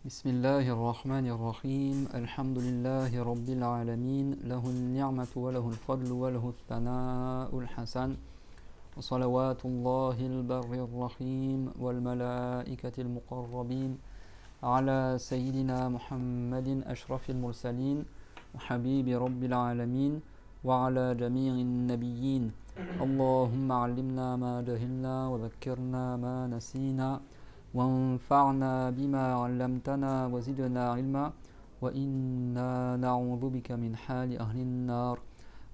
بسم الله الرحمن الرحيم الحمد لله رب العالمين له النعمة وله الفضل وله الثناء الحسن وصلوات الله البر الرحيم والملائكة المقربين على سيدنا محمد أشرف المرسلين وحبيب رب العالمين وعلى جميع النبيين اللهم علمنا ما جهلنا وذكرنا ما نسينا وانفعنا بما علمتنا وزدنا علما وإنا نعوذ بك من حال أهل النار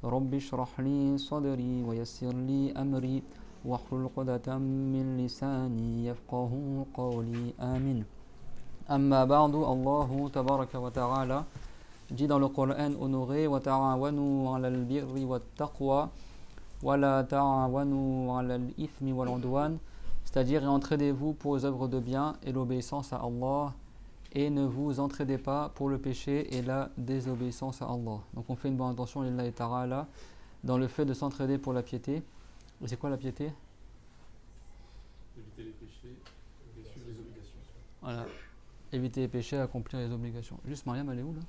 رب اشرح لي صدري ويسر لي أمري واحلل عقدة من لساني يفقه قولي آمين أما بعد الله تبارك وتعالى dit dans le Coran honoré وتعاونوا على البر والتقوى ولا تعاونوا على الإثم والعدوان, c'est-à-dire entraidez-vous pour les œuvres de bien et l'obéissance à Allah, et ne vous entraidez pas pour le péché et la désobéissance à Allah. Donc on fait une bonne intention lillahi ta'ala dans le fait de s'entraider pour la piété. Et c'est quoi la piété? Éviter les péchés et suivre les obligations. Voilà. Éviter les péchés, accomplir les obligations. Juste Mariam, elle est où là?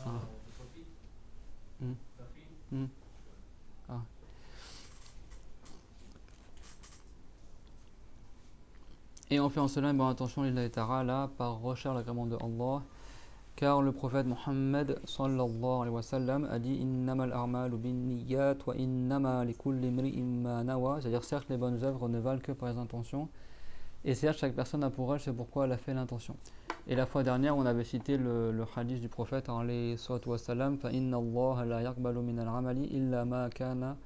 Ah. Et on fait en cela une bonne intention lillahi ta'ala par recherche l'agrément de Allah, car le prophète Muhammad sallallahu alayhi wa sallam a dit innamal a'malu binniyat wa innama likulli imri'in ma nawa, c'est-à-dire certes les bonnes œuvres ne valent que par les intentions, et certes chaque personne a pour elle c'est pourquoi elle a fait l'intention. Et la fois dernière on avait cité le hadith du prophète alayhi salatu wa sallam fa inna Allah la yaqbalu min al-amali illa ma kana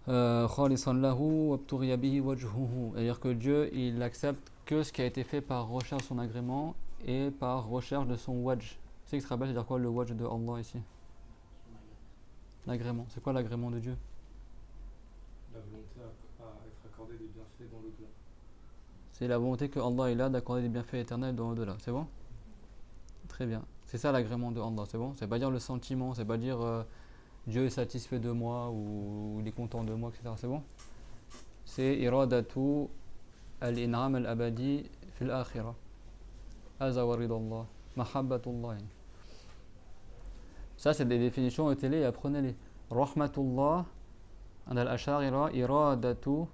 khalisan lahu wabtughiya bihi wajhuhu, c'est-à-dire que Dieu il accepte que ce qui a été fait par recherche de son agrément et par recherche de son wajh. C'est que tu te rappelles, c'est-à-dire quoi le wajh de Allah ici? L'agrément. C'est quoi l'agrément de Dieu? La volonté à être accordé des bienfaits dans l'au-delà. C'est la volonté que Allah il a d'accorder des bienfaits éternels dans l'au-delà. C'est bon? Très bien. C'est ça l'agrément de Allah. C'est bon? C'est pas dire le sentiment, c'est pas dire Dieu est satisfait de moi ou il est content de moi, etc. C'est bon? C'est iradatu al-in'am al-abadi fil akhirah. Aza wa ridallah. Mahabbatullah. Ça, c'est des définitions au télé, apprenez-les. Rahmatullah, عند الأشاعرة إرادة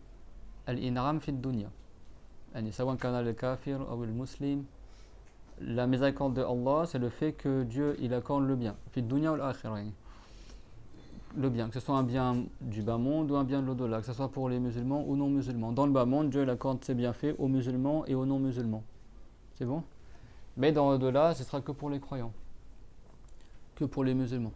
الإنعام في الدنيا. يعني سواء كان الكافر أو المسلم. La miséricorde de Allah, c'est le fait que Dieu il accorde le bien. في الدنيا والآخرة. Le bien, que ce soit un bien du bas monde ou un bien de l'au-delà, que ce soit pour les musulmans ou non musulmans. Dans le bas monde, Dieu il accorde ses bienfaits aux musulmans et aux non musulmans. C'est bon? Mais dans l'au-delà, ce sera que pour les croyants, que pour les musulmans.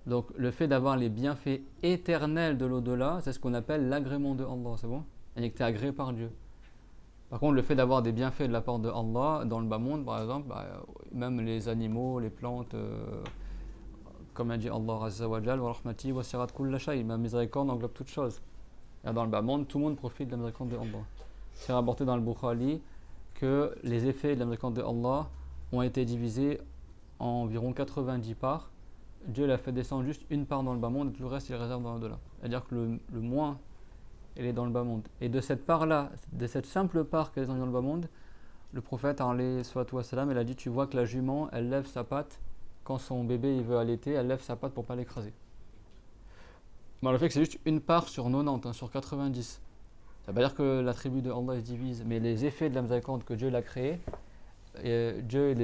Donc le fait d'avoir les bienfaits éternels de l'au-delà, c'est ce qu'on appelle l'agrément de Allah, c'est bon? Et que tu es agréé par Dieu. Par contre, le fait d'avoir des bienfaits de la part de Allah, dans le bas monde par exemple, même les animaux, les plantes, comme a dit Allah Azza wa Jal, wa rahmati wa sirat kulla shay, ma miséricorde englobe toute chose. Et dans le bas monde, tout le monde profite de la miséricorde de Allah. C'est rapporté dans le Bukhari que les effets de la miséricorde de Allah ont été divisés en environ 90 parts. Dieu l'a fait descendre juste une part dans le bas monde et tout le reste il réserve dans l'au-delà. C'est-à-dire que le moins, il est dans le bas monde. Et de cette part-là, de cette simple part qu'elle est dans le bas monde, le prophète, alayhi salatu wa salam, il a dit tu vois que la jument, elle lève sa patte quand son bébé il veut allaiter, elle lève sa patte pour ne pas l'écraser. Bon, le fait que c'est juste une part sur 90, sur 90. Ça veut pas dire que la tribu de Allah se divise, mais les effets de la miséricorde que Dieu l'a créé, Dieu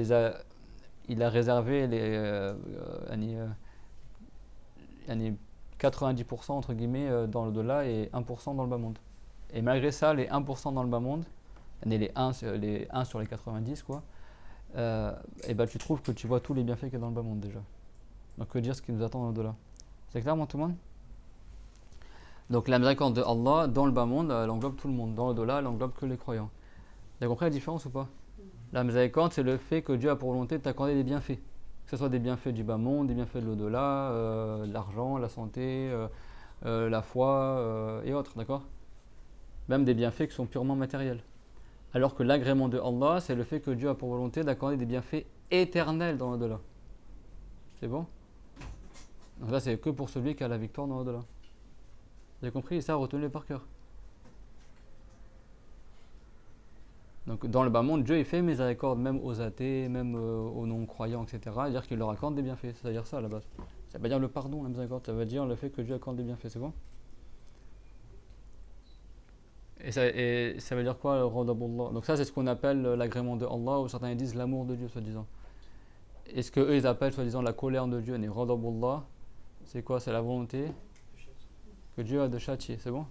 il a réservé les 90% entre guillemets dans le delà et 1% dans le bas monde. Et malgré ça, les 1% dans le bas monde, les 1 sur les 90 quoi, et ben tu trouves que tu vois tous les bienfaits qu'il y a dans le bas monde déjà. Donc que dire ce qui nous attend dans le delà? C'est clair, moi, tout le monde? Donc la miséricorde de Allah dans le bas monde, elle englobe tout le monde. Dans le delà, elle englobe que les croyants. Vous avez compris la différence ou pas? La miséricorde, c'est le fait que Dieu a pour volonté de t'accorder des bienfaits. Que ce soit des bienfaits du bas monde, des bienfaits de l'au-delà, l'argent, la santé, la foi et autres, d'accord? Même des bienfaits qui sont purement matériels. Alors que l'agrément de Allah, c'est le fait que Dieu a pour volonté d'accorder des bienfaits éternels dans l'au-delà. C'est bon? Donc là, c'est que pour celui qui a la victoire dans l'au-delà. Vous avez compris? Et ça, retenez-le par cœur. Donc dans le bas monde, Dieu il fait miséricorde même aux athées, même aux non-croyants, etc. C'est-à-dire qu'il leur accorde des bienfaits. C'est-à-dire ça à la base. Ça veut pas dire le pardon, la miséricorde, ça veut dire le fait que Dieu accorde des bienfaits, c'est bon? Et ça veut dire quoi, le Radabullah? Donc ça c'est ce qu'on appelle l'agrément de Allah, ou certains disent l'amour de Dieu, soi-disant. Et ce qu'eux ils appellent soi-disant la colère de Dieu, et Radabullah, c'est quoi? C'est la volonté que Dieu a de châtier, c'est bon?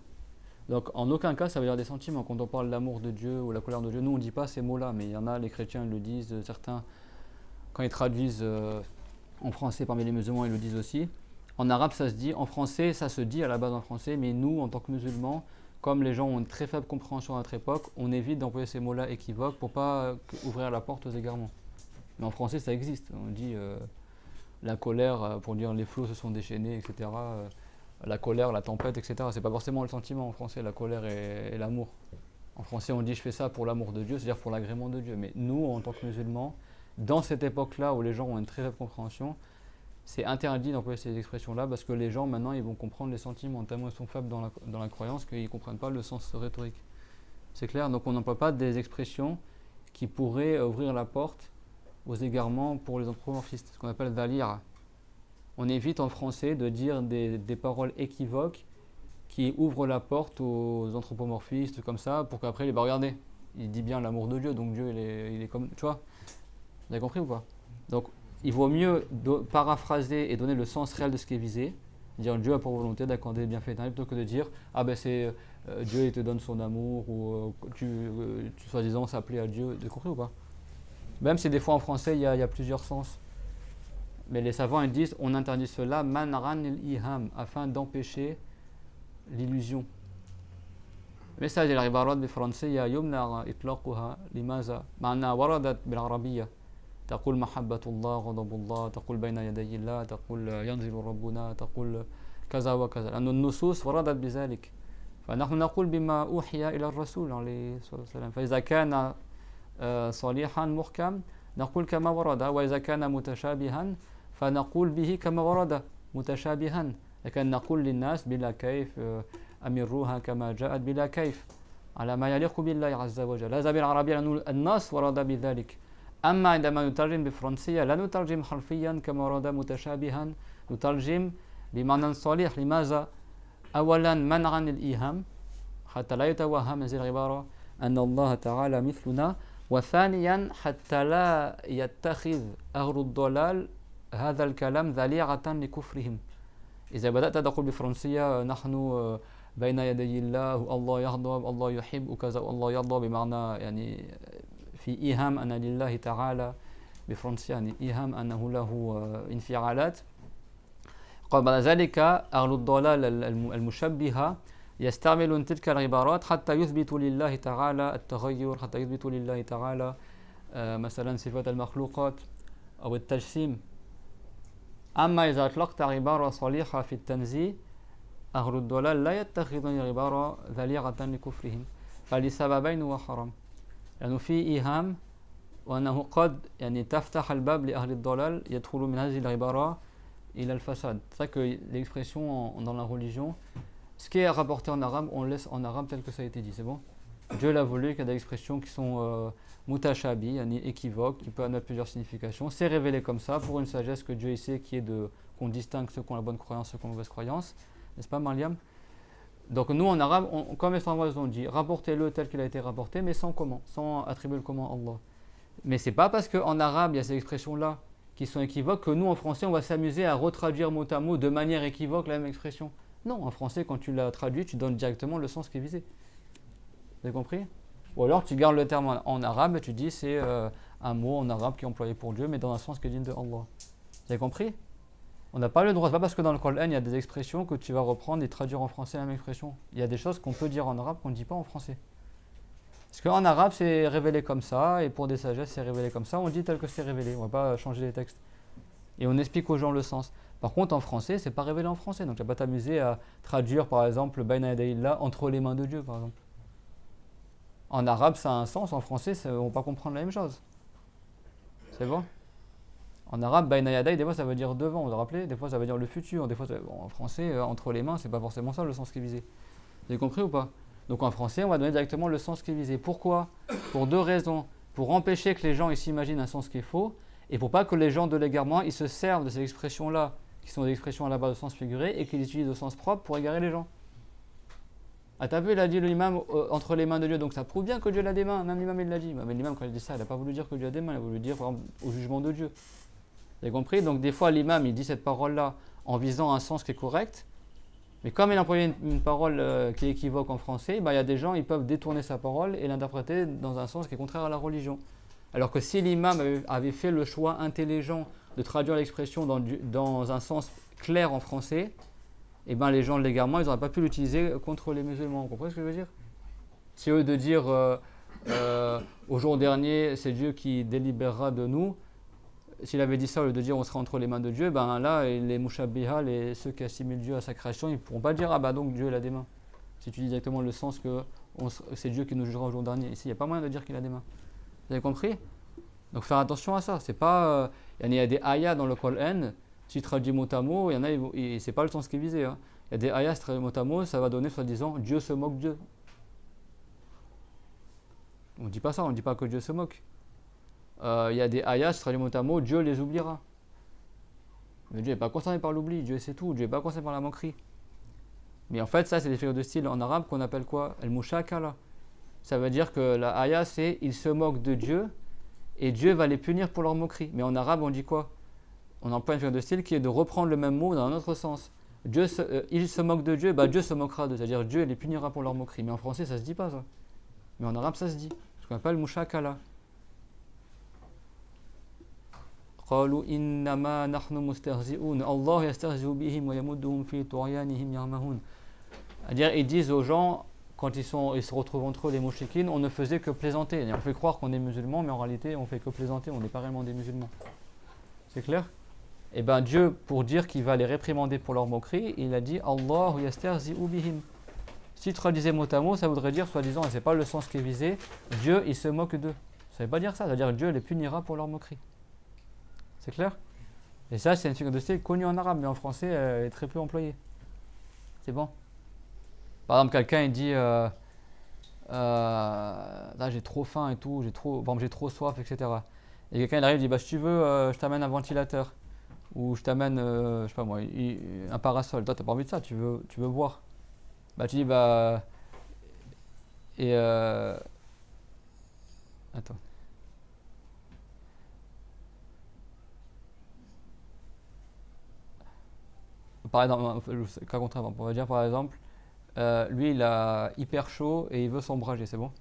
Donc en aucun cas ça veut dire des sentiments. Quand on parle de l'amour de Dieu ou la colère de Dieu, nous on ne dit pas ces mots-là, mais il y en a, les chrétiens le disent, certains, quand ils traduisent en français parmi les musulmans, ils le disent aussi. En arabe ça se dit, en français ça se dit à la base en français, mais nous en tant que musulmans, comme les gens ont une très faible compréhension à notre époque, on évite d'employer ces mots-là équivoques pour pas ouvrir la porte aux égarements. Mais en français ça existe, on dit la colère pour dire les flots se sont déchaînés, etc. La colère, la tempête, etc. C'est pas forcément le sentiment en français, la colère et l'amour. En français, on dit je fais ça pour l'amour de Dieu, c'est-à-dire pour l'agrément de Dieu. Mais nous, en tant que musulmans, dans cette époque-là où les gens ont une très faible compréhension, c'est interdit d'employer ces expressions-là parce que les gens maintenant ils vont comprendre les sentiments tellement ils sont faibles dans la croyance qu'ils ne comprennent pas le sens rhétorique. C'est clair? Donc on n'emploie pas des expressions qui pourraient ouvrir la porte aux égarements pour les anthropomorphistes, ce qu'on appelle dhalir. On évite en français de dire des paroles équivoques qui ouvrent la porte aux anthropomorphistes comme ça pour qu'après il regardez, il dit bien l'amour de Dieu, donc Dieu il est comme, tu vois, vous avez compris ou pas? Donc il vaut mieux paraphraser et donner le sens réel de ce qui est visé, dire Dieu a pour volonté d'accorder des bienfaits éternels, plutôt que de dire ah ben c'est Dieu il te donne son amour, ou tu soi-disant s'appeler à Dieu. Vous avez compris ou pas? Même si des fois en français il y a plusieurs sens. Mais les savants ils disent on interdit cela man'ran il-iham, afin d'empêcher l'illusion. مثل العبارات بالفرنسية يمنع إطلاقها لماذا؟ مع أنها وردت بالعربية تقول محبة الله غضب الله تقول بين يدي الله تقول ينزل ربنا تقول كذا وكذا لأن النصوص وردت بذلك فنحن نقول بما أوحي إلى الرسول عليه الصلاة والسلام فإذا كان صريحا محكم نقول كما ورد وإذا كان متشابها فنقول به كما ورد متشابها لكن نقول للناس بلا كيف أمروها كما جاءت بلا كيف على ما يليق بالله عز وجل هذا بالعربية لأن النص ورد بذلك أما عندما نترجم بالفرنسية لا نترجم حرفيا كما ورد متشابها نترجم بمعنى صريح لماذا؟ أولا منعا للإيهام حتى لا يتوهم هذه العبارة أن الله تعالى مثلنا وثانيا حتى لا يتخذ أهل الضلال هذا الكلام ذريعة لكفرهم إذا بدأت تقول بالفرنسية نحن بين يدي الله الله يغضب الله يحب وكذا الله يرضى بمعنى يعني في إيهام أن لله تعالى بالفرنسية يعني إيهام أنه له انفعالات قال بعد ذلك أهل الضلال المشبهة يستعملون تلك العبارات حتى يثبتوا لله تعالى التغير حتى يثبتوا لله تعالى مثلا صفات المخلوقات أو التجسيم أما إذا أطلقت عبارة صريحة في التنزيه أهل الضلال لا يتخذون العبارة ذريعة لكفرهم فلسببين وحرام لأنه في إيهام وأنه قد يعني تفتح الباب لأهل الضلال يدخلوا من هذه العبارة إلى الفساد. C'est ça que l'expression dans la religion, ce qui est rapporté en arabe, on laisse en arabe tel que ça a été dit, c'est bon? Dieu l'a voulu qu'il y a des expressions qui sont mutashabi, yani équivoques, qui peuvent avoir plusieurs significations. C'est révélé comme ça pour une sagesse que Dieu sait qui est qu'on distingue ceux qui ont la bonne croyance, ceux qui ont la mauvaise croyance. N'est-ce pas, Mariam? Donc nous en arabe, comme les savants ont dit, rapportez-le tel qu'il a été rapporté, mais sans comment, sans attribuer le comment à Allah. Mais c'est pas parce qu'en arabe il y a ces expressions-là qui sont équivoques que nous en français on va s'amuser à retraduire mot à mot de manière équivoque la même expression. Non, en français quand tu la traduis, tu donnes directement le sens qui est visé. Vous avez compris? Ou alors tu gardes le terme en arabe et tu dis c'est un mot en arabe qui est employé pour Dieu mais dans un sens qui est digne de Allah. Vous avez compris? On n'a pas le droit, c'est pas parce que dans le Coran il y a des expressions que tu vas reprendre et traduire en français la même expression. Il y a des choses qu'on peut dire en arabe qu'on ne dit pas en français. Parce qu'en arabe c'est révélé comme ça et pour des sagesses c'est révélé comme ça, on dit tel que c'est révélé, on ne va pas changer les textes. Et on explique aux gens le sens. Par contre en français c'est pas révélé en français, donc tu vas pas t'amuser à traduire par exemple Bayna Yadayillah entre les mains de Dieu par exemple. En arabe ça a un sens, en français on ne va pas comprendre la même chose. C'est bon? En arabe, Bayna Yaday, des fois ça veut dire devant, vous vous rappelez? Des fois ça veut dire le futur, des fois en français, entre les mains, c'est pas forcément ça le sens qui est visé. Vous avez compris ou pas? Donc en français, on va donner directement le sens qui est visé. Pourquoi? Pour deux raisons. Pour empêcher que les gens ils s'imaginent un sens qui est faux, et pour pas que les gens de l'égarement ils se servent de ces expressions-là, qui sont des expressions à la base de sens figuré, et qu'ils utilisent au sens propre pour égarer les gens. Ah, t'as vu, il a dit l'imam entre les mains de Dieu, donc ça prouve bien que Dieu a des mains, même l'imam il l'a dit. Mais l'imam, quand il dit ça, il n'a pas voulu dire que Dieu a des mains, il a voulu dire par exemple, au jugement de Dieu. Vous avez compris? Donc des fois, l'imam il dit cette parole-là en visant un sens qui est correct, mais comme il a employé une parole qui est équivoque en français, il y a des gens ils peuvent détourner sa parole et l'interpréter dans un sens qui est contraire à la religion. Alors que si l'imam avait fait le choix intelligent de traduire l'expression dans un sens clair en français, et les gens de l'égarement, ils n'auraient pas pu l'utiliser contre les musulmans. Vous comprenez ce que je veux dire? Si eux de dire au jour dernier, c'est Dieu qui délibérera de nous, s'il avait dit ça au lieu de dire on sera entre les mains de Dieu, là, les mushabbiha, ceux qui assimilent Dieu à sa création, ils ne pourront pas dire ah donc Dieu il a des mains. Si tu dis directement le sens que c'est Dieu qui nous jugera au jour dernier, ici il n'y a pas moyen de dire qu'il a des mains. Vous avez compris? Donc faire attention à ça. C'est pas, il y a des ayats dans le Coran. Si tu traduis mot à mot, il y en a, c'est pas le sens qui est visé. Hein. Il y a des ayats, si tu traduis mot à mot, ça va donner soi-disant Dieu se moque d'eux. On ne dit pas ça, on ne dit pas que Dieu se moque. Il y a des ayats, si tu traduis mot à mot, Dieu les oubliera. Mais Dieu n'est pas concerné par l'oubli, Dieu c'est tout, Dieu n'est pas concerné par la moquerie. Mais en fait, ça c'est des figures de style en arabe qu'on appelle quoi? El-Mushakala. Ça veut dire que la ayah c'est il se moque de Dieu et Dieu va les punir pour leur moquerie. Mais en arabe on dit quoi? On emploie une figure de style qui est de reprendre le même mot dans un autre sens. Il se moque de Dieu, Dieu se moquera d'eux, c'est-à-dire Dieu les punira pour leur moquerie. Mais en français ça se dit pas ça. Mais en arabe ça se dit. Ce qu'on appelle mushakala. قالوا إنما نحن مستهزئون الله يستهزئ بهم ويمدهم في طغيانهم يعمهون. C'est-à-dire ils disent aux gens quand ils se retrouvent entre eux les mouchikines, on ne faisait que plaisanter. On fait croire qu'on est musulmans, mais en réalité on fait que plaisanter, on n'est pas réellement des musulmans. C'est clair? Et Dieu, pour dire qu'il va les réprimander pour leur moquerie, il a dit Allah yastahzi'u bihim. Si tu traduisais mot à mot, ça voudrait dire, soi-disant, et c'est pas le sens qui est visé, Dieu il se moque d'eux. Ça veut pas dire ça, ça veut dire Dieu les punira pour leur moquerie. C'est clair? Et ça, c'est une figure de style connue en arabe, mais en français, elle est très peu employée. C'est bon? Par exemple, quelqu'un il dit là j'ai trop faim et tout, j'ai trop soif, etc. Et quelqu'un il arrive et dit si tu veux, je t'amène un ventilateur ou je t'amène je sais pas moi, un parasol. Toi, t'as pas envie de ça, tu veux boire. Tu dis attends. Par exemple, cas contraire, on va dire par exemple, lui il a hyper chaud et il veut s'ombrager, c'est bon?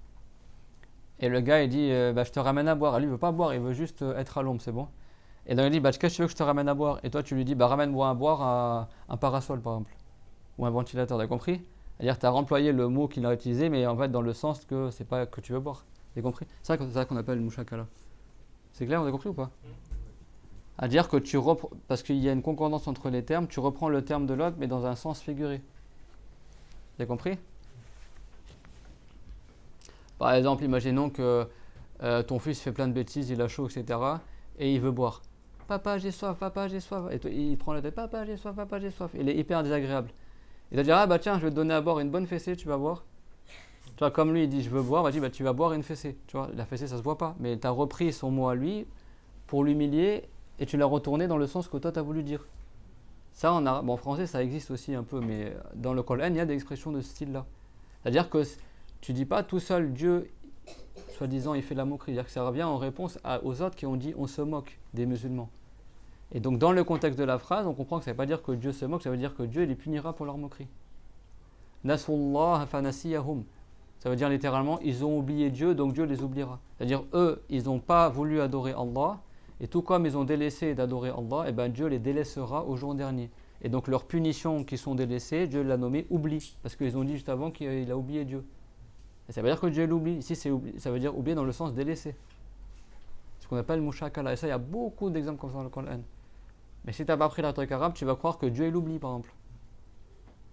Et le gars il dit je te ramène à boire. Lui il veut pas boire, il veut juste être à l'ombre, c'est bon? Et donc il dit qu'est-ce que tu veux que je te ramène à boire? Et toi tu lui dis ramène-moi à boire un parasol par exemple, ou un ventilateur, t'as compris? C'est-à-dire que tu as remployé le mot qu'il a utilisé, mais en fait dans le sens que c'est pas que tu veux boire, t'as compris? C'est ça qu'on appelle le mushakala. C'est clair, vous avez compris ou pas? À dire que tu reprends, parce qu'il y a une concordance entre les termes, tu reprends le terme de l'autre mais dans un sens figuré. Vous avez compris? Par exemple, imaginons que ton fils fait plein de bêtises, il a chaud, etc. et il veut boire. Papa, j'ai soif, papa, j'ai soif. Et toi, il prend la tête, papa, j'ai soif, papa, j'ai soif. Il est hyper désagréable. Il va dire tiens, je vais te donner à boire une bonne fessée, tu vas boire. Tu vois, comme lui, il dit je veux boire, dis tu vas boire une fessée. Tu vois, la fessée, ça se voit pas. Mais tu as repris son mot à lui pour l'humilier. Et tu l'as retourné dans le sens que toi tu as voulu dire. Ça en français ça existe aussi un peu, mais dans le Coran il y a des expressions de ce style-là. C'est-à-dire que tu dis pas tout seul Dieu, soi-disant il fait la moquerie. C'est-à-dire que ça revient en réponse aux autres qui ont dit on se moque des musulmans. Et donc dans le contexte de la phrase, on comprend que ça ne veut pas dire que Dieu se moque, ça veut dire que Dieu les punira pour leur moquerie. Nasullah fanasiyahum. Ça veut dire littéralement ils ont oublié Dieu, donc Dieu les oubliera. C'est-à-dire eux, ils n'ont pas voulu adorer Allah. Et tout comme ils ont délaissé d'adorer Allah, Dieu les délaissera au jour dernier. Et donc leur punition qui sont délaissées, Dieu l'a nommé oubli. Parce qu'ils ont dit juste avant qu'il a oublié Dieu. Et ça veut dire que Dieu l'oublie. Ici, ça veut dire oublier dans le sens délaissé. C'est ce qu'on appelle mushakala. Et ça, il y a beaucoup d'exemples comme ça dans le Coran. Mais si tu n'as pas appris la rhétorique arabe, tu vas croire que Dieu l'oublie, par exemple.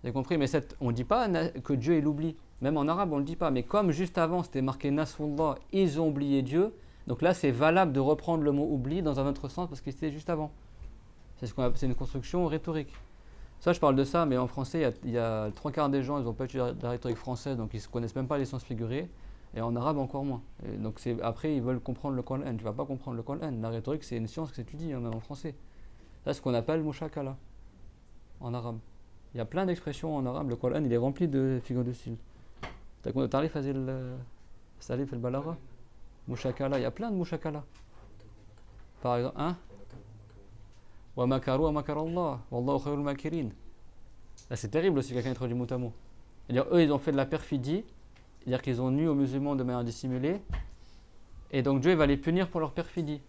Vous avez compris? Mais on ne dit pas que Dieu l'oublie. Même en arabe, on ne le dit pas. Mais comme juste avant, c'était marqué Nasullah, ils ont oublié Dieu. Donc là, c'est valable de reprendre le mot oubli dans un autre sens parce que c'était juste avant. C'est une construction rhétorique. Ça, je parle de ça, mais en français, il y a 3 quarts des gens, ils n'ont pas étudié la rhétorique française, donc ils ne connaissent même pas les sens figurés, et en arabe encore moins. Et donc après, ils veulent comprendre le Coran. Tu ne vas pas comprendre le Coran. La rhétorique, c'est une science qui s'étudie, même en français. Ça, c'est ce qu'on appelle mushakala en arabe. Il y a plein d'expressions en arabe. Le Coran, il est rempli de figures de style. T'arrives à dire Salif el-Balagha Mushakala, il y a plein de mushakala. Par exemple, hein? Wa makaru wa makarallah, wallahu khayrul makirin. Là, c'est terrible si quelqu'un introduit mot à mot. C'est-à-dire, eux, ils ont fait de la perfidie, c'est-à-dire qu'ils ont nui aux musulmans de manière dissimulée, et donc Dieu il va les punir pour leur perfidie.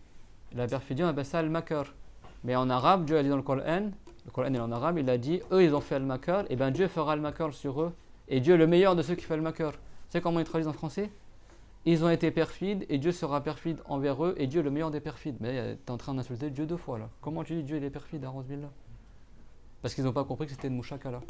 La perfidie, on appelle ça al-makar. Mais en arabe, Dieu a dit dans le Coran est en arabe, il a dit, eux, ils ont fait al-makar, et bien Dieu fera al-makar sur eux, et Dieu est le meilleur de ceux qui font al-makar. Tu sais comment ils traduisent en français? Ils ont été perfides, et Dieu sera perfide envers eux, et Dieu est le meilleur des perfides. Mais tu es en train d'insulter Dieu 2 fois là. Comment tu dis Dieu il est perfide, A'udhu billah? Parce qu'ils n'ont pas compris que c'était une mushakala.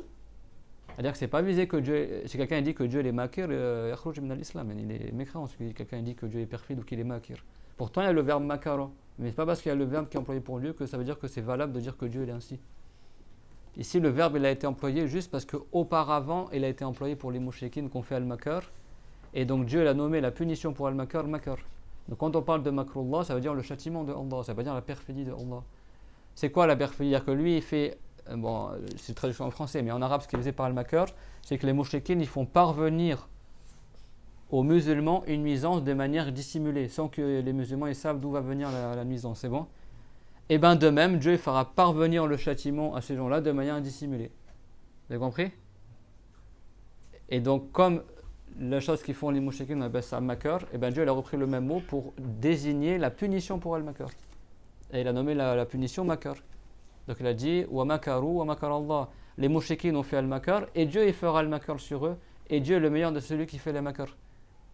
C'est-à-dire que c'est pas visé que Dieu. Si quelqu'un dit que Dieu il est makir, yakhruj min al-islam, il est mécréant. Si quelqu'un dit que Dieu est perfide ou qu'il est makir. Pourtant, il y a le verbe makara. Mais c'est pas parce qu'il y a le verbe qui est employé pour Dieu que ça veut dire que c'est valable de dire que Dieu il est ainsi. Ici, le verbe il a été employé juste parce qu'auparavant, il a été employé pour les mouchriquines qu'on fait al-makar. Et donc Dieu l'a nommé la punition pour al-makar, makar. Donc quand on parle de makrullah, ça veut dire le châtiment de Allah, ça veut dire la perfidie de Allah. C'est quoi la perfidie? C'est-à-dire que lui, il fait. Bon, c'est une traduction en français, mais en arabe, ce qu'il faisait par al-makar, c'est que les mouchriquines, ils font parvenir aux musulmans une nuisance de manière dissimulée, sans que les musulmans ils savent d'où va venir la nuisance, c'est bon? Et bien de même, Dieu fera parvenir le châtiment à ces gens-là de manière dissimulée. Vous avez compris? Et donc, comme la chose qu'ils font les mouchriquines, on appelle ça makar, et bien Dieu il a repris le même mot pour désigner la punition pour al-makar. Et il a nommé la punition makar. Donc il a dit wa makaru wa makarallah. Les mouchriquines ont fait al-makar, et Dieu il fera al-makar sur eux, et Dieu est le meilleur de celui qui fait le makar.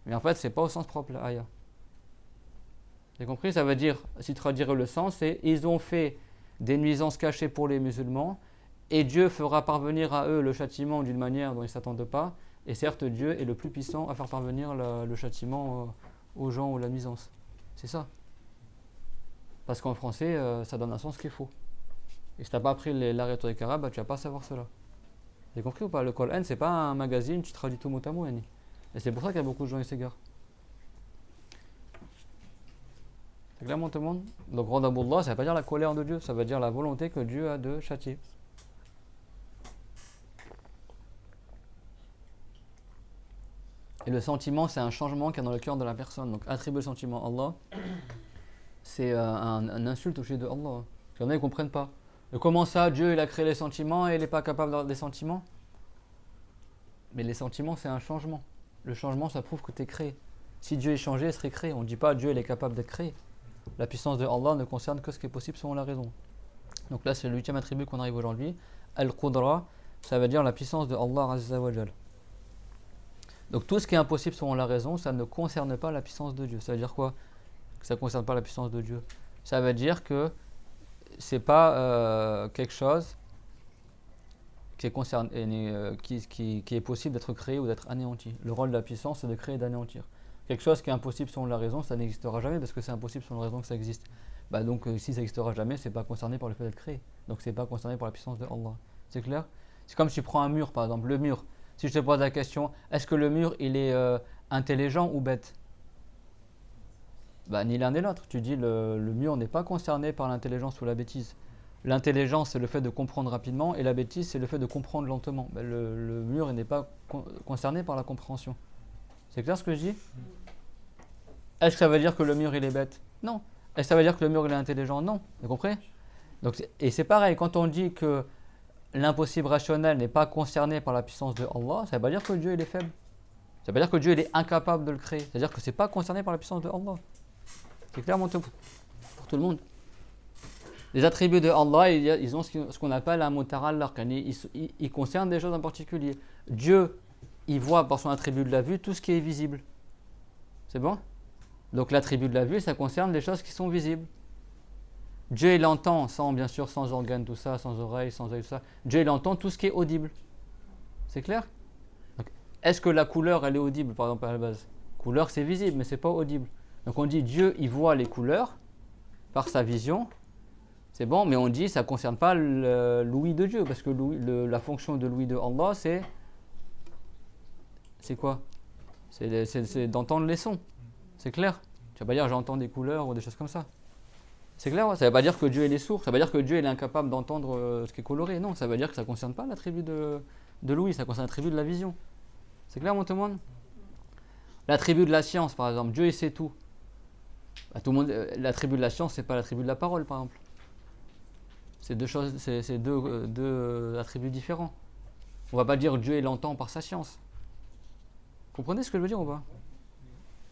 Mais en fait, c'est pas au sens propre la aya. Vous avez compris? Ça veut dire, si traduire le sens, c'est ils ont fait des nuisances cachées pour les musulmans, et Dieu fera parvenir à eux le châtiment d'une manière dont ils ne s'attendent pas. Et certes, Dieu est le plus puissant à faire parvenir le châtiment aux gens ou la nuisance. C'est ça. Parce qu'en français, ça donne un sens qui est faux. Et si tu n'as pas appris la rhétorique arabe, tu ne vas pas savoir cela. Vous avez compris ou pas? Le Coran, c'est pas un magazine, tu traduis tout mot à mot. Et c'est pour ça qu'il y a beaucoup de gens qui s'égarent. C'est clairement tout le monde? Donc, Radabullah, ça ne veut pas dire la colère de Dieu, ça veut dire la volonté que Dieu a de châtier. Et le sentiment, c'est un changement qu'il y a dans le cœur de la personne. Donc, attribuer le sentiment à Allah, c'est un insulte au sujet de Allah. Il y en a, ils ne comprennent pas. Et comment ça, Dieu il a créé les sentiments et il n'est pas capable d'avoir des sentiments? Mais les sentiments, c'est un changement. Le changement, ça prouve que tu es créé. Si Dieu est changé, il serait créé. On ne dit pas Dieu il est capable d'être créé. La puissance de Allah ne concerne que ce qui est possible selon la raison. Donc là, c'est le 8e attribut qu'on arrive aujourd'hui. Al-Qudra, ça veut dire la puissance de Allah Azza wa Jal. Donc tout ce qui est impossible selon la raison, ça ne concerne pas la puissance de Dieu. Ça veut dire quoi? Que ça ne concerne pas la puissance de Dieu. Ça veut dire que c'est pas quelque chose qui est, qui est possible d'être créé ou d'être anéanti. Le rôle de la puissance, c'est de créer et d'anéantir. Quelque chose qui est impossible selon la raison, ça n'existera jamais parce que c'est impossible selon la raison que ça existe. Donc si ça n'existera jamais, c'est pas concerné par le fait d'être créé. Donc c'est pas concerné par la puissance de Allah. C'est clair? C'est comme si tu prends un mur par exemple, le mur. Si je te pose la question, est-ce que le mur il est intelligent ou bête? Ni l'un ni l'autre. Tu dis le mur n'est pas concerné par l'intelligence ou la bêtise. L'intelligence c'est le fait de comprendre rapidement et la bêtise c'est le fait de comprendre lentement. Le mur il n'est pas concerné par la compréhension. C'est clair ce que je dis? Est-ce que ça veut dire que le mur il est bête? Non. Est-ce que ça veut dire que le mur il est intelligent? Non. Vous comprenez? Et c'est pareil, quand on dit que l'impossible rationnel n'est pas concerné par la puissance de Allah, ça ne veut pas dire que Dieu il est faible. Ça ne veut pas dire que Dieu il est incapable de le créer. C'est-à-dire que ce n'est pas concerné par la puissance de Allah. C'est clairement tout pour tout le monde. Les attributs de Allah, ils ont ce qu'on appelle un mutarallaq. Ils concernent des choses en particulier. Dieu, il voit par son attribut de la vue tout ce qui est visible. C'est bon? Donc l'attribut de la vue, ça concerne les choses qui sont visibles. Dieu il entend, bien sûr sans organes, tout ça, sans oreilles, sans œil, tout ça. Dieu il entend tout ce qui est audible. C'est clair? Donc, est-ce que la couleur elle est audible par exemple à la base? Couleur c'est visible mais c'est pas audible. Donc on dit Dieu il voit les couleurs par sa vision, C'est bon, mais on dit ça ne concerne pas l'ouïe de Dieu, parce que la fonction de l'ouïe de Allah, c'est quoi? C'est d'entendre les sons. C'est clair? Tu vas pas dire j'entends des couleurs ou des choses comme ça. C'est clair? Ouais. Ça ne veut pas dire que Dieu il est sourd, ça veut pas dire que Dieu il est incapable d'entendre ce qui est coloré. Non, ça veut dire que ça ne concerne pas l'attribut de l'ouïe, ça concerne l'attribut de la vision. C'est clair, mon tout le monde? L'attribut de la science, par exemple, Dieu il sait tout. Bah, tout le monde, l'attribut de la science, c'est pas l'attribut de la parole, par exemple. C'est deux choses, c'est deux attributs différents. On va pas dire Dieu il entend par sa science. Vous comprenez ce que je veux dire ou pas?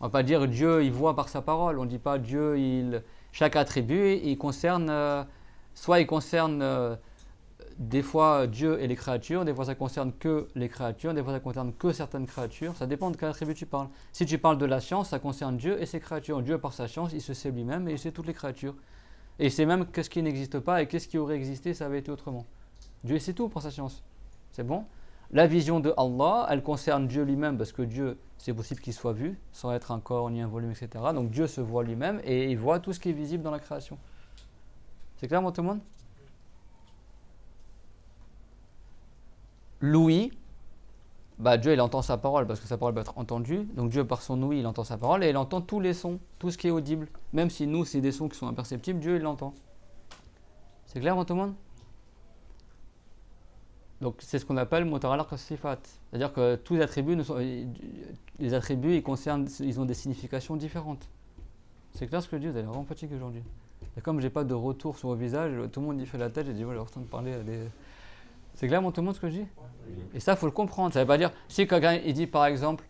On va pas dire Dieu il voit par sa parole. On dit pas Dieu il. Chaque attribut il concerne, soit il concerne des fois Dieu et les créatures, des fois ça concerne que les créatures, des fois ça concerne que certaines créatures. Ça dépend de quel attribut tu parles. Si tu parles de la science, ça concerne Dieu et ses créatures. Dieu par sa science, il se sait lui-même et il sait toutes les créatures. Et il sait même qu'est-ce qui n'existe pas et qu'est-ce qui aurait existé, ça avait été autrement. Dieu sait tout pour sa science. C'est bon? La vision de Allah, elle concerne Dieu lui-même parce que Dieu, c'est possible qu'il soit vu sans être un corps ni un volume, etc. Donc Dieu se voit lui-même et il voit tout ce qui est visible dans la création. C'est clair, moi, tout le monde? L'ouïe, bah Dieu il entend sa parole parce que sa parole peut être entendue. Donc Dieu par son ouïe il entend sa parole et il entend tous les sons, tout ce qui est audible. Même si nous c'est des sons qui sont imperceptibles, Dieu il l'entend. C'est clair, tout le monde? Donc c'est ce qu'on appelle mutaralaq as-sifat. C'est-à-dire que tous les attributs, les attributs ils ont des significations différentes. C'est clair ce que je dis? Vous allez vraiment fatigué aujourd'hui. Et comme j'ai pas de retour sur vos visages, tout le monde y fait la tête, j'ai dit voilà, en train de parler à des... C'est clair, tout le monde, ce que je dis? Et ça, il faut le comprendre. Ça ne veut pas dire, si quelqu'un il dit par exemple,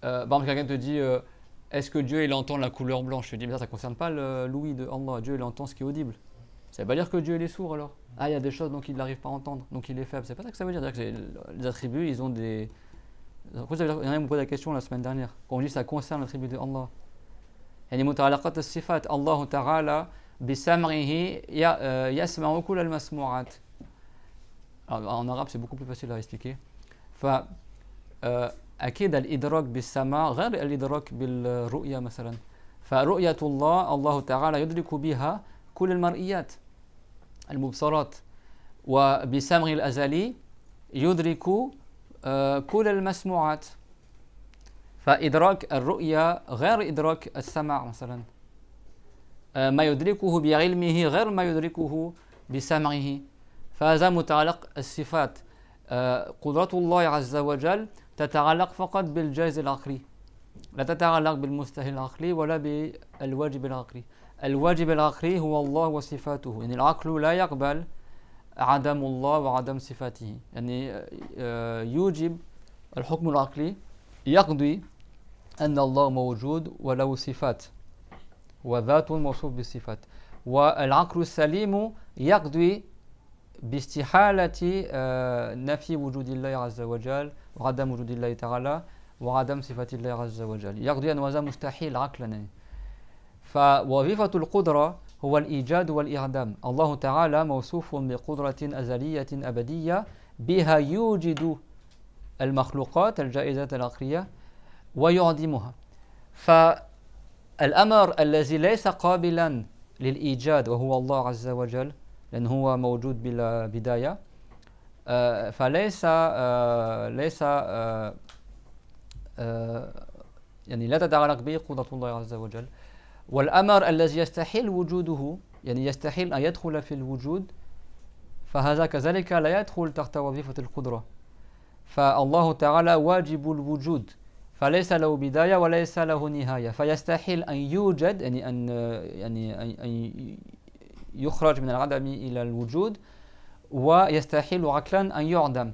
quelqu'un te dit, est-ce que Dieu il entend la couleur blanche? Je te dis, mais ça ne concerne pas l'ouïe de Allah. Dieu il entend ce qui est audible. Ça ne veut pas dire que Dieu il est sourd alors. Ah, il y a des choses donc il n'arrive pas à entendre, donc il est faible. C'est pas ça que ça veut dire. C'est-à-dire que les attributs, ils ont des. Il y en a qui me posé la question la semaine dernière. Quand on dit que ça concerne l'attribut de Allah. يعني متعلقات الصفات الله تعالى بسمعه يسمع كل المسموعات. En arabe c'est beaucoup plus facile à expliquer. فأكيد الإدراك بالسماع غير الإدراك بالرؤية مثلا. فرؤية الله تعالى يدرك بها كل المرئيات المبصرات وبسمع الأزلي يدرك كل المسموعات. فإدراك الرؤية غير إدراك السمع مثلا. ما يدركه بعلمه غير ما يدركه بسمعه. فهذا متعلق الصفات. قدرة الله عز وجل تتعلق فقط بالجائز العقلي، لا تتعلق بالمستحيل العقلي ولا بالواجب العقلي. الواجب العقلي هو الله وصفاته، يعني العقل لا يقبل عدم الله وعدم صفاته. يعني يوجب الحكم العقلي يقضي أن الله موجود وله صفات وذات موصوف بالصفات، والعقل السليم يقضي باستحالة نفي وجود الله عز وجل وعدم وجود الله تعالى وعدم صفات الله عز وجل. يقضي أن هذا مستحيل عقلا. فوظيفة القدرة هو الإيجاد والإعدام. الله تعالى موصوف بقدرة أزلية أبدية بها يوجد المخلوقات الجائزة العقلية ويعدمها. فالأمر الذي ليس قابلا للإيجاد وهو الله عز وجل لأن هو موجود بلا بداية، فليس يعني لا تتعلق به قدرة الله عز وجل. والأمر الذي يستحيل وجوده، يعني يستحيل أن يدخل في الوجود، فهذا كذلك لا يدخل تحت وظيفة القدرة. فالله تعالى واجب الوجود، فليس له بداية وليس له نهاية، فيستحيل أن يوجد، يعني أن يخرج من العدم إلى الوجود، ويستحيل عقلا أن يعدم.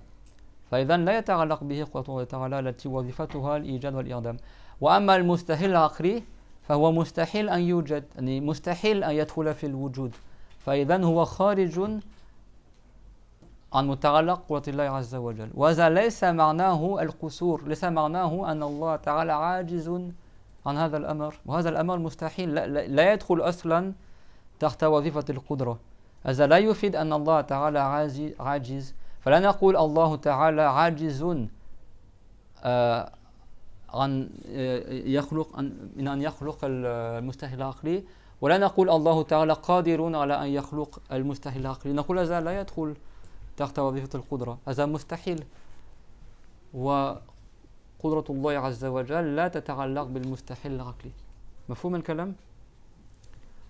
فإذا لا يتعلق به قدرة الله تعالى التي وظيفتها الإيجاد والإعدام. وأما المستحيل العقلي فهو مستحيل أن يوجد، يعني مستحيل أن يدخل في الوجود، فإذا هو خارج عن متعلق قدرة الله عز وجل. وهذا ليس معناه القصور، ليس معناه أن الله تعالى عاجز عن هذا الأمر، وهذا الأمر مستحيل لا يدخل أصلا تحت وظيفة القدرة. هذا لا يفيد أن الله تعالى عاجز. فلا نقول الله تعالى عاجز عن يخلق من أن يخلق المستحيل العقلي، ولا نقول الله تعالى قادر على أن يخلق المستحيل العقلي، نقول هذا لا يدخل تحت وظيفة القدرة، هذا مستحيل. وقدرة الله عز وجل لا تتعلق بالمستحيل العقلي. مفهوم الكلام؟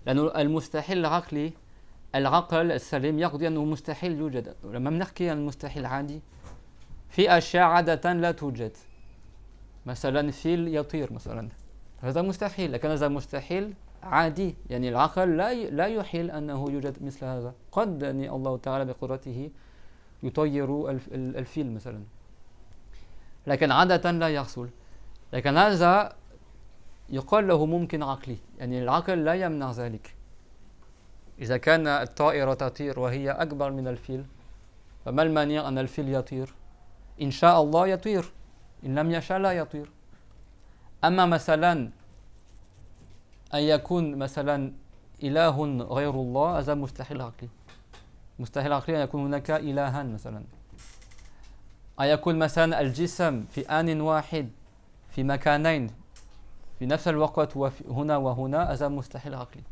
لأن المستحيل العقلي العقل السليم يقضي أنه مستحيل يوجد. لما بنحكي عن المستحيل عادي في أشياء عادة لا توجد، مثلا فيل يطير مثلا، هذا مستحيل، لكن هذا مستحيل عادي، يعني العقل لا يحيل أنه يوجد مثل هذا. قد يعني الله تعالى بقدرته يطير الفيل مثلا، لكن عادة لا يحصل. لكن هذا يقال له ممكن عقلي، يعني العقل لا يمنع ذلك. إذا كان الطائرة تطير وهي أكبر من الفيل، فما المانع أن الفيل يطير؟ إن شاء الله يطير، إن لم يشاء لا يطير. أما مثلا أن يكون مثلا إله غير الله، هذا مستحيل عقلي. مستحيل عقلي أن يكون هناك إلهان مثلا. أن يكون مثلا الجسم في آن واحد في مكانين في نفس الوقت هنا وهنا، هذا مستحيل عقلي.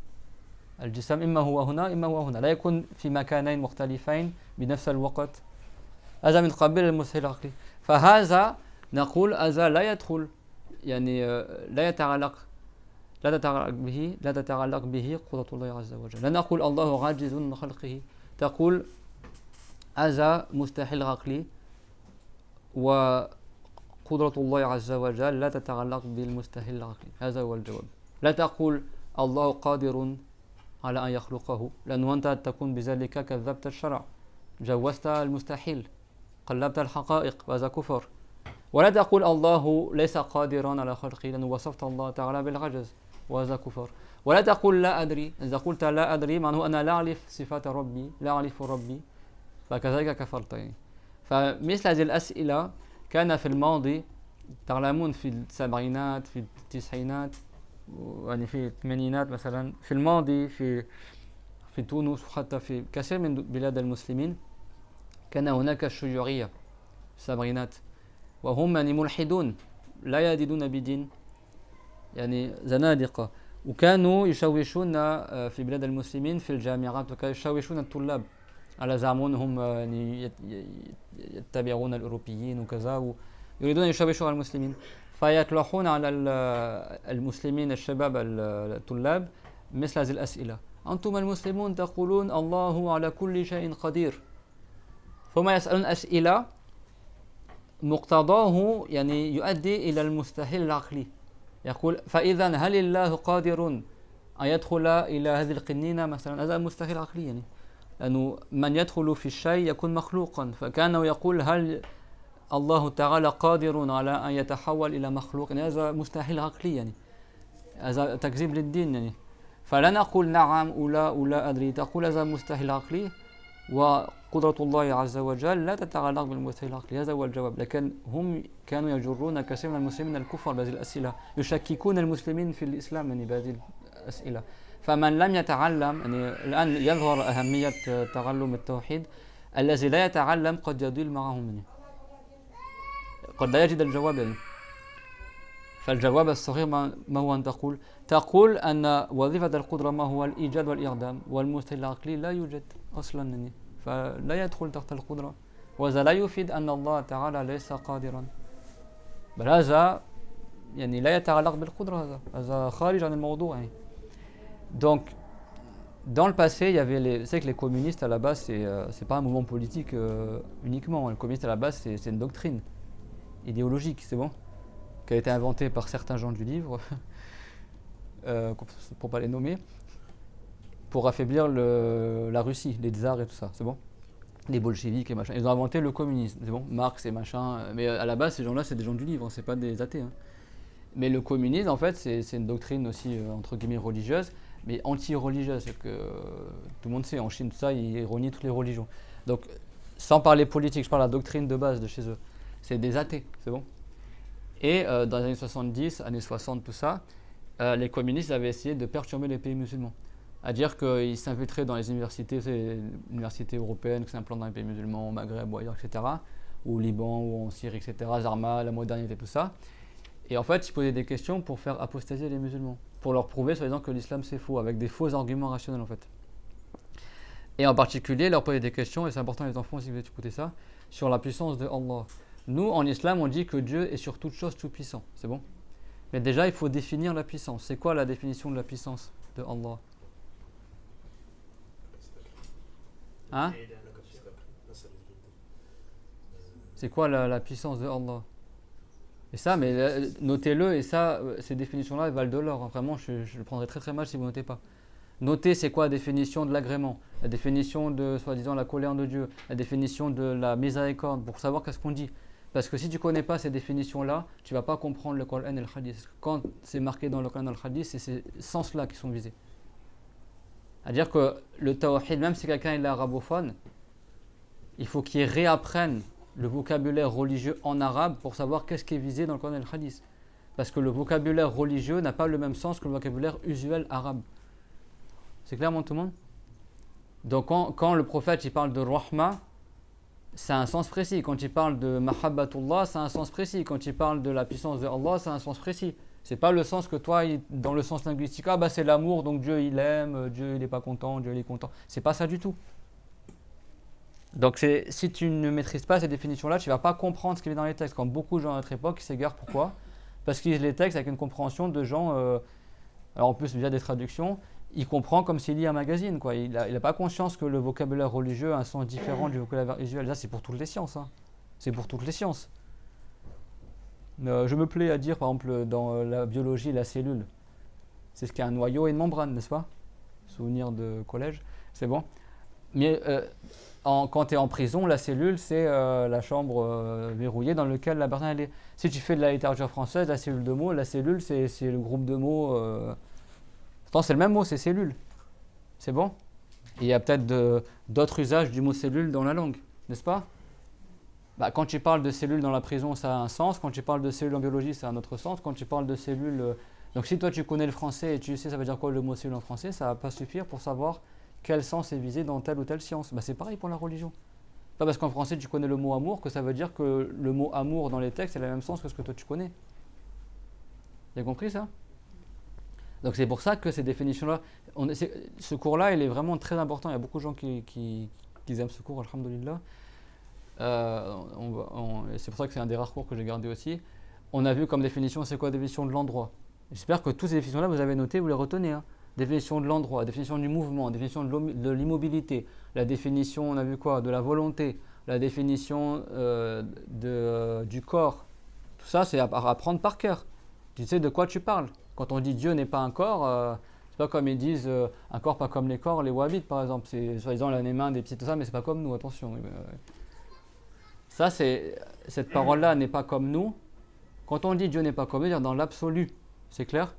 الجسم إما هو هنا إما هو هنا، لا يكون في مكانين مختلفين بنفس الوقت، هذا من قبيل المستحيل العقلي. فهذا نقول هذا لا يدخل، يعني لا تتعلق به قدرة الله عز وجل. لا نقول الله عاجز عن خلقه، تقول هذا مستحيل عقلي، وقدرة الله عز وجل لا تتعلق بالمستحيل العقلي. هذا هو الجواب. لا تقول الله قادر على أن يخلقه، لأنه أنت تكون بذلك كذبت الشرع، جوزت المستحيل، قلبت الحقائق، وهذا كفر. ولا تقول الله ليس قادرا على خلقه، لأنه وصفت الله تعالى بالعجز، وهذا كفر. ولا تقول لا أدري، إذا قلت لا أدري معناه أنا لا أعرف صفات ربي، لا أعرف ربي، فكذلك كفرت. فمثل هذه الأسئلة كان في الماضي، تعلمون في السبعينات في التسعينات يعني في الثمانينات مثلا، في الماضي في تونس وحتى في كثير من بلاد المسلمين كان هناك الشيوعية في السبعينات، وهم يعني ملحدون لا يدينون بدين، يعني زنادقة، وكانوا يشوشون في بلاد المسلمين في الجامعات، وكانوا يشوشون الطلاب على زعمهم هم يعني يتبعون الأوروبيين وكذا، ويريدون أن يشوشوا على المسلمين، فيطرحون على المسلمين الشباب الطلاب مثل هذه الأسئلة: أنتم المسلمون تقولون الله على كل شيء قدير، ثم يسألون أسئلة مقتضاه يعني يؤدي إلى المستحيل العقلي. يقول: فإذا هل الله قادر أن يدخل إلى هذه القنينة مثلا؟ هذا مستحيل عقلي، يعني لأنه من يدخل في الشيء يكون مخلوقا، فكانه يقول هل الله تعالى قادر على أن يتحول إلى مخلوق؟ يعني هذا مستحيل عقلي، يعني هذا تكذيب للدين. يعني فلا نقول نعم ولا أدري، تقول هذا مستحيل عقلي، وقدرة الله عز وجل لا تتعلق بالمستحيل العقلي. هذا هو الجواب. لكن هم كانوا يجرون كثير من المسلمين الكفر بهذه الأسئلة، يشككون المسلمين في الإسلام يعني بهذه الأسئلة. فمن لم يتعلم، يعني الآن يظهر أهمية تعلم التوحيد، الذي لا يتعلم قد يضل معهم، يعني قد لا يجد الجواب. يعني فالجواب الصحيح ما هو أن تقول أن وظيفة القدرة ما هو الإيجاد والإعدام، والمستحيل العقلي لا يوجد أصلا، يعني فلا يدخل تحت القدرة، وهذا لا يفيد أن الله تعالى ليس قادرا، بل هذا يعني لا يتعلق بالقدرة، هذا خارج عن الموضوع. يعني donc dans le passé il y avait c'est que les communistes à la base c'est pas un mouvement politique uniquement. Les communistes à la base c'est une doctrine idéologique, c'est bon, qui a été inventée par certains gens du livre pour pas les nommer, pour affaiblir la Russie, les tsars et tout ça, c'est bon, les bolcheviks et machin. Ils ont inventé le communisme, c'est bon, Marx et machin, mais à la base ces gens-là c'est des gens du livre, c'est pas des athées, hein. Mais le communisme en fait c'est une doctrine aussi entre guillemets religieuse, mais anti-religieuse, c'est que tout le monde sait, en Chine tout ça, ils renient toutes les religions. Donc sans parler politique, je parle de la doctrine de base de chez eux, c'est des athées, c'est bon. Et dans les années 70, années 60, tout ça, les communistes avaient essayé de perturber les pays musulmans. À dire qu'ils s'infiltraient dans les universités, les universités européennes qui s'implantent dans les pays musulmans, au Maghreb ou ailleurs, etc., ou au Liban, ou en Syrie, etc., Zarma, la modernité, tout ça. Et en fait, ils posaient des questions pour faire apostasier les musulmans. pour leur prouver, soi-disant, que l'islam c'est faux, avec des faux arguments rationnels en fait. Et en particulier, leur poser des questions, et c'est important les enfants si vous écoutez ça, sur la puissance de Allah. Nous, en islam, on dit que Dieu est sur toute chose tout puissant, c'est bon? Mais déjà, il faut définir la puissance. C'est quoi la définition de la puissance de Allah? Hein? C'est quoi la puissance de Allah? Et ça, mais notez-le, et ça, ces définitions-là, elles valent de l'or. Hein. Vraiment, je le prendrai très très mal si vous ne notez pas. Notez, c'est quoi la définition de l'agrément, la définition de, soi-disant, la colère de Dieu, la définition de la miséricorde, pour savoir qu'est-ce qu'on dit. Parce que si tu ne connais pas ces définitions-là, tu ne vas pas comprendre le Coran et le Hadith. Quand c'est marqué dans le Coran et le Hadith, c'est ces sens-là qui sont visés. C'est-à-dire que le tawhid, même si quelqu'un est arabophone, il faut qu'il réapprenne le vocabulaire religieux en arabe pour savoir qu'est-ce qui est visé dans le Coran et le Hadith. Parce que le vocabulaire religieux n'a pas le même sens que le vocabulaire usuel arabe. C'est clair, tout le monde? Donc quand le prophète il parle de rahma, c'est un sens précis. Quand il parle de mahabbatullah, c'est un sens précis. Quand il parle de la puissance de Allah, c'est un sens précis. C'est pas le sens que toi, dans le sens linguistique, c'est l'amour, donc Dieu il aime, Dieu il n'est pas content, Dieu il est content. C'est pas ça du tout. Donc si tu ne maîtrises pas ces définitions-là, tu ne vas pas comprendre ce qui est dans les textes. Quand beaucoup de gens à notre époque s'égarent, pourquoi? Parce qu'ils lisent les textes avec une compréhension de gens, alors en plus via des traductions, il comprend comme s'il lit un magazine. Quoi. Il n'a pas conscience que le vocabulaire religieux a un sens différent du vocabulaire usuel. Ça, c'est pour toutes les sciences. Hein. C'est pour toutes les sciences. Je me plais à dire, par exemple, dans la biologie, la cellule, c'est ce qui a un noyau et une membrane, n'est-ce pas? Souvenir de collège, c'est bon. Mais quand tu es en prison, la cellule, c'est la chambre verrouillée dans laquelle la personne elle est. Si tu fais de la littérature française, la cellule de mots, la cellule, c'est le groupe de mots. Pourtant, c'est le même mot, c'est cellule. C'est bon? Et il y a peut-être d'autres usages du mot cellule dans la langue, n'est-ce pas? Quand tu parles de cellules dans la prison, ça a un sens. Quand tu parles de cellules en biologie, ça a un autre sens. Quand tu parles de cellules... Donc si toi, tu connais le français et tu sais ça veut dire quoi le mot cellule en français, ça ne va pas suffire pour savoir quel sens est visé dans telle ou telle science. C'est pareil pour la religion. Pas parce qu'en français, tu connais le mot amour que ça veut dire que le mot amour dans les textes a le même sens que ce que toi, tu connais. Vous avez compris ça? Donc c'est pour ça que ces définitions-là... Ce cours-là, il est vraiment très important. Il y a beaucoup de gens qui aiment ce cours, alhamdoulilah. C'est pour ça que c'est un des rares cours que j'ai gardé aussi. On a vu comme définition, c'est quoi la définition de l'endroit? J'espère que toutes ces définitions-là, vous avez noté, vous les retenez. Hein. Définition de l'endroit, définition du mouvement, définition de l'immobilité, la définition, on a vu quoi? De la volonté, la définition du corps. Tout ça, c'est à apprendre par cœur. Tu sais de quoi tu parles. Quand on dit Dieu n'est pas un corps, c'est pas comme ils disent un corps pas comme les corps, les wahhabites par exemple. C'est soi-disant les mains, des petits, tout ça, mais c'est pas comme nous, attention. Ça, cette parole-là n'est pas comme nous. Quand on dit Dieu n'est pas comme nous, c'est dans l'absolu. C'est clair?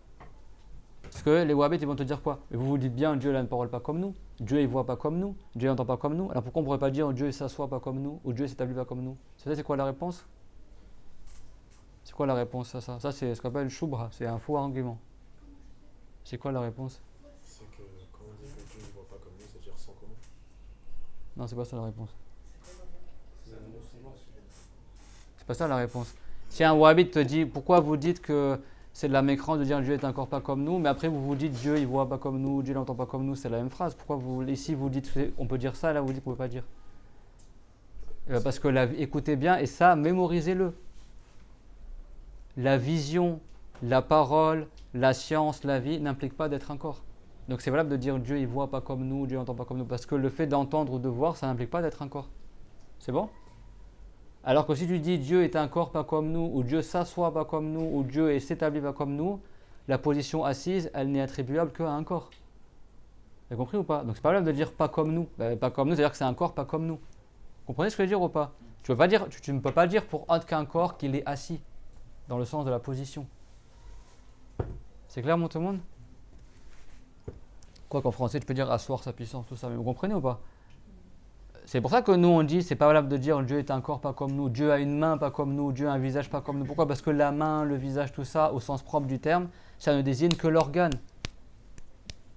Parce que les wahhabites, ils vont te dire quoi? Mais vous vous dites bien, Dieu a une parole pas comme nous. Dieu, il voit pas comme nous. Dieu, il n'entend pas comme nous. Alors pourquoi on ne pourrait pas dire Dieu, il s'assoit pas comme nous? Ou Dieu, il s'établit pas comme nous? Vous savez, c'est quoi la réponse? C'est quoi la réponse à ça? Ça, c'est ce qu'on appelle le shubha. C'est un faux argument. C'est quoi la réponse? C'est que quand on dit que Dieu ne voit pas comme nous, c'est-à-dire sans comment? Non, c'est pas ça la réponse. C'est pas ça la réponse. Si un wahhabite te dit pourquoi vous dites que c'est de la mécrance de dire Dieu est un corps pas comme nous, mais après vous dites Dieu il voit pas comme nous, Dieu n'entend pas comme nous, c'est la même phrase. Pourquoi ici vous dites on peut dire ça, là vous dites qu'on ne peut pas dire? Parce que écoutez bien et ça mémorisez-le. La vision, la parole, la science, la vie n'implique pas d'être un corps. Donc c'est valable de dire Dieu il voit pas comme nous, Dieu n'entend pas comme nous, parce que le fait d'entendre ou de voir ça n'implique pas d'être un corps. C'est bon? Alors que si tu dis Dieu est un corps pas comme nous, ou Dieu s'assoit pas comme nous, ou Dieu s'établit pas comme nous, la position assise, elle n'est attribuable qu'à un corps. Vous avez compris ou pas? Donc c'est pas grave de dire pas comme nous. Pas comme nous, c'est-à-dire que c'est un corps pas comme nous. Vous comprenez ce que je veux dire ou pas? Tu ne peux pas dire pour autre qu'un corps qu'il est assis, dans le sens de la position. C'est clair, tout le monde? Quoi qu'en français, tu peux dire asseoir sa puissance, tout ça, mais vous comprenez ou pas? C'est pour ça que nous on dit, c'est pas valable de dire Dieu est un corps pas comme nous, Dieu a une main pas comme nous, Dieu a un visage pas comme nous. Pourquoi? Parce que la main, le visage, tout ça, au sens propre du terme, ça ne désigne que l'organe.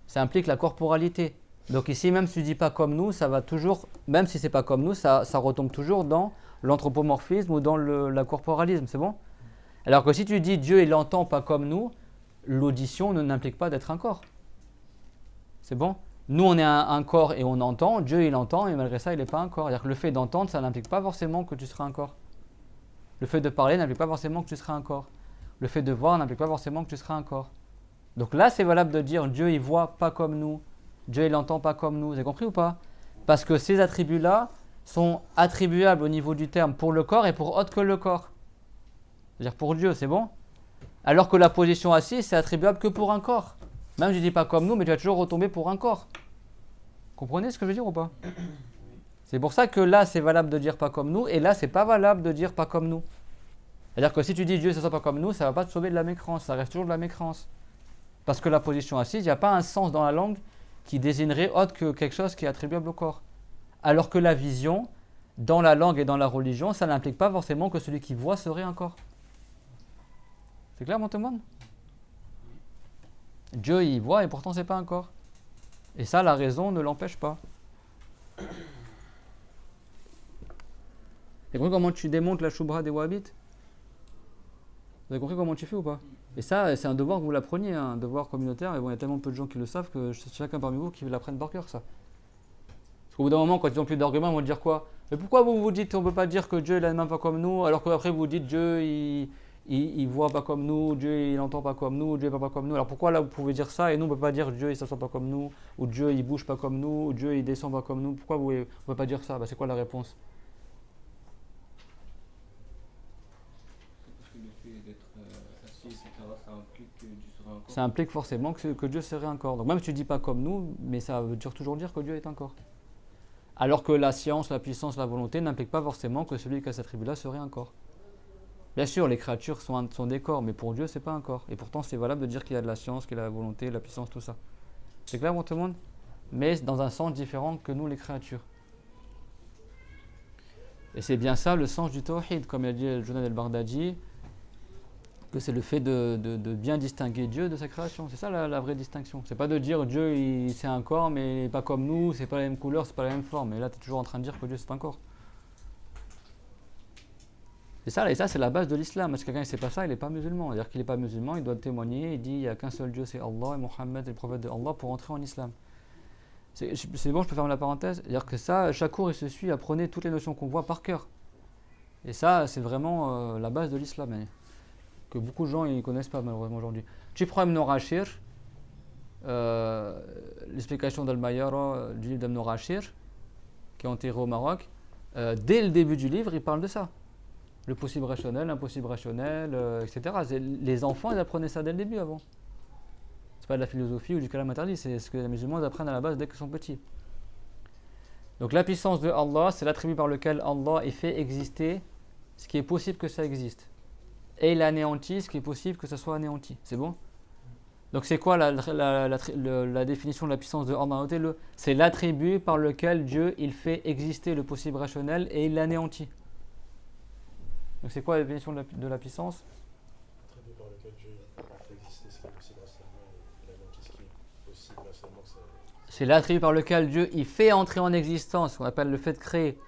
Ça implique la corporalité. Donc ici, même si tu dis pas comme nous, ça va toujours, même si c'est pas comme nous, ça retombe toujours dans l'anthropomorphisme ou dans la corporalisme, c'est bon? Alors que si tu dis Dieu il entend pas comme nous, l'audition n'implique pas d'être un corps. C'est bon? Nous, on est un corps et on entend. Dieu, il entend et malgré ça, il n'est pas un corps. C'est-à-dire que le fait d'entendre, ça n'implique pas forcément que tu seras un corps. Le fait de parler n'implique pas forcément que tu seras un corps. Le fait de voir n'implique pas forcément que tu seras un corps. Donc là, c'est valable de dire Dieu, il voit pas comme nous. Dieu, il entend pas comme nous. Vous avez compris ou pas? Parce que ces attributs-là sont attribuables au niveau du terme pour le corps et pour autre que le corps. C'est-à-dire pour Dieu, c'est bon? Alors que la position assise, c'est attribuable que pour un corps. Même je ne dis pas comme nous, mais tu vas toujours retomber pour un corps. Comprenez ce que je veux dire ou pas? C'est pour ça que là, c'est valable de dire pas comme nous, et là, c'est pas valable de dire pas comme nous. C'est-à-dire que si tu dis Dieu, ça soit pas comme nous, ça va pas te sauver de la mécrance, ça reste toujours de la mécrance. Parce que la position assise, il n'y a pas un sens dans la langue qui désignerait autre que quelque chose qui est attribuable au corps. Alors que la vision, dans la langue et dans la religion, ça n'implique pas forcément que celui qui voit serait un corps. C'est clair, mon tout le monde? Dieu, il voit et pourtant, c'est pas un corps. Et ça, la raison ne l'empêche pas. Vous avez compris comment tu démontes la choubra des wahhabites? Vous avez compris comment tu fais ou pas? Et ça, c'est un devoir que vous l'appreniez, un devoir communautaire. Mais bon, il y a tellement peu de gens qui le savent que c'est chacun parmi vous qui l'apprenne par cœur, ça. Parce qu'au bout d'un moment, quand ils n'ont plus d'arguments, ils vont dire quoi? Mais pourquoi vous vous dites on ne peut pas dire que Dieu il a une main pas comme nous, alors qu'après vous dites Dieu il voit pas comme nous, Dieu il entend pas comme nous, Dieu il parle pas comme nous. Alors pourquoi là vous pouvez dire ça et nous on ne peut pas dire Dieu il s'assoit pas comme nous, ou Dieu il bouge pas comme nous, ou Dieu il descend pas comme nous? Pourquoi vous ne pouvez pas dire ça? C'est quoi la réponse? Parce que le fait d'être assis, etc., ça implique que Dieu serait un corps. Ça implique forcément que Dieu serait un corps. Donc même si tu dis pas comme nous, mais ça veut toujours dire que Dieu est un corps. Alors que la science, la puissance, la volonté n'implique pas forcément que celui qui a cet attribut-là serait un corps. Bien sûr, les créatures sont des corps, mais pour Dieu, c'est pas un corps. Et pourtant, c'est valable de dire qu'il y a de la science, qu'il y a la volonté, la puissance, tout ça. C'est clair pour tout le monde? Mais dans un sens différent que nous, les créatures. Et c'est bien ça le sens du tawhid, comme a dit Junayd al-Baghdadi, que c'est le fait de bien distinguer Dieu de sa création. C'est ça la vraie distinction. C'est pas de dire Dieu, c'est un corps, mais pas comme nous, c'est pas la même couleur, c'est pas la même forme. Et là, tu es toujours en train de dire que Dieu, c'est un corps. C'est ça, et ça, c'est la base de l'islam. Parce que quelqu'un ne sait pas ça, il n'est pas musulman. C'est-à-dire qu'il n'est pas musulman, il doit témoigner, il dit il n'y a qu'un seul Dieu, c'est Allah, et Mohammed est le prophète de Allah pour entrer en islam. C'est bon, je peux fermer la parenthèse. C'est-à-dire que ça, chaque cours, il se suit, apprenez toutes les notions qu'on voit par cœur. Et ça, c'est vraiment la base de l'islam. Que beaucoup de gens ne connaissent pas malheureusement aujourd'hui. Tu prends Ibn Ashir, l'explication d'Al-Mayara du livre d'Ibn Ashir, qui est enterré au Maroc. Dès le début du livre, il parle de ça. Le possible rationnel, l'impossible rationnel, etc. Les enfants, ils apprenaient ça dès le début avant. C'est pas de la philosophie ou du kalam interdit, c'est ce que les musulmans apprennent à la base dès qu'ils sont petits. Donc la puissance de Allah, c'est l'attribut par lequel Allah est fait exister ce qui est possible que ça existe. Et il anéantit ce qui est possible que ça soit anéanti. C'est bon? Donc c'est quoi la définition de la puissance de Allah? C'est l'attribut par lequel Dieu il fait exister le possible rationnel et il l'anéantit. Donc c'est quoi la définition de la puissance? L'attribut par lequel Dieu fait exister ce qui est possible rationnellement et il anéantit ce qui est possible rationnellement. C'est l'attribut par lequel Dieu il fait entrer en existence, ce qu'on appelle le fait de créer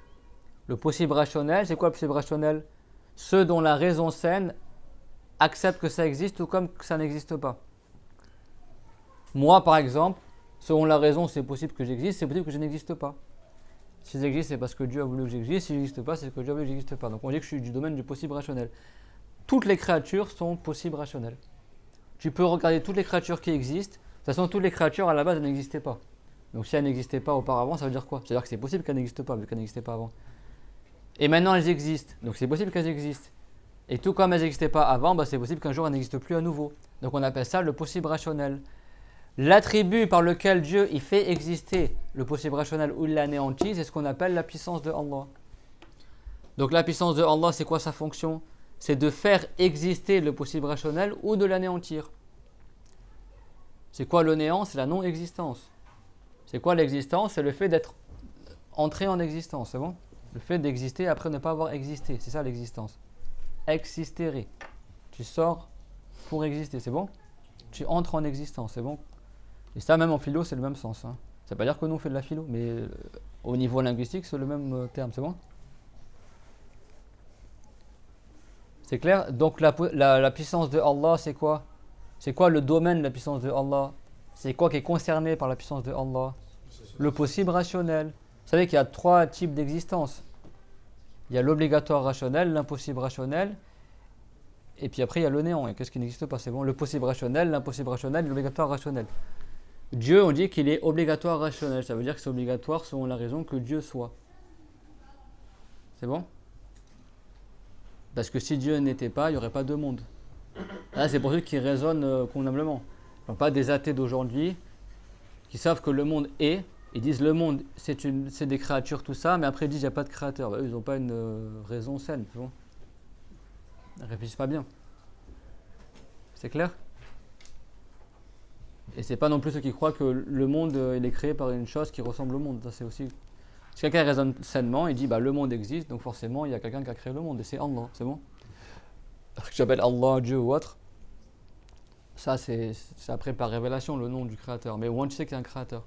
le possible rationnel. C'est quoi le possible rationnel? Ceux dont la raison saine accepte que ça existe ou comme que ça n'existe pas. Moi, par exemple, selon la raison, c'est possible que j'existe, c'est possible que je n'existe pas. Si j'existe, c'est parce que Dieu a voulu que j'existe. Si je n'existe pas, c'est parce que Dieu a voulu que j'existe pas. Donc on dit que je suis du domaine du possible rationnel. Toutes les créatures sont possibles rationnelles. Tu peux regarder toutes les créatures qui existent. De toute façon, toutes les créatures, à la base, elles n'existaient pas. Donc si elles n'existaient pas auparavant, ça veut dire quoi? Ça veut dire que c'est possible qu'elles n'existent pas, vu qu'elles n'existaient pas avant. Et maintenant, elles existent. Donc c'est possible qu'elles existent. Et tout comme elles n'existaient pas avant, c'est possible qu'un jour elles n'existent plus à nouveau. Donc on appelle ça le possible rationnel. L'attribut par lequel Dieu il fait exister le possible rationnel ou il l'anéantit, c'est ce qu'on appelle la puissance de Allah. Donc la puissance de Allah, c'est quoi sa fonction? C'est de faire exister le possible rationnel ou de l'anéantir. C'est quoi le néant? C'est la non-existence. C'est quoi l'existence? C'est le fait d'être entré en existence, c'est bon? Le fait d'exister après ne pas avoir existé, c'est ça l'existence. Existere. Tu sors pour exister, c'est bon? Tu entres en existence, c'est bon? Et ça, même en philo, c'est le même sens. Ça ne veut pas dire que nous, on fait de la philo, mais au niveau linguistique, c'est le même terme, c'est bon? C'est clair? Donc la puissance de Allah, c'est quoi? C'est quoi le domaine de la puissance de Allah? C'est quoi qui est concerné par la puissance de Allah? Le possible rationnel. Vous savez qu'il y a 3 types d'existence. Il y a l'obligatoire rationnel, l'impossible rationnel, et puis après il y a le néant. Et qu'est-ce qui n'existe pas? C'est bon, le possible rationnel, l'impossible rationnel, l'obligatoire rationnel. Dieu, on dit qu'il est obligatoire rationnel. Ça veut dire que c'est obligatoire selon la raison que Dieu soit. C'est bon? Parce que si Dieu n'était pas, il n'y aurait pas de monde. Là, c'est pour ceux qui raisonnent convenablement. Donc, pas des athées d'aujourd'hui qui savent que le monde est. Ils disent le monde, c'est des créatures, tout ça, mais après ils disent il n'y a pas de créateur. Bah, eux, ils n'ont pas une raison saine. Tu vois, ils ne réfléchissent pas bien. C'est clair? Et c'est pas non plus ceux qui croient que le monde il est créé par une chose qui ressemble au monde. Ça, c'est aussi. Si quelqu'un raisonne sainement, il dit bah, le monde existe, donc forcément il y a quelqu'un qui a créé le monde, et c'est Allah, c'est bon? Alors que j'appelle Allah, Dieu ou autre, ça c'est après par révélation le nom du créateur. Mais au moins tu sais qu'il y a un créateur.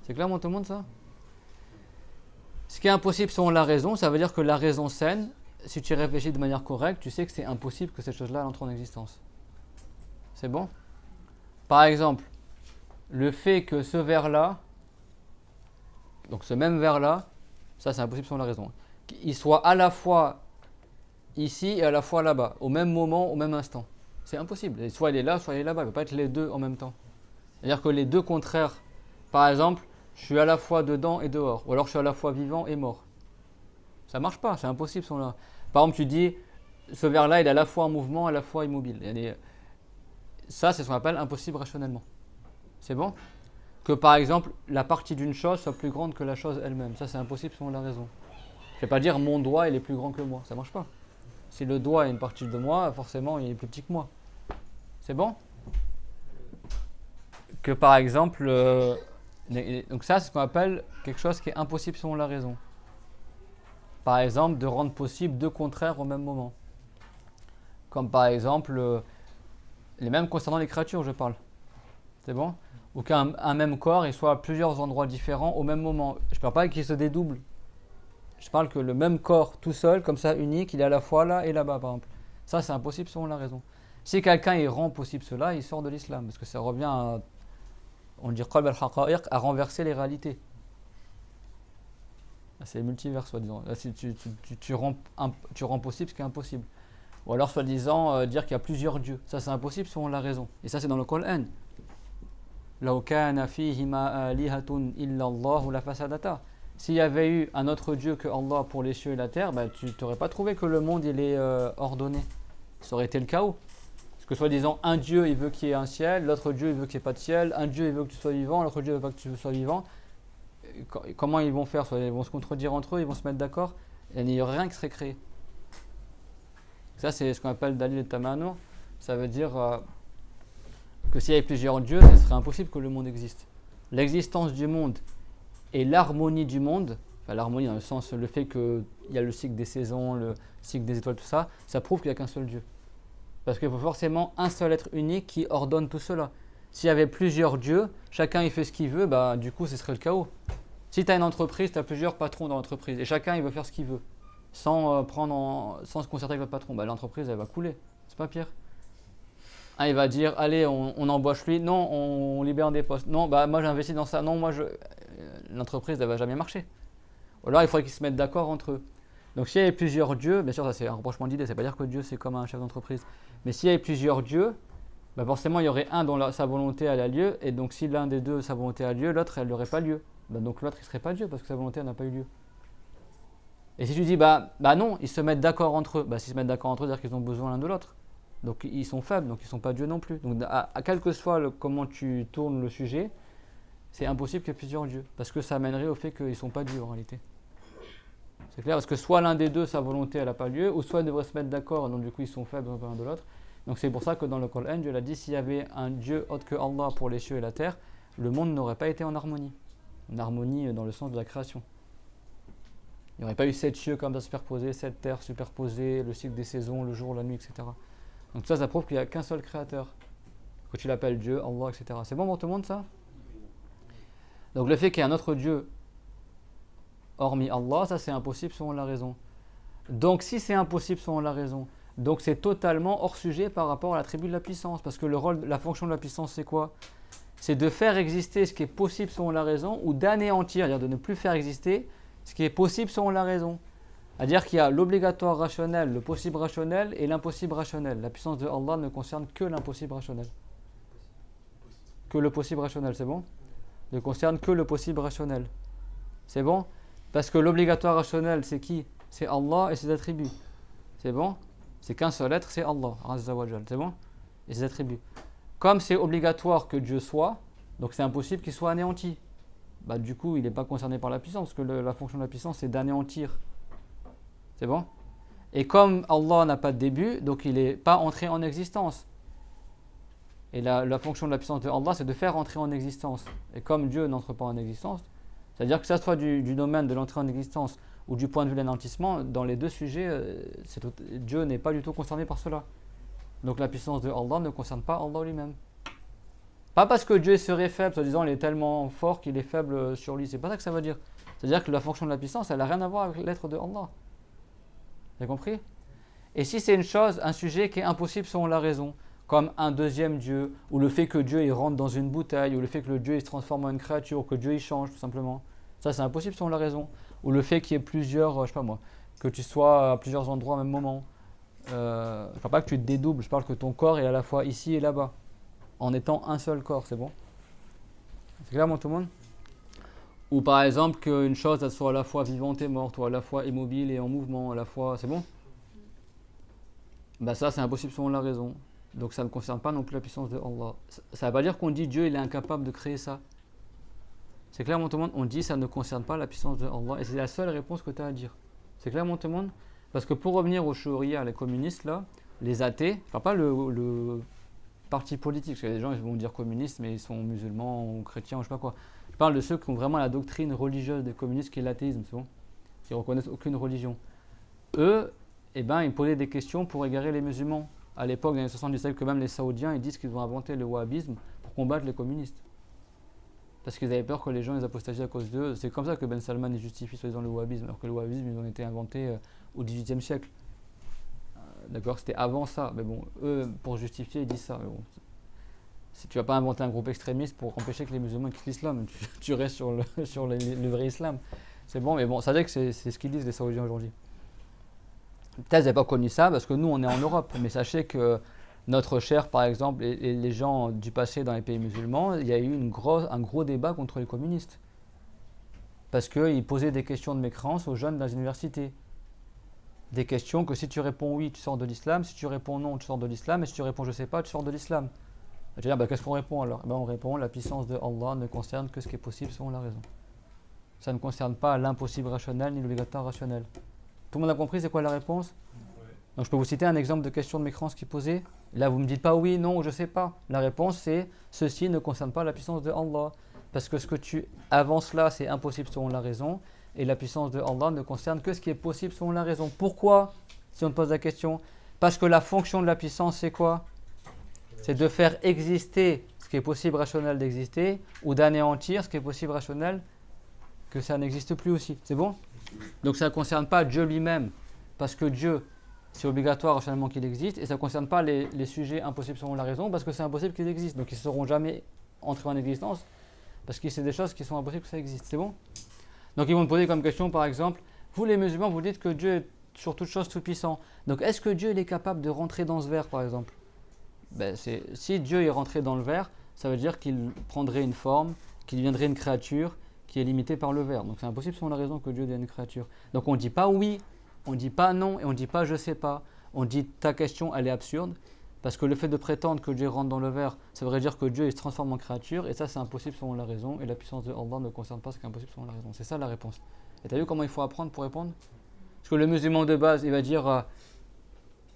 C'est clair, tout le monde, ça? Ce qui est impossible selon la raison, ça veut dire que la raison saine, si tu réfléchis de manière correcte, tu sais que c'est impossible que cette chose-là entre en existence. C'est bon? Par exemple, le fait que ce verre-là, donc ce même verre-là, ça c'est impossible selon la raison, qu'il soit à la fois ici et à la fois là-bas, au même moment, au même instant. C'est impossible. Et soit il est là, soit il est là-bas. Il ne peut pas être les deux en même temps. C'est-à-dire que les deux contraires, par exemple, je suis à la fois dedans et dehors, ou alors je suis à la fois vivant et mort. Ça ne marche pas, c'est impossible selon la... Par exemple, tu dis, ce verre-là, il est à la fois en mouvement, à la fois immobile. Ça, c'est ce qu'on appelle impossible rationnellement. C'est bon? Que par exemple, la partie d'une chose soit plus grande que la chose elle-même. Ça, c'est impossible selon la raison. Je ne vais pas dire mon doigt, il est plus grand que moi. Ça ne marche pas. Si le doigt est une partie de moi, forcément, il est plus petit que moi. C'est bon? Que par exemple, donc ça, c'est ce qu'on appelle quelque chose qui est impossible selon la raison. Par exemple, de rendre possible 2 contraires au même moment. Comme par exemple, les mêmes concernant les créatures, je parle. C'est bon? Ou qu'un même corps il soit à plusieurs endroits différents au même moment. Je ne parle pas qu'il se dédouble. Je parle que le même corps tout seul, comme ça, unique, il est à la fois là et là-bas, par exemple. Ça, c'est impossible selon la raison. Si quelqu'un il rend possible cela, il sort de l'islam. Parce que ça revient à, on dit qalb al-haqa'iq, à renverser les réalités. C'est multivers, soi-disant. Là, tu rends possible ce qui est impossible. Ou alors, soi-disant, dire qu'il y a plusieurs dieux. Ça, c'est impossible selon la raison. Et ça, c'est dans le Coran. Law kana fihima alihatun illa Allah la fasadata. S'il y avait eu un autre Dieu que Allah pour les cieux et la terre, bah, tu n'aurais pas trouvé que le monde il est ordonné. Ça aurait été le chaos. Parce que soi-disant, un Dieu il veut qu'il y ait un ciel, l'autre Dieu il veut qu'il n'y ait pas de ciel, un Dieu il veut que tu sois vivant, l'autre Dieu il veut pas que tu sois vivant. Comment ils vont faire? Ils vont se contredire entre eux, ils vont se mettre d'accord, et il n'y aurait rien qui serait créé. Ça c'est ce qu'on appelle Dalil et Tamanu. Ça veut dire que s'il y avait plusieurs dieux, ce serait impossible que le monde existe. L'existence du monde et l'harmonie du monde, enfin l'harmonie dans le sens, le fait qu'il y a le cycle des saisons, le cycle des étoiles, tout ça, ça prouve qu'il n'y a qu'un seul Dieu. Parce qu'il faut forcément un seul être unique qui ordonne tout cela. S'il y avait plusieurs dieux, chacun il fait ce qu'il veut, bah, du coup ce serait le chaos. Si tu as une entreprise, tu as plusieurs patrons dans l'entreprise et chacun il veut faire ce qu'il veut, sans se concerter avec le patron, bah, l'entreprise elle va couler, c'est pas pire. Il va dire, allez, on embauche lui, non, on libère des postes, non, bah moi j'investis dans ça, non, l'entreprise elle va jamais marcher. Ou alors il faudrait qu'ils se mettent d'accord entre eux. Donc s'il y avait plusieurs dieux, bien sûr ça c'est un rapprochement d'idées, ça ne veut pas dire que Dieu c'est comme un chef d'entreprise, mais s'il y avait plusieurs dieux, bah forcément il y aurait un dont sa volonté elle a lieu, et donc si l'un des deux sa volonté a lieu, l'autre elle n'aurait pas lieu. Bah, donc l'autre il ne serait pas Dieu parce que sa volonté elle n'a pas eu lieu. Et si tu dis bah non, ils se mettent d'accord entre eux, bah s'ils se mettent d'accord entre eux, c'est-à-dire qu'ils ont besoin l'un de l'autre. Donc ils sont faibles, donc ils ne sont pas Dieu non plus. Donc à quel que soit comment tu tournes le sujet, c'est impossible qu'il y ait plusieurs dieux, parce que ça amènerait au fait qu'ils ne sont pas Dieu en réalité. C'est clair, parce que soit l'un des deux, sa volonté elle n'a pas lieu, ou soit ils devraient se mettre d'accord, donc du coup ils sont faibles l'un de l'autre. Donc c'est pour ça que dans le Coran, Dieu l'a dit, s'il y avait un Dieu autre que Allah pour les cieux et la terre, le monde n'aurait pas été en harmonie. En harmonie dans le sens de la création. Il n'y aurait pas eu 7 cieux comme ça superposés, 7 terres superposées, le cycle des saisons, le jour, la nuit, etc. Donc ça prouve qu'il n'y a qu'un seul créateur, que tu l'appelles Dieu, Allah, etc. C'est bon pour tout le monde ça? Donc le fait qu'il y ait un autre Dieu hormis Allah, ça c'est impossible selon la raison. Donc si c'est impossible selon la raison, Donc c'est totalement hors sujet par rapport à l'attribut de la puissance. Parce que la fonction de la puissance, c'est quoi? C'est de faire exister ce qui est possible selon la raison, ou d'anéantir, c'est-à-dire de ne plus faire exister ce qui est possible selon la raison. C'est-à-dire qu'il y a l'obligatoire rationnel, le possible rationnel et l'impossible rationnel. La puissance de Allah ne concerne que l'impossible rationnel. Que le possible rationnel, c'est bon? Ne concerne que le possible rationnel. C'est bon? Parce que l'obligatoire rationnel, c'est qui? C'est Allah et ses attributs. C'est bon? C'est qu'un seul être, c'est Allah, Azza wa Jal. C'est bon? Et ses attributs. Comme c'est obligatoire que Dieu soit, donc c'est impossible qu'il soit anéanti. Bah, du coup, il n'est pas concerné par la puissance, parce que la fonction de la puissance, c'est d'anéantir. C'est bon? Et comme Allah n'a pas de début, donc il n'est pas entré en existence. Et la fonction de la puissance de Allah, c'est de faire entrer en existence. Et comme Dieu n'entre pas en existence, c'est-à-dire que ça soit du domaine de l'entrée en existence ou du point de vue de l'anéantissement, dans les deux sujets, Dieu n'est pas du tout concerné par cela. Donc la puissance de Allah ne concerne pas Allah lui-même. Pas parce que Dieu serait faible, soi-disant il est tellement fort qu'il est faible sur lui. C'est pas ça que ça veut dire. C'est-à-dire que la fonction de la puissance, elle n'a rien à voir avec l'être de Allah. Vous avez compris? Et si c'est une chose, un sujet qui est impossible selon la raison, comme un deuxième Dieu, ou le fait que Dieu il rentre dans une bouteille, ou le fait que le Dieu il se transforme en une créature, ou que Dieu il change tout simplement, ça c'est impossible selon la raison. Ou le fait qu'il y ait plusieurs, je sais pas moi, que tu sois à plusieurs endroits au même moment. Je ne parle pas que tu te dédoubles, je parle que ton corps est à la fois ici et là-bas, en étant un seul corps, c'est bon? C'est clair, tout le monde? Ou par exemple qu'une chose elle soit à la fois vivante et morte, ou à la fois immobile et en mouvement, à la fois, c'est bon? Bah ça c'est impossible selon la raison. Donc ça ne concerne pas non plus la puissance de Allah. Ça ne veut pas dire qu'on dit Dieu il est incapable de créer ça. C'est clair, tout le monde? On dit ça ne concerne pas la puissance de Allah. Et c'est la seule réponse que tu as à dire. C'est clair, tout le monde? Parce que pour revenir aux Shouria, les communistes là, les athées, je ne parle pas le parti politique, parce qu'il y a des gens qui vont dire communistes mais ils sont musulmans ou chrétiens ou je sais pas quoi. Je parle de ceux qui ont vraiment la doctrine religieuse des communistes qui est l'athéisme, c'est bon? Qui ne reconnaissent aucune religion. Eux, eh ben, ils posaient des questions pour égarer les musulmans. À l'époque, dans les années 70 siècle, que même les Saoudiens, ils disent qu'ils ont inventé le wahhabisme pour combattre les communistes. Parce qu'ils avaient peur que les gens les apostasient à cause d'eux. C'est comme ça que Ben Salman il justifie soi-disant le wahhabisme, alors que le wahhabisme, ils ont été inventés au XVIIIe siècle. D'accord, c'était avant ça. Mais bon, eux, pour justifier, ils disent ça. Mais bon, si tu vas pas inventer un groupe extrémiste pour empêcher que les musulmans quittent l'islam, tu restes sur le vrai islam. C'est bon, mais bon, ça veut dire que c'est ce qu'ils disent les Saoudiens aujourd'hui. Peut-être vous n'avez pas connu ça parce que nous on est en Europe, mais sachez que notre chair par exemple et les gens du passé dans les pays musulmans, il y a eu un gros débat contre les communistes parce qu'ils posaient des questions de mécréance aux jeunes dans les universités. Des questions que si tu réponds oui tu sors de l'islam, si tu réponds non tu sors de l'islam et si tu réponds je sais pas tu sors de l'islam. Je veux dire, qu'est-ce qu'on répond alors? On répond la puissance de Allah ne concerne que ce qui est possible selon la raison. Ça ne concerne pas l'impossible rationnel ni l'obligatoire rationnel. Tout le monde a compris c'est quoi la réponse? Ouais. Donc je peux vous citer un exemple de question de mécréance qui posait. Là vous me dites pas oui, non, je sais pas. La réponse c'est ceci ne concerne pas la puissance de Allah. Parce que ce que tu avances là c'est impossible selon la raison. Et la puissance de Allah ne concerne que ce qui est possible selon la raison. Pourquoi? Si on te pose la question. Parce que la fonction de la puissance c'est quoi? C'est de faire exister ce qui est possible rationnel d'exister ou d'anéantir ce qui est possible rationnel que ça n'existe plus aussi. C'est bon? Donc ça ne concerne pas Dieu lui-même, parce que Dieu, c'est obligatoire rationnellement qu'il existe, et ça ne concerne pas les sujets impossibles selon la raison, parce que c'est impossible qu'ils existent. Donc ils ne seront jamais entrés en existence, parce que c'est des choses qui sont impossibles que ça existe. C'est bon? Donc ils vont me poser comme question, par exemple, vous les musulmans, vous dites que Dieu est sur toute chose tout puissant. Donc est-ce que Dieu il est capable de rentrer dans ce verre, par exemple? Si Dieu est rentré dans le verre, ça veut dire qu'il prendrait une forme, qu'il deviendrait une créature, qui est limité par le verre. Donc c'est impossible selon la raison que Dieu devienne une créature. Donc on ne dit pas oui, on ne dit pas non et on ne dit pas je sais pas. On dit ta question elle est absurde parce que le fait de prétendre que Dieu rentre dans le verre, ça voudrait dire que Dieu il se transforme en créature et ça c'est impossible selon la raison et la puissance de Allah ne concerne pas ce qui est impossible selon la raison. C'est ça la réponse. Et tu as vu comment il faut apprendre pour répondre? Parce que le musulman de base il va dire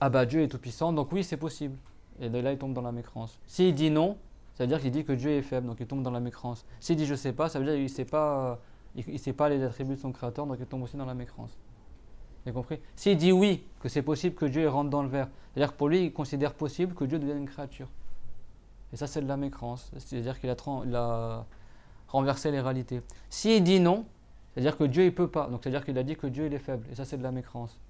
ah bah Dieu est tout puissant donc oui c'est possible. Et de là il tombe dans la mécréance. S'il dit non, ça veut dire qu'il dit que Dieu est faible, donc il tombe dans la mécréance. S'il dit je sais pas, ça veut dire qu'il ne sait pas les attributs de son créateur, donc il tombe aussi dans la mécréance. Vous avez compris? S'il dit oui, que c'est possible que Dieu rentre dans le verre, c'est-à-dire que pour lui, il considère possible que Dieu devienne une créature. Et ça, c'est de la mécréance, c'est-à-dire qu'il a renversé les réalités. S'il dit non, c'est-à-dire que Dieu ne peut pas, donc c'est-à-dire qu'il a dit que Dieu il est faible, et ça, c'est de la mécréance.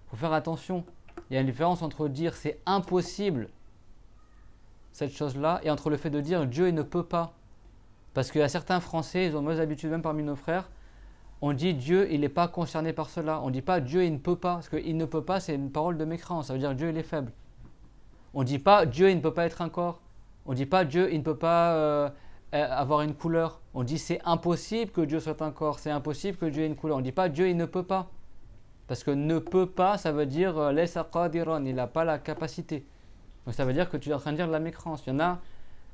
Il faut faire attention. Il y a une différence entre dire c'est impossible cette chose-là et entre le fait de dire Dieu il ne peut pas. Parce qu'il y a certains Français, ils ont mauvaise habitude, même parmi nos frères, on dit Dieu il n'est pas concerné par cela. On ne dit pas Dieu il ne peut pas, parce qu'il ne peut pas c'est une parole de mécréance, ça veut dire Dieu il est faible. On ne dit pas Dieu il ne peut pas être un corps. On ne dit pas Dieu il ne peut pas avoir une couleur. On dit c'est impossible que Dieu soit un corps, c'est impossible que Dieu ait une couleur. On ne dit pas Dieu il ne peut pas. Parce que ne peut pas, ça veut dire laysa qadiran, il n'a pas la capacité. Donc ça veut dire que tu es en train de dire de la mécréance. Il y en a,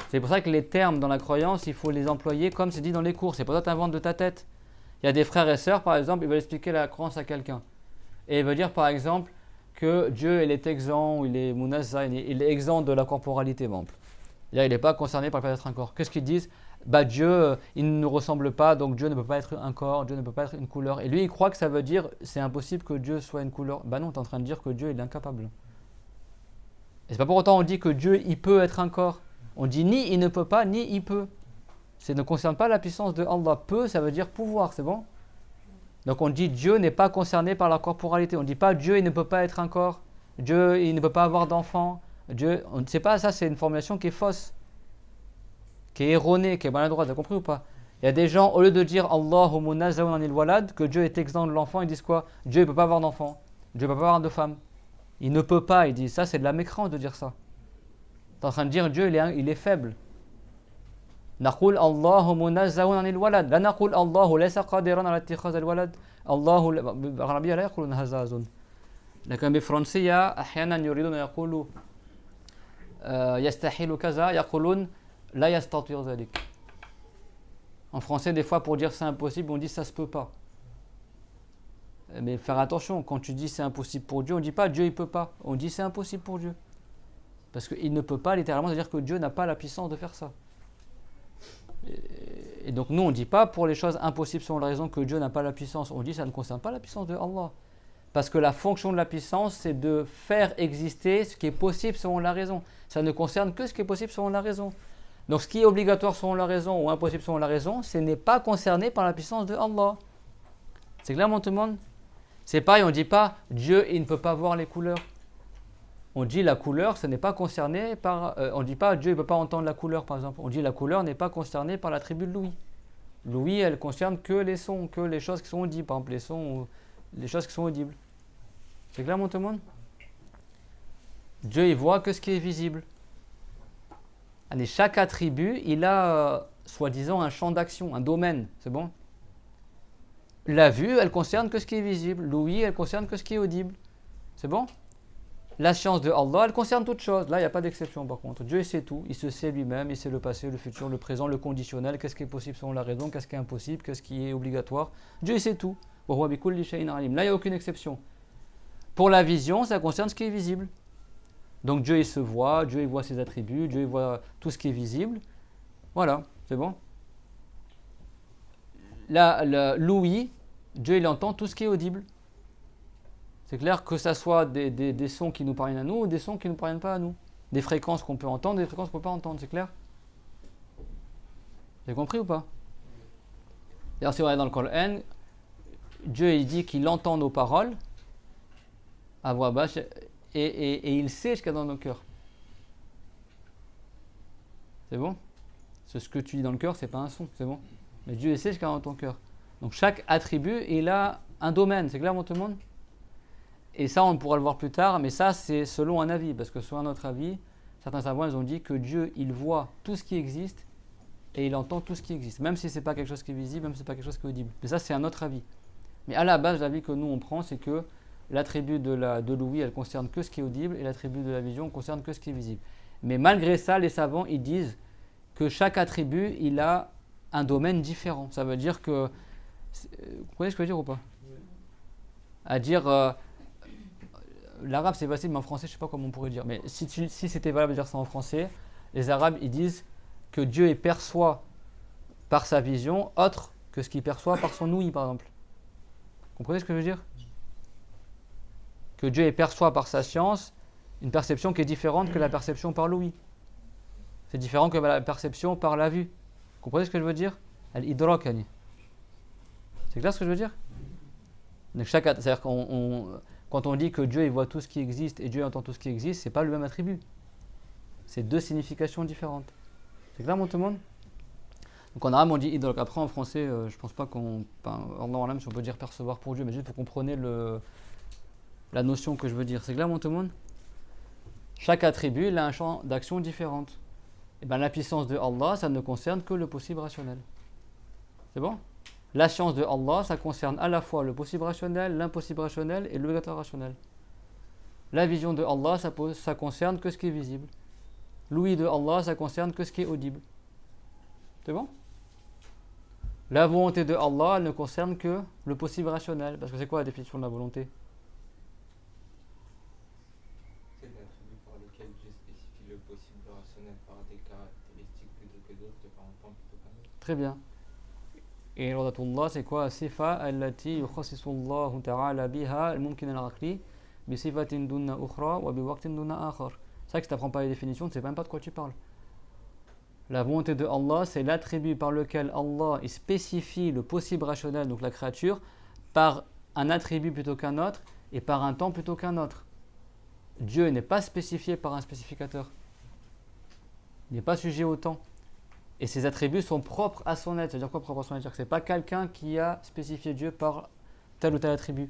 c'est pour ça que les termes dans la croyance, il faut les employer comme c'est dit dans les cours. C'est pas toi t'inventes de ta tête. Il y a des frères et sœurs, par exemple, ils veulent expliquer la croyance à quelqu'un. Et il veut dire, par exemple, que Dieu il est exempt, ou il est munazza, il est exempt de la corporalité, par exemple. C'est-à-dire, il n'est pas concerné par le fait d'être un corps. Qu'est-ce qu'ils disent? Bah Dieu, il ne ressemble pas, donc Dieu ne peut pas être un corps, Dieu ne peut pas être une couleur. Et lui, il croit que ça veut dire, c'est impossible que Dieu soit une couleur. Bah non, tu es en train de dire que Dieu il est incapable. Et c'est pas pour autant on dit que Dieu, il peut être un corps. On dit ni il ne peut pas, ni il peut. Ça ne concerne pas la puissance de Allah. Peut, ça veut dire pouvoir, c'est bon? Donc on dit Dieu n'est pas concerné par la corporalité. On ne dit pas Dieu, il ne peut pas être un corps. Dieu, il ne peut pas avoir d'enfant. Dieu, on ne sait pas, ça c'est une formulation qui est fausse, qui est erronée, qui est maladroite, vous avez compris ou pas? Il y a des gens, au lieu de dire Allahu munazzahun anil walad, que Dieu est exempt de l'enfant, ils disent quoi? Dieu ne peut pas avoir d'enfant, Dieu ne peut pas avoir de femme. Il ne peut pas, ils disent ça, c'est de la mécréance de dire ça. Tu es en train de dire Dieu, il est faible. Naqul Allahu munazzahun anil walad. La naqul Allahu laysa qadiran ala ittikhaz al walad. Allahu بالعربية لا يقولون هذا أظن. لكن بالفرنسية أحيانا يريدون يقولوا يستحيل كذا يقولون لا يستطيع ذلك. En français, des fois, pour dire c'est impossible, on dit ça se peut pas. Mais faire attention, quand tu dis c'est impossible pour Dieu, on ne dit pas Dieu il peut pas. On dit c'est impossible pour Dieu. Parce qu'il ne peut pas, littéralement, c'est-à-dire que Dieu n'a pas la puissance de faire ça. Et donc nous, on ne dit pas pour les choses impossibles selon la raison que Dieu n'a pas la puissance. On dit ça ne concerne pas la puissance de Allah. Parce que la fonction de la puissance, c'est de faire exister ce qui est possible selon la raison. Ça ne concerne que ce qui est possible selon la raison. Donc ce qui est obligatoire selon la raison ou impossible selon la raison, ce n'est pas concerné par la puissance de Allah. C'est clair, tout le monde? C'est pareil, on ne dit pas Dieu il ne peut pas voir les couleurs. On dit la couleur, ce n'est pas concerné par... on ne dit pas Dieu ne peut pas entendre la couleur, par exemple. On dit la couleur n'est pas concernée par l'attribut de l'ouïe. L'ouïe, elle concerne que les sons, que les choses qui sont audibles. Par exemple, les sons, les choses qui sont audibles. C'est clair, tout le monde? Dieu, il voit que ce qui est visible. Allez, chaque attribut, il a, soi-disant, un champ d'action, un domaine. C'est bon? La vue, elle concerne que ce qui est visible. L'ouïe, elle concerne que ce qui est audible. C'est bon? La science de Allah, elle concerne toutes choses. Là, il n'y a pas d'exception par contre. Dieu, il sait tout. Il se sait lui-même. Il sait le passé, le futur, le présent, le conditionnel. Qu'est-ce qui est possible selon la raison? Qu'est-ce qui est impossible? Qu'est-ce qui est obligatoire? Dieu, il sait tout. Là, il n'y a aucune exception. Pour la vision, ça concerne ce qui est visible. Donc Dieu, il se voit. Dieu, il voit ses attributs. Dieu, il voit tout ce qui est visible. Voilà, c'est bon. L'ouïe, Dieu, il entend tout ce qui est audible. C'est clair que ça soit des sons qui nous parviennent à nous ou des sons qui ne nous parviennent pas à nous. Des fréquences qu'on peut entendre, des fréquences qu'on ne peut pas entendre, c'est clair? Vous avez compris ou pas? D'ailleurs, si on regarde dans le Coran, Dieu il dit qu'il entend nos paroles à voix basse et il sait ce qu'il y a dans nos cœurs. C'est bon? Ce que tu dis dans le cœur, c'est pas un son, c'est bon? Mais Dieu il sait ce qu'il y a dans ton cœur. Donc chaque attribut, il a un domaine, c'est clair, tout le monde? Et ça, on pourra le voir plus tard, mais ça, c'est selon un avis, parce que selon un autre avis, certains savants, ils ont dit que Dieu, il voit tout ce qui existe et il entend tout ce qui existe, même si ce n'est pas quelque chose qui est visible, même si ce n'est pas quelque chose qui est audible. Mais ça, c'est un autre avis. Mais à la base, l'avis que nous, on prend, c'est que l'attribut de l'ouïe, elle concerne que ce qui est audible, et l'attribut de la vision concerne que ce qui est visible. Mais malgré ça, les savants, ils disent que chaque attribut, il a un domaine différent. Ça veut dire que... Vous comprenez ce que je veux dire ou pas? À dire... l'arabe c'est facile, mais en français je ne sais pas comment on pourrait dire. Mais si c'était valable de dire ça en français, les arabes ils disent que Dieu il perçoit par sa vision autre que ce qu'il perçoit par son ouïe, par exemple. Vous comprenez ce que je veux dire? Que Dieu il perçoit par sa science une perception qui est différente que la perception par l'ouïe. C'est différent que la perception par la vue. Vous comprenez ce que je veux dire? Al-idrak, yani. C'est clair ce que je veux dire? Donc c'est-à-dire qu'on Quand on dit que Dieu il voit tout ce qui existe et Dieu entend tout ce qui existe, c'est pas le même attribut. C'est deux significations différentes. C'est clair, mon tout le monde? Donc en arabe on dit idol. Après en français, je pense pas qu'on. Enfin, si on peut dire percevoir pour Dieu, mais juste pour comprendre la notion que je veux dire. C'est clair, mon tout le monde? Chaque attribut il a un champ d'action différent. Et bien la puissance de Allah, ça ne concerne que le possible rationnel. C'est bon? La science de Allah, ça concerne à la fois le possible rationnel, l'impossible rationnel et l'obligatoire rationnel. La vision de Allah, ça concerne que ce qui est visible. L'ouïe de Allah, ça concerne que ce qui est audible. C'est bon? La volonté de Allah, elle ne concerne que le possible rationnel. Parce que c'est quoi la définition de la volonté? C'est l'attribut par lequel Dieu spécifie le possible rationnel par des caractéristiques plutôt que d'autres, et par un temps plutôt qu'un autre. Très bien. Et iradatullah, c'est quoi? Sifa allati yukhassisullahu ta'ala biha al-mumkin al-aqli bi sifatin dunna ukhra wa bi waqtin dunna akhar. C'est vrai que si tu n'apprends pas les définitions, tu ne sais même pas de quoi tu parles. La volonté de Allah, c'est l'attribut par lequel Allah il spécifie le possible rationnel, donc la créature, par un attribut plutôt qu'un autre et par un temps plutôt qu'un autre. Dieu n'est pas spécifié par un spécificateur. Il n'est pas sujet au temps. Et ses attributs sont propres à son être. C'est-à-dire quoi propre à son être? C'est-à-dire que ce n'est pas quelqu'un qui a spécifié Dieu par tel ou tel attribut.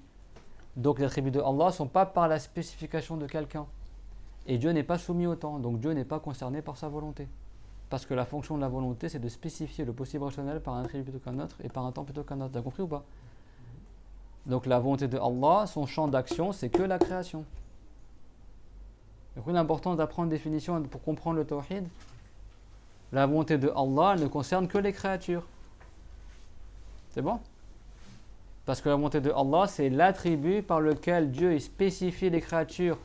Donc les attributs de Allah ne sont pas par la spécification de quelqu'un. Et Dieu n'est pas soumis au temps. Donc Dieu n'est pas concerné par sa volonté. Parce que la fonction de la volonté, c'est de spécifier le possible rationnel par un attribut plutôt qu'un autre et par un temps plutôt qu'un autre. Tu as compris ou pas? Donc la volonté de Allah, son champ d'action, c'est que la création. Donc l'importance d'apprendre une définition pour comprendre le tawhid. La volonté de Allah ne concerne que les créatures. C'est bon? Parce que la volonté de Allah, c'est l'attribut par lequel Dieu spécifie les créatures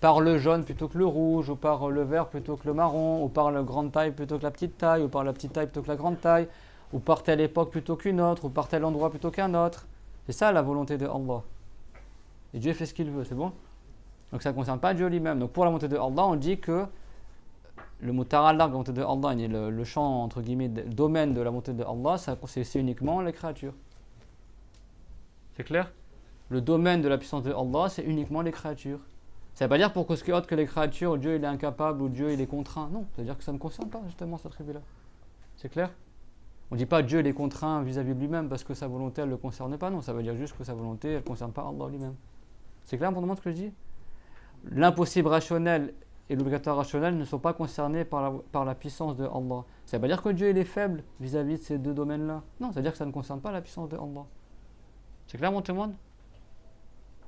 par le jaune plutôt que le rouge, ou par le vert plutôt que le marron, ou par la grande taille plutôt que la petite taille, ou par la petite taille plutôt que la grande taille, ou par telle époque plutôt qu'une autre, ou par tel endroit plutôt qu'un autre. C'est ça la volonté de Allah. Et Dieu fait ce qu'il veut, c'est bon? Donc ça ne concerne pas Dieu lui-même. Donc pour la volonté de Allah, on dit que le mot ta'ala, la volonté de Allah, le champ, entre guillemets, le domaine de la volonté de Allah, c'est uniquement les créatures. C'est clair? Le domaine de la puissance de Allah, c'est uniquement les créatures. Ça ne veut pas dire pour ce qui est autre que les créatures, Dieu il est incapable ou Dieu il est contraint. Non, ça veut dire que ça ne concerne pas justement cet attribut-là. C'est clair? On ne dit pas Dieu il est contraint vis-à-vis de lui-même parce que sa volonté elle ne le concerne pas. Non, ça veut dire juste que sa volonté elle ne concerne pas Allah lui-même. C'est clair pour le moment ce que je dis? L'impossible rationnel et l'obligatoire rationnel ne sont pas concernés par la puissance de Allah. Ça ne veut pas dire que Dieu il est faible vis-à-vis de ces deux domaines-là. Non, ça veut dire que ça ne concerne pas la puissance de Allah. C'est clair mon tout le monde?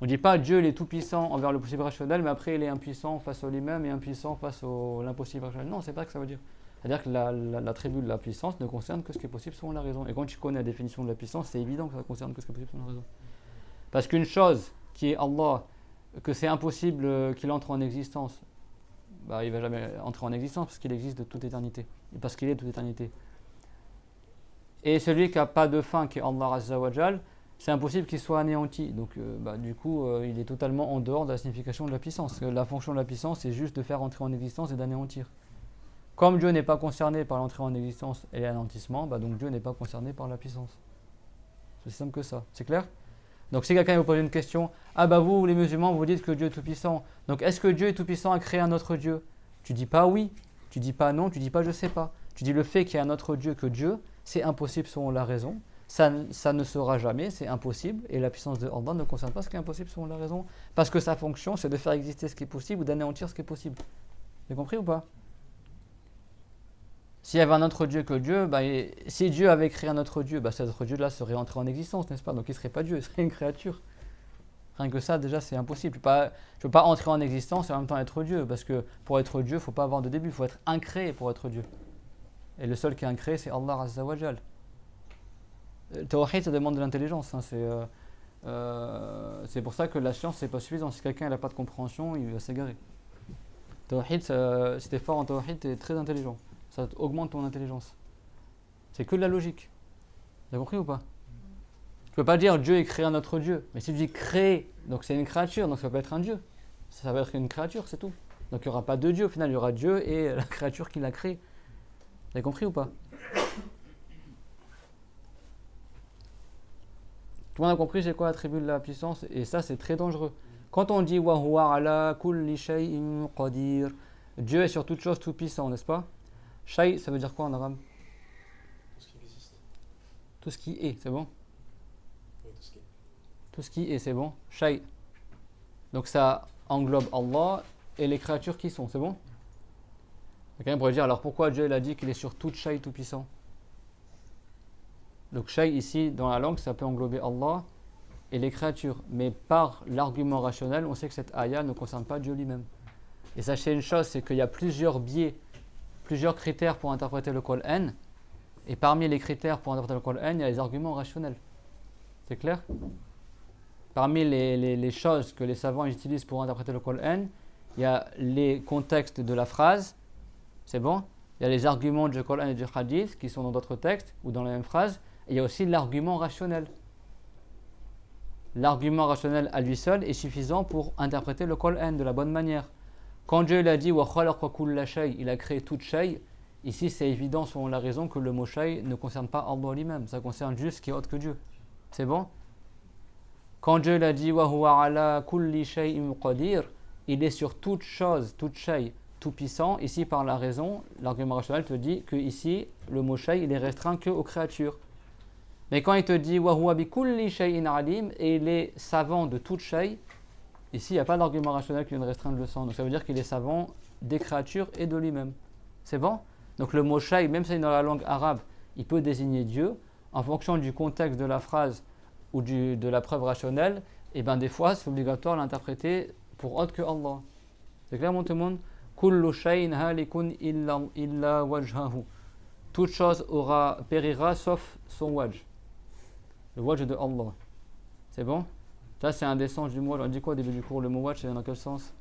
On ne dit pas Dieu il est tout puissant envers le possible rationnel, mais après il est impuissant face au lui-même et impuissant face à l'impossible rationnel. Non, c'est pas ce que ça veut dire. C'est-à-dire que l'attribut de la puissance ne concerne que ce qui est possible selon la raison. Et quand tu connais la définition de la puissance, c'est évident que ça ne concerne que ce qui est possible selon la raison. Parce qu'une chose qui est Allah, que c'est impossible qu'il entre en existence, bah, il ne va jamais entrer en existence parce qu'il existe de toute éternité. Et parce qu'il est de toute éternité. Et celui qui n'a pas de fin, qui est Allah Azza wa Jal, c'est impossible qu'il soit anéanti. Donc, du coup, il est totalement en dehors de la signification de la puissance. La fonction de la puissance, c'est juste de faire entrer en existence et d'anéantir. Comme Dieu n'est pas concerné par l'entrée en existence et l'anéantissement, donc Dieu n'est pas concerné par la puissance. C'est aussi simple que ça. C'est clair? Donc, si quelqu'un vous pose une question, vous, les musulmans, vous dites que Dieu est tout-puissant. Donc, est-ce que Dieu est tout-puissant à créer un autre Dieu? Tu dis pas oui, tu dis pas non, tu dis pas je sais pas. Tu dis le fait qu'il y ait un autre Dieu que Dieu, c'est impossible selon la raison. Ça ne sera jamais, c'est impossible. Et la puissance de Allah ne concerne pas ce qui est impossible selon la raison. Parce que sa fonction, c'est de faire exister ce qui est possible ou d'anéantir ce qui est possible. Vous avez compris ou pas? S'il y avait un autre Dieu que Dieu, si Dieu avait créé un autre Dieu, cet autre Dieu-là serait entré en existence, n'est-ce pas? Donc il ne serait pas Dieu, il serait une créature. Rien que ça, déjà, c'est impossible. Tu ne peux pas entrer en existence et en même temps être Dieu. Parce que pour être Dieu, il ne faut pas avoir de début, il faut être incréé pour être Dieu. Et le seul qui est incréé, c'est Allah Azza wa Jal. Le tawhid, ça demande de l'intelligence. C'est pour ça que la science, c'est pas suffisant. Si quelqu'un n'a pas de compréhension, il va s'égarer. Tawhid, si tu es fort en tawhid, tu es très intelligent. Ça augmente ton intelligence. C'est que de la logique. Vous avez compris ou pas? Tu ne peux pas dire Dieu est créé un autre Dieu. Mais si tu dis créé, donc c'est une créature, donc ça peut être un Dieu. Ça va être une créature, c'est tout. Donc il n'y aura pas deux dieux. Au final, il y aura Dieu et la créature qui l'a créé. Vous avez compris ou pas? Tout le monde a compris c'est quoi l'attribut de la puissance? Et ça, c'est très dangereux. Quand on dit wa huwa ala kulli shay'in qadir, Dieu est sur toute chose tout puissant, n'est-ce pas? Shay, ça veut dire quoi en arabe? Tout ce qui existe. Tout ce qui est, c'est bon? Oui, tout ce qui est. Tout ce qui est, c'est bon? Shay. Donc ça englobe Allah et les créatures qui sont, c'est bon? Quelqu'un pourrait dire, alors pourquoi Dieu il a dit qu'il est sur toute Shay tout puissant? Donc Shay ici, dans la langue, ça peut englober Allah et les créatures. Mais par l'argument rationnel, on sait que cette ayah ne concerne pas Dieu lui-même. Et sachez une chose, c'est qu'il y a plusieurs biais, plusieurs critères pour interpréter le Coran. Et parmi les critères pour interpréter le Coran, il y a les arguments rationnels. C'est clair? Parmi les choses que les savants utilisent pour interpréter le Coran, il y a les contextes de la phrase, c'est bon? Il y a les arguments du Coran et du Hadith qui sont dans d'autres textes ou dans la même phrase. Et il y a aussi l'argument rationnel. L'argument rationnel à lui seul est suffisant pour interpréter le Coran de la bonne manière. Quand Dieu l'a dit « Wa khalaqa kulla shay », il a créé toute shay, ici c'est évident selon la raison que le mot shay ne concerne pas Allah lui-même, ça concerne juste ce qui est autre que Dieu. C'est bon? Quand Dieu l'a dit « Wa huwa ala kulli shay'in qadir », il est sur toute chose, toute shay, tout puissant. Ici par la raison, l'argument rationnel te dit que ici le mot shay il est restreint que aux créatures. Mais quand il te dit « Wa huwa bi kulli shay'in alim » et il est savant de toute shay, ici il n'y a pas d'argument rationnel qui vient de restreindre le sens. Donc ça veut dire qu'il est savant des créatures et de lui-même. C'est bon? Donc le mot shay, même si c'est dans la langue arabe, il peut désigner Dieu. En fonction du contexte de la phrase ou de la preuve rationnelle, et bien des fois c'est obligatoire de l'interpréter pour autre que Allah. C'est clair mon tout le monde? Kullu shay'in halikun illa wajhahu. Toute chose périra sauf son wajh. Le wajh de Allah. C'est bon? Ça c'est un des sens du mot. On dit quoi au début du cours? Le mot wajh c'est dans quel sens?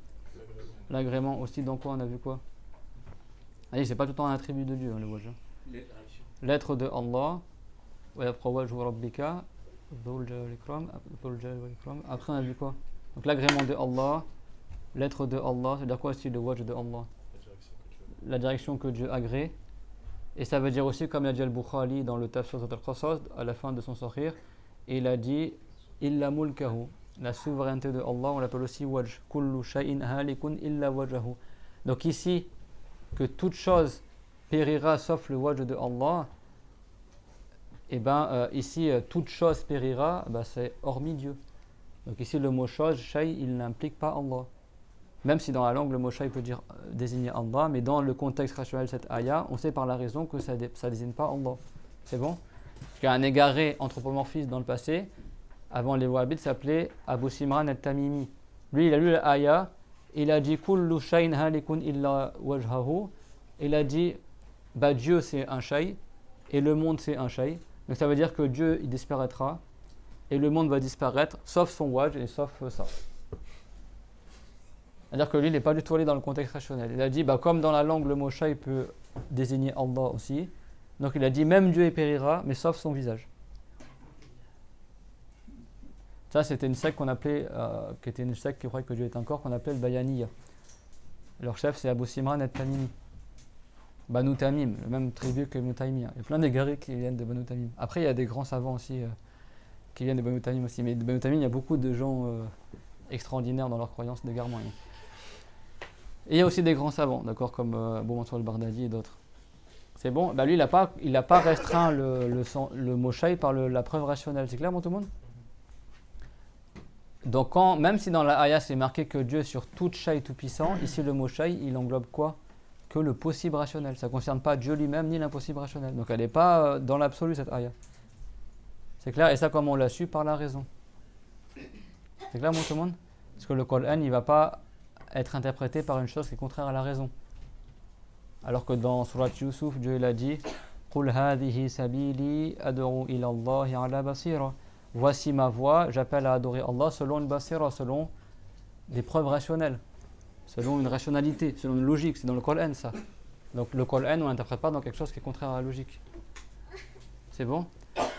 L'agrément. Aussi dans quoi on a vu quoi? Allez, c'est pas tout le temps un attribut de Dieu, hein, le wajh. L'être de Allah. Après on a vu quoi? Donc l'agrément de Allah, l'être de Allah, c'est-à-dire quoi aussi le wajh de Allah? La direction que Dieu agrée. Et ça veut dire aussi, comme l'a dit Al-Bukhari dans le Tafsir al-Qasas, à la fin de son Sahih, il a dit Illa mulkahu, la souveraineté de Allah, on l'appelle aussi wajh. Kullu shay'in halikun illa wajhahu. Donc ici, que toute chose périra sauf le wajh de Allah, et bien ici, toute chose périra, c'est hormis Dieu. Donc ici, le mot chose, shay, il n'implique pas Allah. Même si dans la langue, le mot shay peut dire désigner Allah, mais dans le contexte rationnel de cette ayah, on sait par la raison que ça désigne pas Allah. C'est bon? Il y a un égaré anthropomorphiste dans le passé, avant les Wahhabites, s'appelait Abu Simran al-Tamimi. Lui, il a lu l'ayah, il a dit Kullu shay'in halikun illa wajhahu. Il a dit Dieu c'est un shay et le monde c'est un shay. Donc ça veut dire que Dieu il disparaîtra et le monde va disparaître, sauf son wajh et sauf ça. C'est-à-dire que lui, il n'est pas du tout allé dans le contexte rationnel. Il a dit, comme dans la langue, le mot shay peut désigner Allah aussi. Donc il a dit, même Dieu périra, mais sauf son visage. Ça, c'était une secte qu'on appelait, qui était une secte qui croyait que Dieu est un corps, qu'on appelait le Bayaniya. Leur chef, c'est Abu Simran al-Tamimi. Banu Tamim, le même tribu que Ibn Taymiyyah. Il y a plein d'égarés qui viennent de Banu Tamim. Après, il y a des grands savants aussi qui viennent de Banu Tamim aussi. Mais de Banu Tamim, il y a beaucoup de gens extraordinaires dans leurs croyances d'égarement. Et il y a aussi des grands savants, d'accord, comme Abu Mansur al-Bardadi et d'autres. C'est bon, lui, il n'a pas restreint le mot shay par la preuve rationnelle. C'est clair, tout le monde? Donc, même si dans la ayah c'est marqué que Dieu est sur toute shay tout puissant, ici le mot shay, il englobe quoi? Que le possible rationnel. Ça ne concerne pas Dieu lui-même ni l'impossible rationnel. Donc, elle n'est pas dans l'absolu, cette ayah. C'est clair? Et ça, comme on l'a su, par la raison. C'est clair, tout le monde? Parce que le Coran, il ne va pas être interprété par une chose qui est contraire à la raison. Alors que dans Surat Yusuf, Dieu l'a dit Qul hadhihi sabili ad'u ila Allahi ala basira. Voici ma voie, j'appelle à adorer Allah selon une basira, selon des preuves rationnelles, selon une rationalité, selon une logique. C'est dans le Coran ça. Donc le Coran, on ne l'interprète pas dans quelque chose qui est contraire à la logique. C'est bon?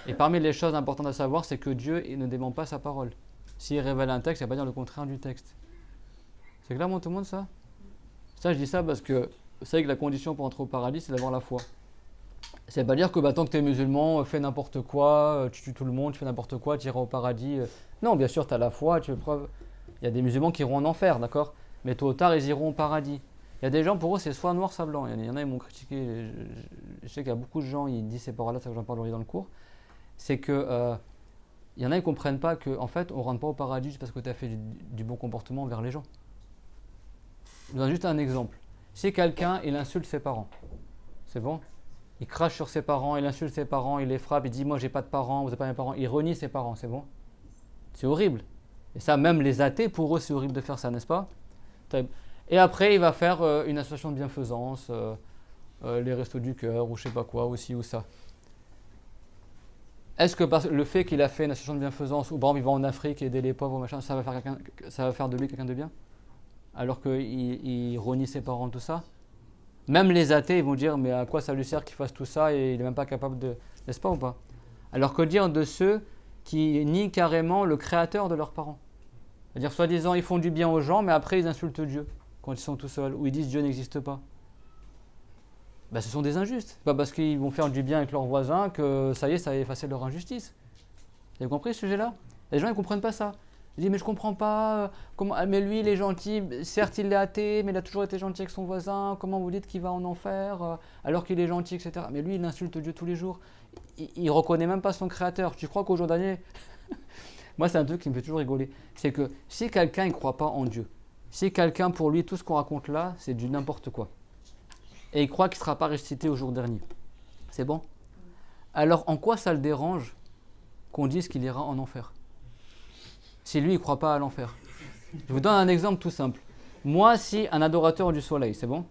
Et parmi les choses importantes à savoir, c'est que Dieu il ne dément pas sa parole. S'il révèle un texte, il ne va pas dire le contraire du texte. C'est clair, tout le monde, ça? Ça, je dis ça parce que vous savez que la condition pour entrer au paradis, c'est d'avoir la foi. C'est pas dire que tant que tu es musulman, fais n'importe quoi, tu tues tout le monde, tu fais n'importe quoi, tu iras au paradis. Non, bien sûr, tu as la foi, tu Il y a des musulmans qui iront en enfer, d'accord? Mais tôt ou tard, ils iront au paradis. Il y a des gens, pour eux, c'est soit noir, soit blanc. Il y en a, ils m'ont critiqué. Je sais qu'il y a beaucoup de gens, ils disent ces paroles-là, c'est que j'en parlerai dans le cours. C'est que, il y en a, ils ne comprennent pas qu'en fait, on ne rentre pas au paradis juste parce que tu as fait du bon comportement envers les gens. Je vous donne juste un exemple. Si quelqu'un, il insulte ses parents, c'est bon? Il crache sur ses parents, il insulte ses parents, il les frappe, il dit moi j'ai pas de parents, vous n'avez pas mes parents, il renie ses parents, c'est bon? C'est horrible. Et ça, même les athées, pour eux, c'est horrible de faire ça, n'est-ce pas? Et après, il va faire une association de bienfaisance, les restos du cœur, ou je sais pas quoi, aussi ou ça. Est-ce que le fait qu'il a fait une association de bienfaisance, ou par exemple il va en Afrique aider les pauvres, machin, ça va faire de lui quelqu'un de bien? Alors qu'il renie ses parents, tout ça? Même les athées, ils vont dire, mais à quoi ça lui sert qu'il fasse tout ça et il n'est même pas capable de... N'est-ce pas ou pas? Alors que dire de ceux qui nient carrément le créateur de leurs parents? C'est-à-dire, soi-disant, ils font du bien aux gens, mais après ils insultent Dieu quand ils sont tout seuls, ou ils disent Dieu n'existe pas. Ben, ce sont des injustes. C'est pas parce qu'ils vont faire du bien avec leurs voisins que ça y est, ça a effacé leur injustice. Vous avez compris ce sujet-là? Les gens, ils ne comprennent pas ça. Ils disent, mais je comprends pas, mais lui, il est gentil, certes, il est athée, mais il a toujours été gentil avec son voisin, comment vous dites qu'il va en enfer, alors qu'il est gentil, etc. Mais lui, il insulte Dieu tous les jours. Il reconnaît même pas son créateur. Tu crois qu'au jour dernier, moi, c'est un truc qui me fait toujours rigoler, c'est que si quelqu'un ne croit pas en Dieu, si quelqu'un, pour lui, tout ce qu'on raconte là, c'est du n'importe quoi, et il croit qu'il ne sera pas ressuscité au jour dernier, c'est bon? Alors, en quoi ça le dérange qu'on dise qu'il ira en enfer? Si lui, il ne croit pas à l'enfer. Je vous donne un exemple tout simple. Moi, si un adorateur du soleil, c'est bon?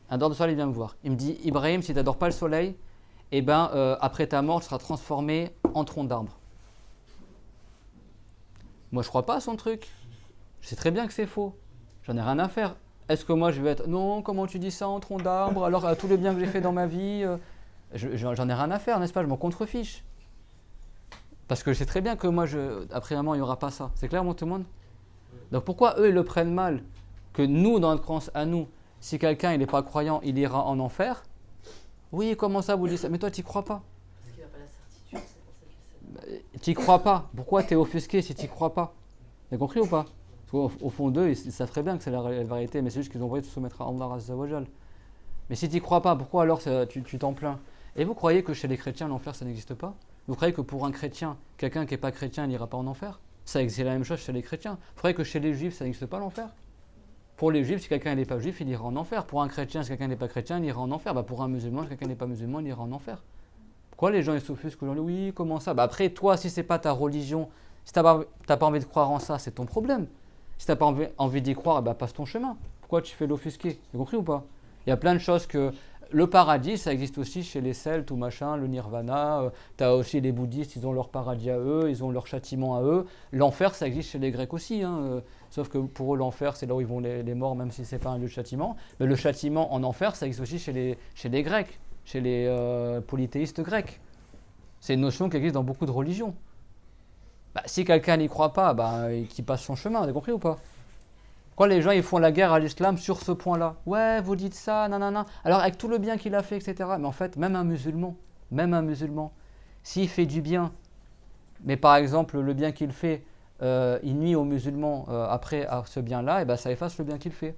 Un adorateur du soleil vient me voir. Il me dit, Ibrahim, si tu n'adores pas le soleil, eh ben, après ta mort, tu seras transformé en tronc d'arbre. Moi, je ne crois pas à son truc. Je sais très bien que c'est faux. J'en ai rien à faire. Est-ce que moi, je vais être, non, comment tu dis ça, en tronc d'arbre, alors tout le bien que j'ai fait dans ma vie, j'en ai rien à faire, n'est-ce pas? Je m'en contrefiche. Parce que je sais très bien que moi, après un moment, il n'y aura pas ça. C'est clair, tout le monde? Donc pourquoi eux, ils le prennent mal? Que nous, dans notre croyance à nous, si quelqu'un il n'est pas croyant, il ira en enfer? Oui, comment ça, vous dites ça? Mais toi, tu n'y crois pas. Parce qu'il n'a pas la certitude, c'est pour ça qu'il sait. Tu n'y crois pas. Pourquoi tu es offusqué si tu n'y crois pas? Vous avez compris ou pas? Parce qu'au fond d'eux, ils savent très bien que c'est la vérité, mais c'est juste qu'ils ont envie de se soumettre à Allah Azza wa Jal. Mais si tu n'y crois pas, pourquoi alors tu t'en plains? Et vous croyez que chez les chrétiens, l'enfer, ça n'existe pas? Vous croyez que pour un chrétien, quelqu'un qui n'est pas chrétien, il n'ira pas en enfer? Ça existe la même chose chez les chrétiens. Vous croyez que chez les juifs, ça n'existe pas l'enfer? Pour les juifs, si quelqu'un n'est pas juif, il ira en enfer. Pour un chrétien, si quelqu'un n'est pas chrétien, il ira en enfer. Pour un musulman, si quelqu'un n'est pas musulman, il ira en enfer. Pourquoi les gens ils s'offusquent aujourd'hui? Oui, comment ça? Après, toi, si c'est pas ta religion, si tu n'as pas envie de croire en ça, c'est ton problème. Si tu n'as pas envie d'y croire, passe ton chemin. Pourquoi tu fais l'offusquer? Tu as compris ou pas? Il y a plein de choses que... Le paradis, ça existe aussi chez les Celtes ou machin, le nirvana. Tu as aussi les bouddhistes, ils ont leur paradis à eux, ils ont leur châtiment à eux. L'enfer, ça existe chez les Grecs aussi. Sauf que pour eux, l'enfer, c'est là où ils vont les morts, même si ce n'est pas un lieu de châtiment. Mais le châtiment en enfer, ça existe aussi chez les Grecs, chez les polythéistes grecs. C'est une notion qui existe dans beaucoup de religions. Si quelqu'un n'y croit pas, qu'il passe son chemin, vous avez compris ou pas? Pourquoi les gens ils font la guerre à l'islam sur ce point-là? Ouais, vous dites ça, nanana. Alors avec tout le bien qu'il a fait, etc. Mais en fait, même un musulman, s'il fait du bien, mais par exemple le bien qu'il fait, il nuit aux musulmans après à ce bien-là, ça efface le bien qu'il fait.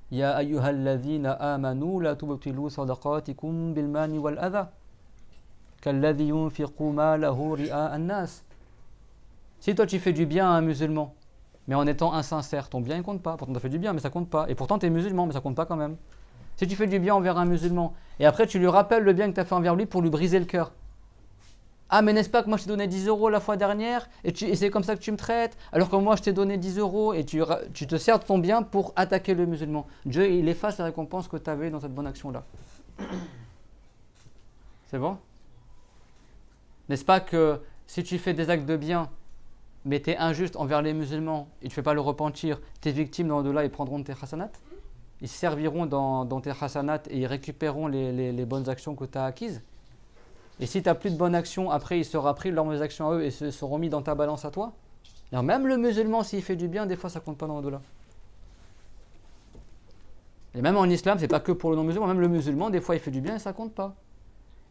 Ya ayyuhalladhina amanu la tubtilu sadaqatikum bil mani wal adha kalladhi yunfiqu malahu ri'a an-nas. Si toi tu fais du bien à un musulman, mais en étant insincère, ton bien ne compte pas. Pourtant tu as fait du bien, mais ça compte pas. Et pourtant tu es musulman, mais ça compte pas quand même. Si tu fais du bien envers un musulman, et après tu lui rappelles le bien que tu as fait envers lui pour lui briser le cœur. Ah, mais n'est-ce pas que moi je t'ai donné 10 € la fois dernière, et c'est comme ça que tu me traites, alors que moi je t'ai donné 10 € et tu te sers de ton bien pour attaquer le musulman. Dieu, il efface la récompense que tu avais dans cette bonne action-là. C'est bon? N'est-ce pas que si tu fais des actes de bien, mais tu es injuste envers les musulmans, et tu ne fais pas le repentir, tes victimes dans au-delà, ils prendront tes hasanat, ils serviront dans tes hasanat et ils récupéreront les bonnes actions que tu as acquises. Et si tu n'as plus de bonnes actions, après ils seront pris leurs mauvaises actions à eux et se seront mis dans ta balance à toi. Alors même le musulman, s'il fait du bien, des fois ça ne compte pas dans au-delà. Et même en islam, ce n'est pas que pour le non-musulman, même le musulman, des fois il fait du bien et ça ne compte pas.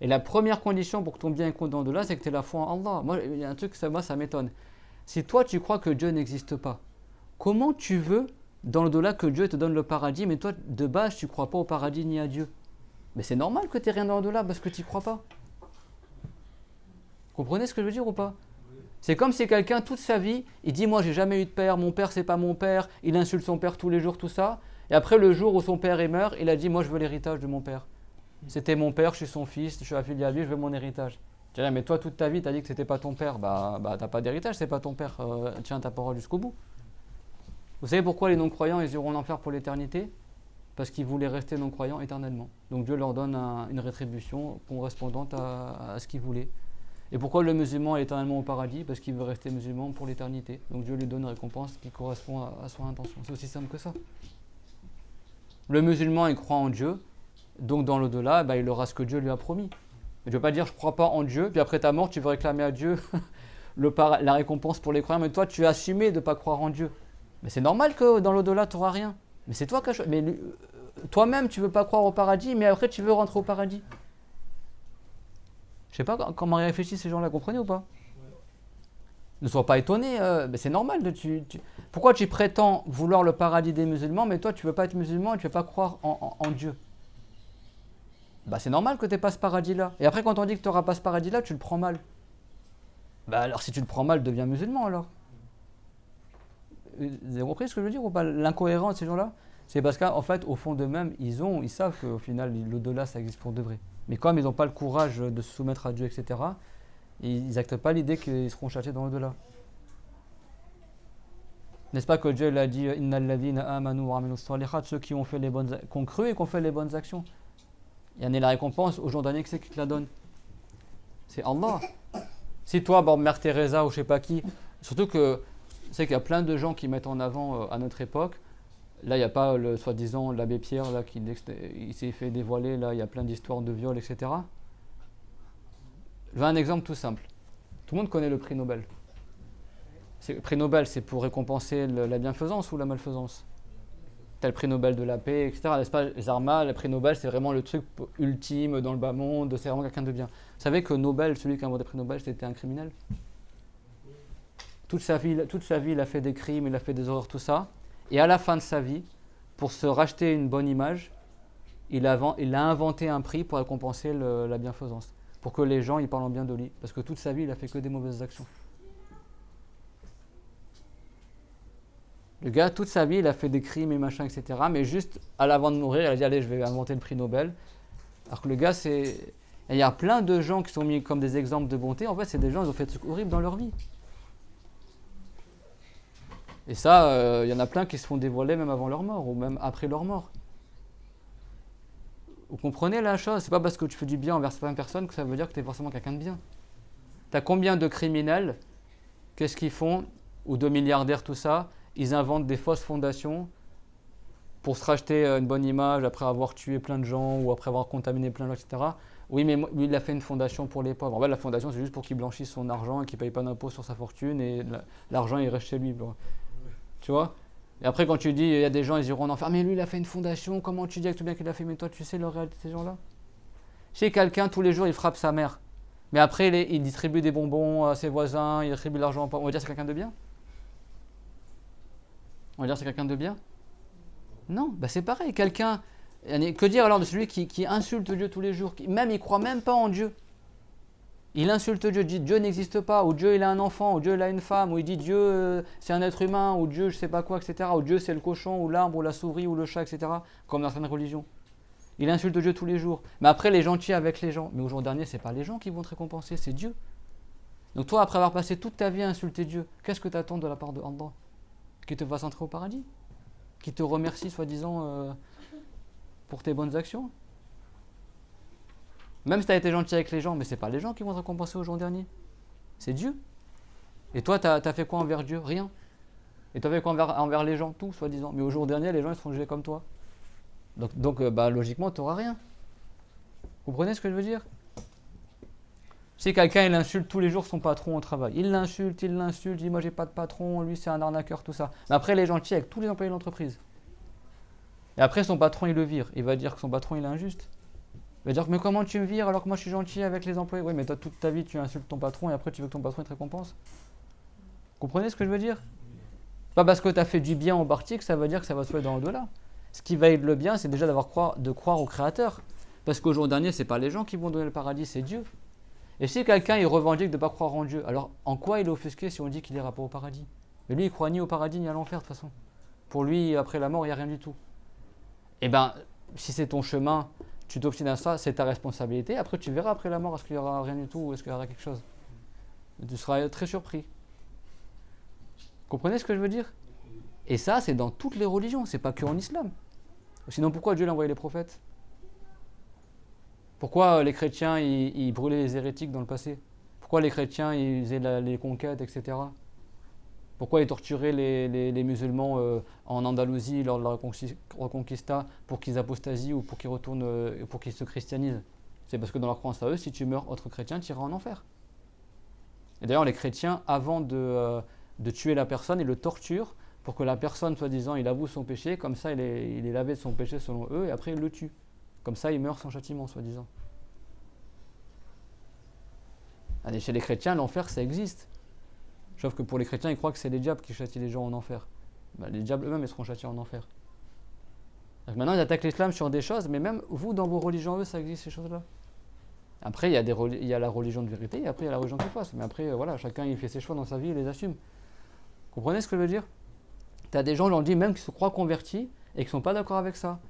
Et la première condition pour que ton bien compte dans au-delà, c'est que tu aies la foi en Allah. Moi, il y a un truc, ça m'étonne. Si toi tu crois que Dieu n'existe pas, comment tu veux, dans l'au-delà, que Dieu te donne le paradis, mais toi, de base, tu ne crois pas au paradis ni à Dieu? Mais c'est normal que tu n'aies rien dans l'au-delà parce que tu n'y crois pas. Comprenez ce que je veux dire ou pas? C'est comme si quelqu'un, toute sa vie, il dit « Moi, j'ai jamais eu de père, mon père, c'est pas mon père », il insulte son père tous les jours, tout ça. Et après, le jour où son père est meurt, il a dit « Moi, je veux l'héritage de mon père. C'était mon père, je suis son fils, je suis affilié à lui, je veux mon héritage. » Tu dirais « Mais toi, toute ta vie, tu as dit que c'était pas ton père. » Bah t'as pas d'héritage, c'est pas ton père. Tiens ta parole jusqu'au bout. Vous savez pourquoi les non-croyants, ils iront en enfer pour l'éternité? Parce qu'ils voulaient rester non-croyants éternellement. Donc Dieu leur donne une rétribution correspondante à ce qu'ils voulaient. Et pourquoi le musulman est éternellement au paradis? Parce qu'il veut rester musulman pour l'éternité. Donc Dieu lui donne une récompense qui correspond à son intention. C'est aussi simple que ça. Le musulman, il croit en Dieu. Donc dans l'au-delà, il aura ce que Dieu lui a promis. Mais tu ne veux pas dire je ne crois pas en Dieu, puis après ta mort, tu veux réclamer à Dieu la récompense pour les croyants. Mais toi, tu as assumé de ne pas croire en Dieu. Mais c'est normal que dans l'au-delà, tu n'auras rien. Mais c'est toi qui as choisi. Mais toi-même, tu ne veux pas croire au paradis, mais après, tu veux rentrer au paradis. Je sais pas comment ils réfléchissent ces gens-là, comprenez ou pas? Ne sois pas étonné, mais c'est normal. Pourquoi tu prétends vouloir le paradis des musulmans, mais toi tu ne veux pas être musulman et tu ne veux pas croire en Dieu? C'est normal que tu n'aies pas ce paradis-là. Et après, quand on dit que tu n'auras pas ce paradis-là, tu le prends mal. Alors si tu le prends mal, deviens musulman alors. Vous avez compris ce que je veux dire ou pas? L'incohérence de ces gens-là, c'est parce qu'en fait, au fond d'eux-mêmes, ils savent qu'au final, l'au-delà, ça existe pour de vrai. Mais comme ils n'ont pas le courage de se soumettre à Dieu, etc., ils n'acceptent pas l'idée qu'ils seront châtiés dans l'au-delà. N'est-ce pas que Dieu l'a dit « Innal ladhina amanu wa amilus salihat » ceux qui ont cru et qui ont fait les bonnes actions. Il y en a la récompense au jour dernier, qui c'est qui te la donne? C'est Allah. Si toi, Mère Teresa ou je ne sais pas qui, surtout que c'est qu'il y a plein de gens qui mettent en avant à notre époque. Là, il n'y a pas le soi-disant l'abbé Pierre là, il s'est fait dévoiler, là, il y a plein d'histoires de viol, etc. Je veux un exemple tout simple. Tout le monde connaît le prix Nobel. Le prix Nobel, c'est pour récompenser la bienfaisance ou la malfaisance? T'as le prix Nobel de la paix, etc. N'est-ce pas, Zarma, le prix Nobel, c'est vraiment le truc ultime dans le bas monde, c'est vraiment quelqu'un de bien. Vous savez que Nobel, celui qui a inventé le prix Nobel, c'était un criminel? Toute sa vie, il a fait des crimes, il a fait des horreurs, tout ça. Et à la fin de sa vie, pour se racheter une bonne image, il a inventé un prix pour récompenser la bienfaisance. Pour que les gens ils parlent bien de lui. Parce que toute sa vie, il a fait que des mauvaises actions. Le gars, toute sa vie, il a fait des crimes et machin, etc. Mais juste à l'avant de mourir, il a dit « Allez, je vais inventer le prix Nobel ». Alors que le gars, il y a plein de gens qui sont mis comme des exemples de bonté. En fait, c'est des gens qui ont fait des trucs horribles dans leur vie. Et ça, il y en a plein qui se font dévoiler même avant leur mort ou même après leur mort. Vous comprenez la chose? C'est pas parce que tu fais du bien envers certaines personnes que ça veut dire que tu es forcément quelqu'un de bien. Tu as combien de criminels? Qu'est-ce qu'ils font? Ou de milliardaires, tout ça? Ils inventent des fausses fondations pour se racheter une bonne image après avoir tué plein de gens ou après avoir contaminé plein de gens, etc. Oui, mais lui, il a fait une fondation pour les pauvres. En fait, la fondation, c'est juste pour qu'il blanchisse son argent et qu'il ne paye pas d'impôt sur sa fortune et l'argent, il reste chez lui. Tu vois? Et après, quand tu dis, il y a des gens, ils iront en enfer, mais lui, il a fait une fondation, comment tu dis avec tout bien qu'il a fait? Mais toi, tu sais la réalité de ces gens-là? Si quelqu'un, tous les jours, il frappe sa mère, mais après, il distribue des bonbons à ses voisins, il distribue de l'argent, on va dire c'est quelqu'un de bien? On va dire c'est quelqu'un de bien? Non, c'est pareil, quelqu'un... Que dire alors de celui qui insulte Dieu tous les jours, même il ne croit même pas en Dieu? Il insulte Dieu, dit Dieu n'existe pas, ou Dieu il a un enfant, ou Dieu il a une femme, ou il dit Dieu c'est un être humain, ou Dieu je sais pas quoi, etc. Ou Dieu c'est le cochon, ou l'arbre, ou la souris, ou le chat, etc. Comme dans certaines religions. Il insulte Dieu tous les jours. Mais après, les gentils avec les gens. Mais au jour dernier, c'est pas les gens qui vont te récompenser, c'est Dieu. Donc toi, après avoir passé toute ta vie à insulter Dieu, qu'est-ce que tu attends de la part de Allah? Qu'il te fasse entrer au paradis? Qu'il te remercie, soi-disant, pour tes bonnes actions? Même si tu as été gentil avec les gens, mais ce n'est pas les gens qui vont te récompenser au jour dernier. C'est Dieu. Et toi, tu as fait quoi envers Dieu? Rien. Et tu as fait quoi envers les gens? Tout, soi-disant. Mais au jour dernier, les gens ils seront jugés comme toi. Donc logiquement, tu n'auras rien. Vous comprenez ce que je veux dire? Si quelqu'un il insulte tous les jours son patron au travail, il l'insulte, il dit moi j'ai pas de patron, lui c'est un arnaqueur, tout ça. Mais après, il est gentil avec tous les employés de l'entreprise. Et après, son patron il le vire. Il va dire que son patron il est injuste. Il va dire mais comment tu me vires alors que moi je suis gentil avec les employés? Oui, mais toi toute ta vie tu insultes ton patron et après tu veux que ton patron te récompense. Vous comprenez ce que je veux dire? Pas parce que tu as fait du bien en partie que ça veut dire que ça va te faire dans l'au-delà. Ce qui va être le bien, c'est déjà de croire au Créateur. Parce qu'au jour dernier, ce n'est pas les gens qui vont donner le paradis, c'est Dieu. Et si quelqu'un il revendique de ne pas croire en Dieu, alors en quoi il est offusqué si on dit qu'il n'ira pas au paradis? Mais lui, il ne croit ni au paradis ni à l'enfer de toute façon. Pour lui, après la mort, il n'y a rien du tout. Eh bien, si c'est ton chemin, tu t'obstines à ça, c'est ta responsabilité. Après, tu verras après la mort, est-ce qu'il n'y aura rien du tout ou est-ce qu'il y aura quelque chose. Tu seras très surpris. Comprenez ce que je veux dire? Et ça, c'est dans toutes les religions, c'est pas que en islam. Sinon, pourquoi Dieu a envoyé les prophètes? Pourquoi les chrétiens, ils brûlaient les hérétiques dans le passé? Pourquoi les chrétiens, ils faisaient les conquêtes, etc. Pourquoi ils torturaient les musulmans en Andalousie lors de la Reconquista pour qu'ils apostasient ou pour qu'ils retournent, pour qu'ils se christianisent? C'est parce que dans leur croyance à eux, si tu meurs autre chrétien, tu iras en enfer. Et d'ailleurs, les chrétiens, avant de tuer la personne, ils le torturent pour que la personne, soi-disant, il avoue son péché, comme ça il est lavé de son péché selon eux, et après ils le tuent. Comme ça, il meurt sans châtiment, soi-disant. Allez, chez les chrétiens, l'enfer, ça existe. Sauf que pour les chrétiens, ils croient que c'est les diables qui châtient les gens en enfer. Ben, les diables eux-mêmes, ils seront châtiés en enfer. Donc maintenant, ils attaquent l'islam sur des choses, mais même vous, dans vos religions, eux, ça existe ces choses-là. Après, il y a la religion de vérité, et après, il y a la religion qui fasse. Mais après, voilà, chacun, il fait ses choix dans sa vie, il les assume. Vous comprenez ce que je veux dire? Tu as des gens, on dit, même qui se croient convertis, et qui ne sont pas d'accord avec ça.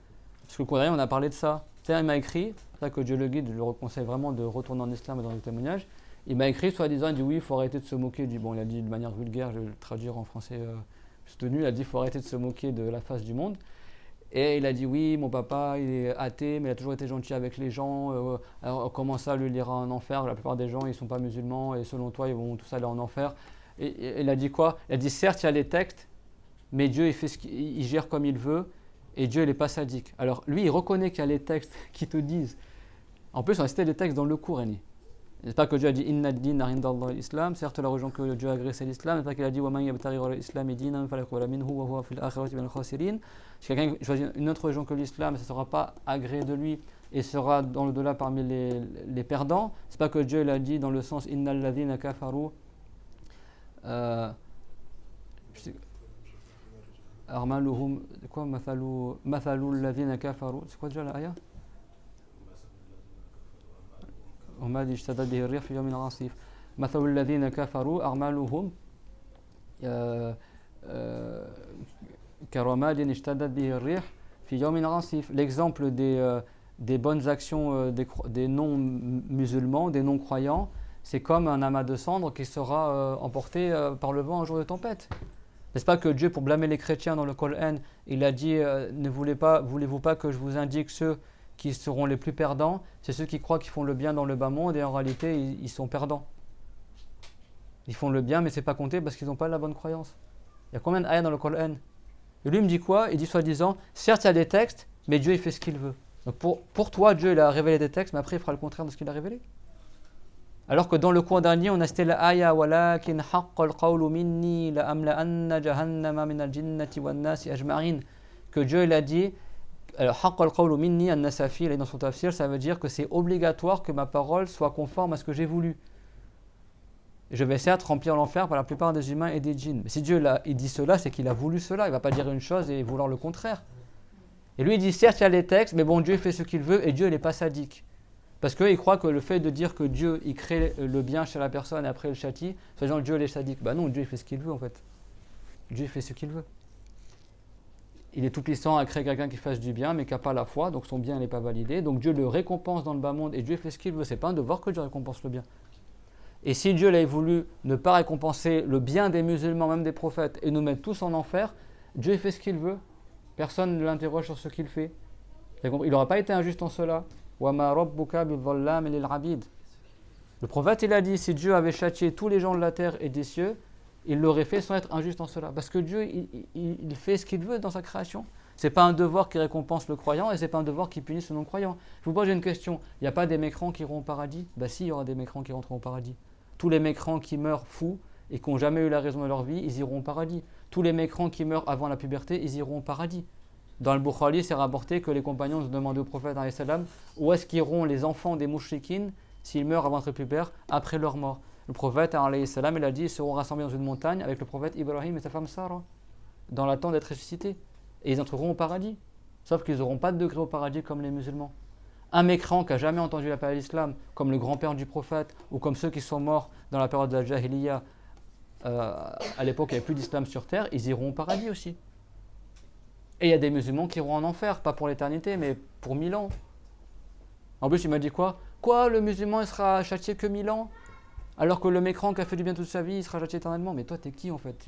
Parce que le cours dernier, on a parlé de ça. Il m'a écrit, c'est ça que Dieu le guide, je le conseille vraiment de retourner en islam et dans les témoignages. Il m'a écrit, soi-disant, il dit oui, il faut arrêter de se moquer du. Bon, il a dit de manière vulgaire, je vais le traduire en français soutenu, il a dit il faut arrêter de se moquer de la face du monde. Et il a dit oui, mon papa, il est athée, mais il a toujours été gentil avec les gens. Alors, comment ça, lui, il ira en enfer? La plupart des gens, ils ne sont pas musulmans, et selon toi, ils vont tous aller en enfer. Et il a dit quoi? Il a dit certes, il y a les textes, mais Dieu, il gère comme il veut. Et Dieu, il n'est pas sadique. Alors, lui, il reconnaît qu'il y a les textes qui te disent. En plus, on a cité les textes dans le Coran. C'est pas que Dieu a dit Inna ad-din inda l'islam. Certes, la religion que Dieu a agrée, c'est l'islam. C'est pas qu'il a dit Wa man yabtaghi ghayra al-islam dinan fala yuqbala minhu wa huwa fil akhirati minal khasirin. Si quelqu'un choisit une autre religion que l'islam, ça ne sera pas agréé de lui et sera dans le delà parmi les perdants. C'est pas que Dieu l'a dit dans le sens Innal ladhina kafaru. أعمالهم quoi مثل الذين كفروا c'est quoi déjà l'aya وما اشتدت به الريح في يوم عاصف مثل الذين كفروا أعمالهم كرماد اشتدت به الريح في يوم عاصف. L'exemple des bonnes actions des non-musulmans, des non-croyants, c'est comme un amas de cendres qui sera emporté par le vent un jour de tempête. N'est-ce pas que Dieu, pour blâmer les chrétiens dans le Coran, il a dit ne voulez-vous pas que je vous indique ceux qui seront les plus perdants? C'est ceux qui croient qu'ils font le bien dans le bas monde et en réalité ils sont perdants. Ils font le bien mais c'est pas compté parce qu'ils n'ont pas la bonne croyance. Il y a combien d'ayats dans le Coran? Et lui il me dit quoi? Il dit soi-disant certes il y a des textes mais Dieu il fait ce qu'il veut. Donc pour toi Dieu il a révélé des textes mais après il fera le contraire de ce qu'il a révélé. Alors que dans le cours dernier, on a cité la ayah walakin haqqal qawlu minni la amla'anna jahannama min al-jinnati wan nasi ajma'in, que Dieu il a dit haqqal qawlu minni an-nasafi, il est dans son tafsir, ça veut dire que c'est obligatoire que ma parole soit conforme à ce que j'ai voulu. Je vais certes remplir l'enfer par la plupart des humains et des djinns. Mais si Dieu il dit cela, c'est qu'il a voulu cela, il ne va pas dire une chose et vouloir le contraire. Et lui il dit certes il y a les textes, mais bon Dieu fait ce qu'il veut et Dieu il n'est pas sadique. Parce qu'il croit que le fait de dire que Dieu il crée le bien chez la personne et après il châtie, c'est genre Dieu il est sadique. Bah non, Dieu il fait ce qu'il veut en fait. Dieu il fait ce qu'il veut. Il est tout puissant à créer quelqu'un qui fasse du bien mais qui n'a pas la foi, donc son bien n'est pas validé. Donc Dieu le récompense dans le bas monde et Dieu fait ce qu'il veut. C'est pas un devoir que Dieu récompense le bien. Et si Dieu avait voulu ne pas récompenser le bien des musulmans, même des prophètes, et nous mettre tous en enfer, Dieu il fait ce qu'il veut. Personne ne l'interroge sur ce qu'il fait. Il n'aurait pas été injuste en cela. Le prophète il a dit si Dieu avait châtié tous les gens de la terre et des cieux, il l'aurait fait sans être injuste en cela. Parce que Dieu il fait ce qu'il veut dans sa création. Ce n'est pas un devoir qui récompense le croyant et ce n'est pas un devoir qui punisse le non-croyant. Je vous pose une question, il n'y a pas des mécrants qui iront au paradis? Bah si, il y aura des mécrants qui rentreront au paradis. Tous les mécrants qui meurent fous et qui n'ont jamais eu la raison de leur vie, ils iront au paradis. Tous les mécrants qui meurent avant la puberté, ils iront au paradis. Dans le Bukhari, c'est rapporté que les compagnons se demandaient au prophète où est-ce qu'iront les enfants des mouchriquines s'ils meurent avant d'être pubères après leur mort. Le prophète il a dit ils seront rassemblés dans une montagne avec le prophète Ibrahim et sa femme Sarah. dans l'attente d'être ressuscités. Et ils entreront au paradis. Sauf qu'ils n'auront pas de degré au paradis comme les musulmans. Un mécréant qui n'a jamais entendu l'appel à l'islam, comme le grand-père du prophète, ou comme ceux qui sont morts dans la période de la Jahiliya, à l'époque il n'y avait plus d'islam sur terre, ils iront au paradis aussi. Et il y a des musulmans qui iront en enfer, pas pour l'éternité, mais pour 1000 ans. En plus, il m'a dit quoi ? Quoi, le musulman il sera châtié que 1000 ans ? Alors que le mécréant qui a fait du bien toute sa vie, il sera châtié éternellement. Mais toi, t'es qui en fait ?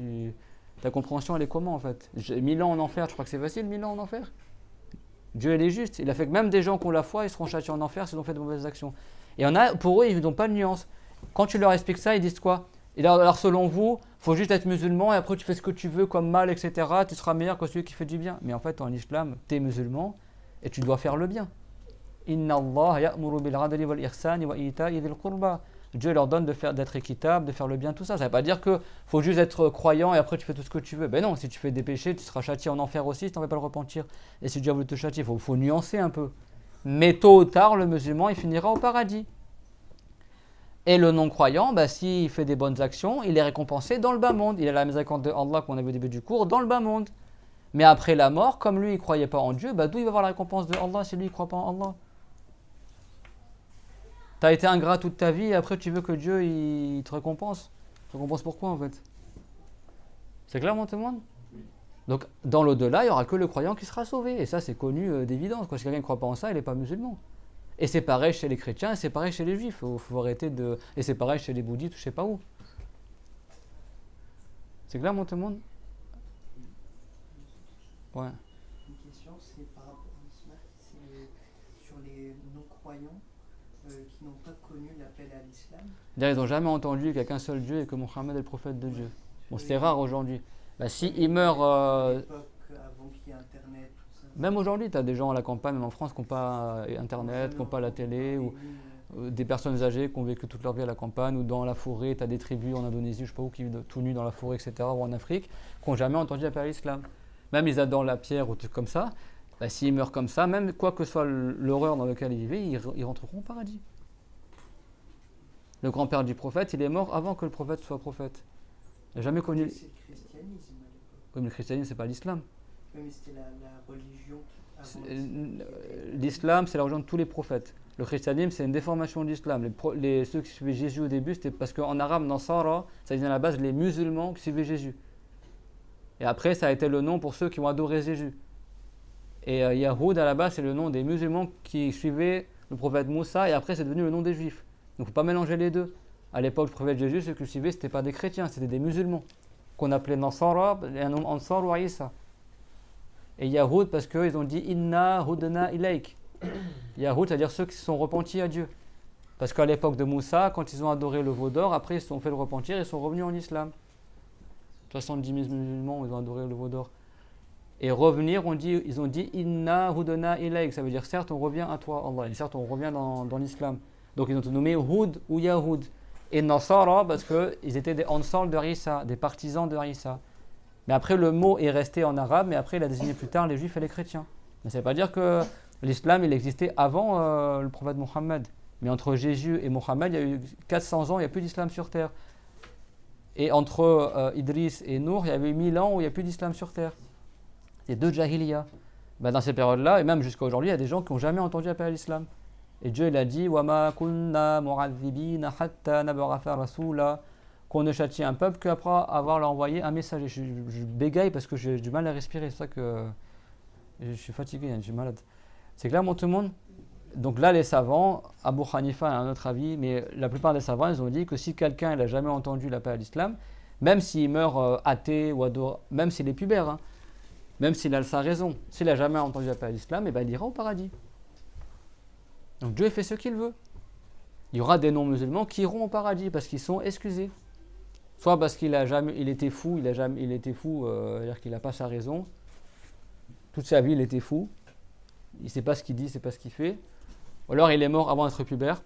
Ta compréhension, elle est comment en fait ? 1000 ans en enfer, tu crois que c'est facile, 1000 ans en enfer ? Dieu, il est juste. Il a fait que même des gens qui ont la foi, ils seront châtiés en enfer s'ils ont fait de mauvaises actions. Et pour eux, ils n'ont pas de nuance. Quand tu leur expliques ça, ils disent quoi ? Et alors, selon vous, il faut juste être musulman et après tu fais ce que tu veux comme mal, etc. Tu seras meilleur que celui qui fait du bien. Mais en fait, en islam, tu es musulman et tu dois faire le bien. Inna Allah ya'muru bil 'adli wal ihsani wa ita'i dhil qurba. Dieu leur donne d'être équitable, de faire le bien, tout ça. Ça ne veut pas dire qu'il faut juste être croyant et après tu fais tout ce que tu veux. Ben non, si tu fais des péchés, tu seras châtié en enfer aussi si tu n'en fais pas le repentir. Et si Dieu a voulu te châtier, il faut nuancer un peu. Mais tôt ou tard, le musulman, il finira au paradis. Et le non-croyant, s'il fait des bonnes actions, il est récompensé dans le bas monde. Il a la miséricorde de Allah qu'on a vu au début du cours, dans le bas monde. Mais après la mort, comme lui, il ne croyait pas en Dieu, d'où il va avoir la récompense de Allah si lui, il ne croit pas en Allah ? Tu as été ingrat toute ta vie et après tu veux que Dieu il te récompense. Il te récompense pourquoi en fait ? C'est clair, mon témoin ? Donc dans l'au-delà, il n'y aura que le croyant qui sera sauvé. Et ça, c'est connu d'évidence. Si quelqu'un ne croit pas en ça, il n'est pas musulman. Et c'est pareil chez les chrétiens et c'est pareil chez les juifs. Il faut arrêter de... Et c'est pareil chez les bouddhistes, je ne sais pas où. C'est clair, mon témoin ? Ouais. Une question, c'est par rapport à cela, c'est sur les non-croyants qui n'ont pas connu l'appel à l'islam. Ils n'ont jamais entendu qu'il n'y a qu'un seul Dieu et que Mohammed est le prophète de Dieu. Bon, c'est rare aujourd'hui. S'il meurt... À l'époque, avant qu'il y ait Internet, tout ça. Même aujourd'hui, tu as des gens à la campagne, même en France, qui n'ont pas Internet, qui n'ont pas la télé, ou des personnes âgées qui ont vécu toute leur vie à la campagne, ou dans la forêt. Tu as des tribus en Indonésie, je ne sais pas où, qui vivent tout nus dans la forêt, etc., ou en Afrique, qui n'ont jamais entendu l'appel à l'islam. Même ils adorent la pierre ou tout comme ça. S'ils meurent comme ça, même quoi que soit l'horreur dans laquelle ils vivaient, ils rentreront au paradis. Le grand-père du prophète, il est mort avant que le prophète soit prophète. Il n'a jamais connu... C'est le christianisme à l'époque. Oui, mais le christianisme, c'est pas l'islam. Oui, mais c'était la religion L'islam, c'est la religion de tous les prophètes. Le christianisme, c'est une déformation de l'islam. Ceux qui suivaient Jésus au début, c'était parce qu'en arabe, Nasara, ça disait à la base les musulmans qui suivaient Jésus. Et après, ça a été le nom pour ceux qui ont adoré Jésus. Et Yahoud, à la base, c'est le nom des musulmans qui suivaient le prophète Moussa, et après, c'est devenu le nom des juifs. Donc, il ne faut pas mélanger les deux. À l'époque du prophète Jésus, ceux qui le suivaient, ce n'étaient pas des chrétiens, c'était des musulmans, qu'on appelait Nasara, et un nom Ansar ou Isa. Et Yahoud, parce qu'ils ont dit Inna hudna ilayk. Yahoud, c'est-à-dire ceux qui se sont repentis à Dieu. Parce qu'à l'époque de Moussa, quand ils ont adoré le veau d'or, après ils se sont fait le repentir et sont revenus en islam. 70 000 musulmans, ils ont adoré le veau d'or. Et revenir, ils ont dit Inna hudna ilayk. Ça veut dire certes, on revient à toi, Allah. Et certes, on revient dans l'islam. Donc ils ont nommé Houd ou Yahoud. Et Nasara, parce qu'ils étaient des Ansar de Isa, des partisans de Isa. Mais après, le mot est resté en arabe, mais après, il a désigné plus tard les juifs et les chrétiens. Mais ça ne veut pas dire que l'islam, il existait avant le prophète Mohammed. Mais entre Jésus et Mohammed, il y a eu 400 ans, il n'y a plus d'islam sur terre. Et entre Idriss et Nour, il y avait eu 1000 ans où il n'y a plus d'islam sur terre. C'est deux Jahiliya. Dans ces périodes-là, et même jusqu'à aujourd'hui, il y a des gens qui n'ont jamais entendu appeler à l'islam. Et Dieu, il a dit وَمَا كُنَّا مُعَذِّبِينَ حَتَّى نَبْعَثَ رَسُولًا, qu'on ne châtie un peuple qu'après avoir envoyé un messager. Je bégaye parce que j'ai du mal à respirer, c'est ça que je suis fatigué, je suis malade. C'est clair, tout le monde? Donc là, les savants, Abu Hanifa a un autre avis, mais la plupart des savants, ils ont dit que si quelqu'un n'a jamais entendu l'appel à l'islam, même s'il meurt athée, ou même s'il est pubère, même s'il a sa raison, s'il n'a jamais entendu l'appel à l'islam, il ira au paradis. Donc Dieu fait ce qu'il veut. Il y aura des non-musulmans qui iront au paradis parce qu'ils sont excusés. Soit parce il était fou, c'est-à-dire qu'il n'a pas sa raison. Toute sa vie, il était fou. Il ne sait pas ce qu'il dit, il ne sait pas ce qu'il fait. Ou alors il est mort avant d'être pubère.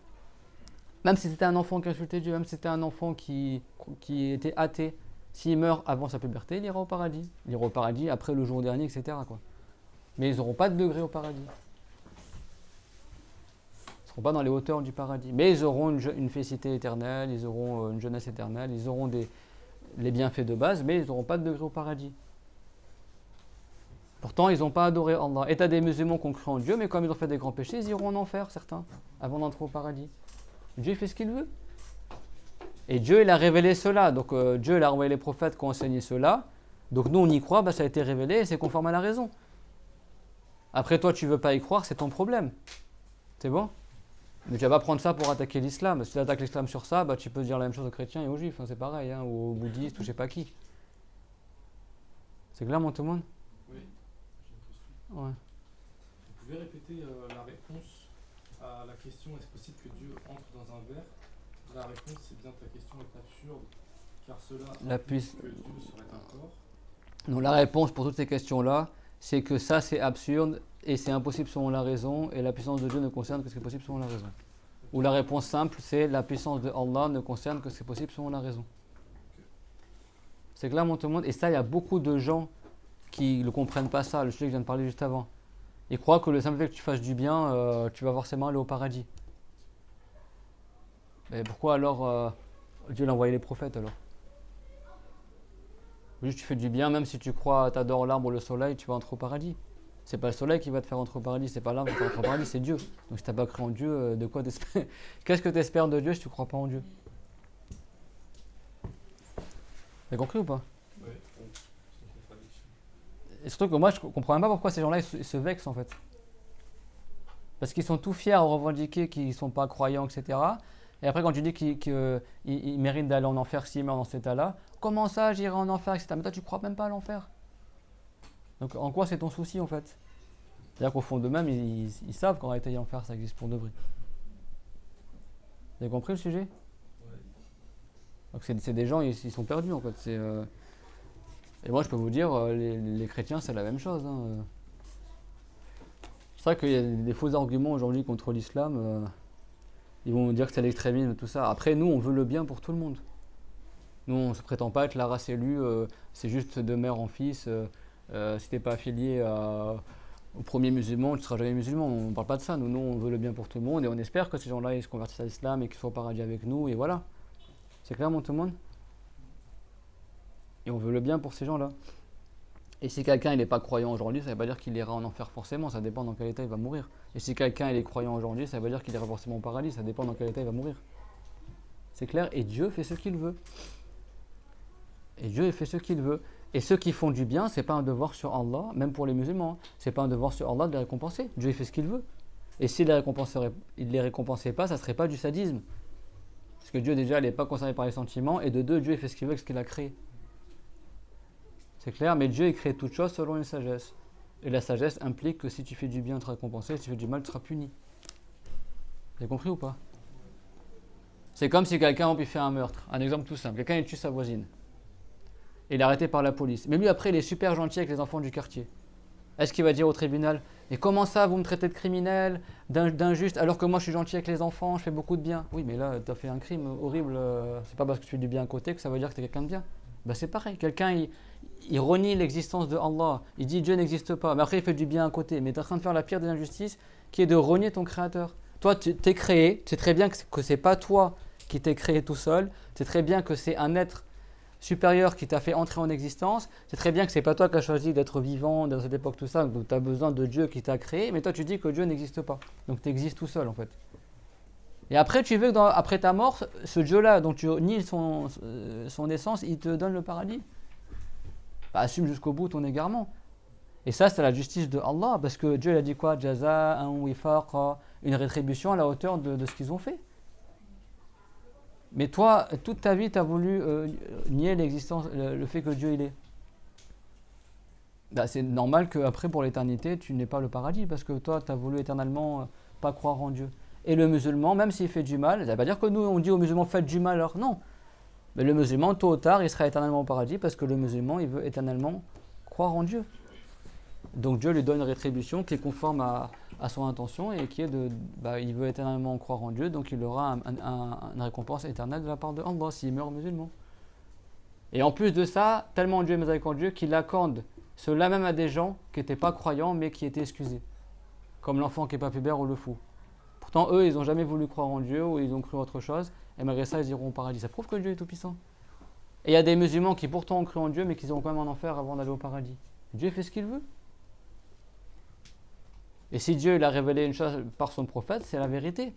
Même si c'était un enfant qui insultait Dieu, même si c'était un enfant qui était athée, s'il meurt avant sa puberté, il ira au paradis. Il ira au paradis après le jour dernier, etc. Mais ils n'auront pas de degré au paradis. Ils ne seront pas dans les hauteurs du paradis. Mais ils auront une félicité éternelle, ils auront une jeunesse éternelle, ils auront les bienfaits de base, mais ils n'auront pas de degré au paradis. Pourtant, ils n'ont pas adoré Allah. Et tu as des musulmans qui ont cru en Dieu, mais comme ils ont fait des grands péchés, ils iront en enfer, certains, avant d'entrer au paradis. Dieu fait ce qu'il veut. Et Dieu, il a révélé cela. Donc Dieu, il a envoyé les prophètes qui ont enseigné cela. Donc nous, on y croit, ça a été révélé et c'est conforme à la raison. Après, toi, tu ne veux pas y croire, c'est ton problème. C'est bon? Mais tu vas pas prendre ça pour attaquer l'islam. Si tu attaques l'islam sur ça, tu peux dire la même chose aux chrétiens et aux juifs. C'est pareil, ou aux bouddhistes, ou je sais pas qui. C'est clair, tout le monde? Oui, j'ai une question. Ouais. Vous pouvez répéter la réponse à la question est-ce possible que Dieu entre dans un verre? La réponse c'est bien ta question est absurde car cela implique que Dieu serait un corps. Donc la réponse pour toutes ces questions-là, c'est que ça c'est absurde et c'est impossible selon la raison et la puissance de Dieu ne concerne que ce qui est possible selon la raison. Ou la réponse simple, c'est la puissance de Allah ne concerne que ce qui est possible selon la raison. C'est clair, tout le monde. Et ça, il y a beaucoup de gens qui ne comprennent pas ça, le sujet que je viens de parler juste avant. Ils croient que le simple fait que tu fasses du bien, tu vas forcément aller au paradis. Mais pourquoi alors Dieu l'a envoyé les prophètes alors? Juste tu fais du bien, même si tu crois, t'adores l'arbre ou le soleil, tu vas entrer au paradis. C'est pas le soleil qui va te faire entrer au paradis, c'est pas l'arbre qui va te faire entrer au paradis, c'est Dieu. Donc si t'as pas cru en Dieu, de quoi t'espères? Qu'est-ce que t'espères de Dieu si tu crois pas en Dieu? T'as compris ou pas? Oui, c'est une contradiction. Et surtout que moi je comprends même pas pourquoi ces gens-là ils se vexent en fait. Parce qu'ils sont tout fiers à revendiquer qu'ils sont pas croyants, etc. Et après quand tu dis qu'ils méritent d'aller en enfer s'ils meurent dans cet état-là, comment ça j'irai en enfer, etc. Mais toi tu crois même pas à l'enfer. Donc en quoi c'est ton souci en fait? C'est-à-dire qu'au fond d'eux-mêmes, ils savent qu'en réalité l'enfer ça existe pour de vrai. Vous avez compris le sujet? Ouais. Donc c'est des gens, ils sont perdus en fait. Et moi je peux vous dire, les chrétiens c'est la même chose. C'est vrai qu'il y a des faux arguments aujourd'hui contre l'islam. Ils vont dire que c'est l'extrémisme, tout ça. Après, nous, on veut le bien pour tout le monde. Nous, on ne se prétend pas être la race élue. C'est juste de mère en fils. Si tu n'es pas affilié au premier musulman, tu ne seras jamais musulman. On ne parle pas de ça. Nous, on veut le bien pour tout le monde. Et on espère que ces gens-là, ils se convertissent à l'islam et qu'ils soient au paradis avec nous. Et voilà. C'est clair, tout le monde? Et on veut le bien pour ces gens-là. Et si quelqu'un n'est pas croyant aujourd'hui, ça ne veut pas dire qu'il ira en enfer forcément, ça dépend dans quel état il va mourir. Et si quelqu'un est croyant aujourd'hui, ça ne veut pas dire qu'il ira forcément au paradis, ça dépend dans quel état il va mourir. C'est clair? Et Dieu fait ce qu'il veut. Et Dieu fait ce qu'il veut. Et ceux qui font du bien, ce n'est pas un devoir sur Allah, même pour les musulmans, ce n'est pas un devoir sur Allah de les récompenser. Dieu fait ce qu'il veut. Et s'il ne les récompensait pas, ça ne serait pas du sadisme. Parce que Dieu déjà, il n'est pas concerné par les sentiments, et de deux, Dieu il fait ce qu'il veut avec ce qu'il a créé. C'est clair, mais Dieu il crée toute chose selon une sagesse. Et la sagesse implique que si tu fais du bien, tu seras récompensé, si tu fais du mal, tu seras puni. Vous avez compris ou pas? C'est comme si quelqu'un a fait un meurtre. Un exemple tout simple. Quelqu'un il tue sa voisine. Il est arrêté par la police. Mais lui après, il est super gentil avec les enfants du quartier. Est-ce qu'il va dire au tribunal: et comment ça, vous me traitez de criminel, d'injuste, alors que moi je suis gentil avec les enfants, je fais beaucoup de bien? Oui, mais là, tu as fait un crime horrible. C'est pas parce que tu fais du bien à côté que ça veut dire que tu es quelqu'un de bien. C'est pareil. Quelqu'un, il renie l'existence de Allah. Il dit Dieu n'existe pas. Mais après, il fait du bien à côté. Mais tu es en train de faire la pire des injustices, qui est de renier ton créateur. Toi, tu t'es créé. Tu sais très bien que ce n'est pas toi qui t'es créé tout seul. Tu sais très bien que c'est un être supérieur qui t'a fait entrer en existence. C'est très bien que ce n'est pas toi qui as choisi d'être vivant dans cette époque, tout ça. Donc tu as besoin de Dieu qui t'a créé. Mais toi, tu dis que Dieu n'existe pas. Donc tu existes tout seul, en fait. Et après, tu veux que après ta mort, ce Dieu-là, dont tu nies son essence, il te donne le paradis. Assume jusqu'au bout ton égarement. Et ça, c'est la justice de Allah, parce que Dieu il a dit quoi? Jaza'an wifaqa, une rétribution à la hauteur de ce qu'ils ont fait. Mais toi, toute ta vie, tu as voulu nier l'existence, le fait que Dieu il est. C'est normal qu'après, pour l'éternité, tu n'aies pas le paradis, parce que toi, tu as voulu éternellement pas croire en Dieu. Et le musulman, même s'il fait du mal, ça ne veut pas dire que nous, on dit aux musulmans, faites du mal, alors non. Mais le musulman, tôt ou tard, il sera éternellement au paradis, parce que le musulman, il veut éternellement croire en Dieu. Donc Dieu lui donne une rétribution qui est conforme à son intention, et qui est il veut éternellement croire en Dieu, donc il aura une récompense éternelle de la part de Allah, s'il meurt musulman. Et en plus de ça, tellement Dieu est miséricordieux qu'il accorde cela même à des gens qui n'étaient pas croyants, mais qui étaient excusés. Comme l'enfant qui n'est pas pubère ou le fou. Pourtant, eux, ils n'ont jamais voulu croire en Dieu ou ils ont cru autre chose, et malgré ça, ils iront au paradis. Ça prouve que Dieu est tout-puissant. Et il y a des musulmans qui pourtant ont cru en Dieu, mais qui iront quand même en enfer avant d'aller au paradis. Dieu fait ce qu'il veut. Et si Dieu il a révélé une chose par son prophète, c'est la vérité.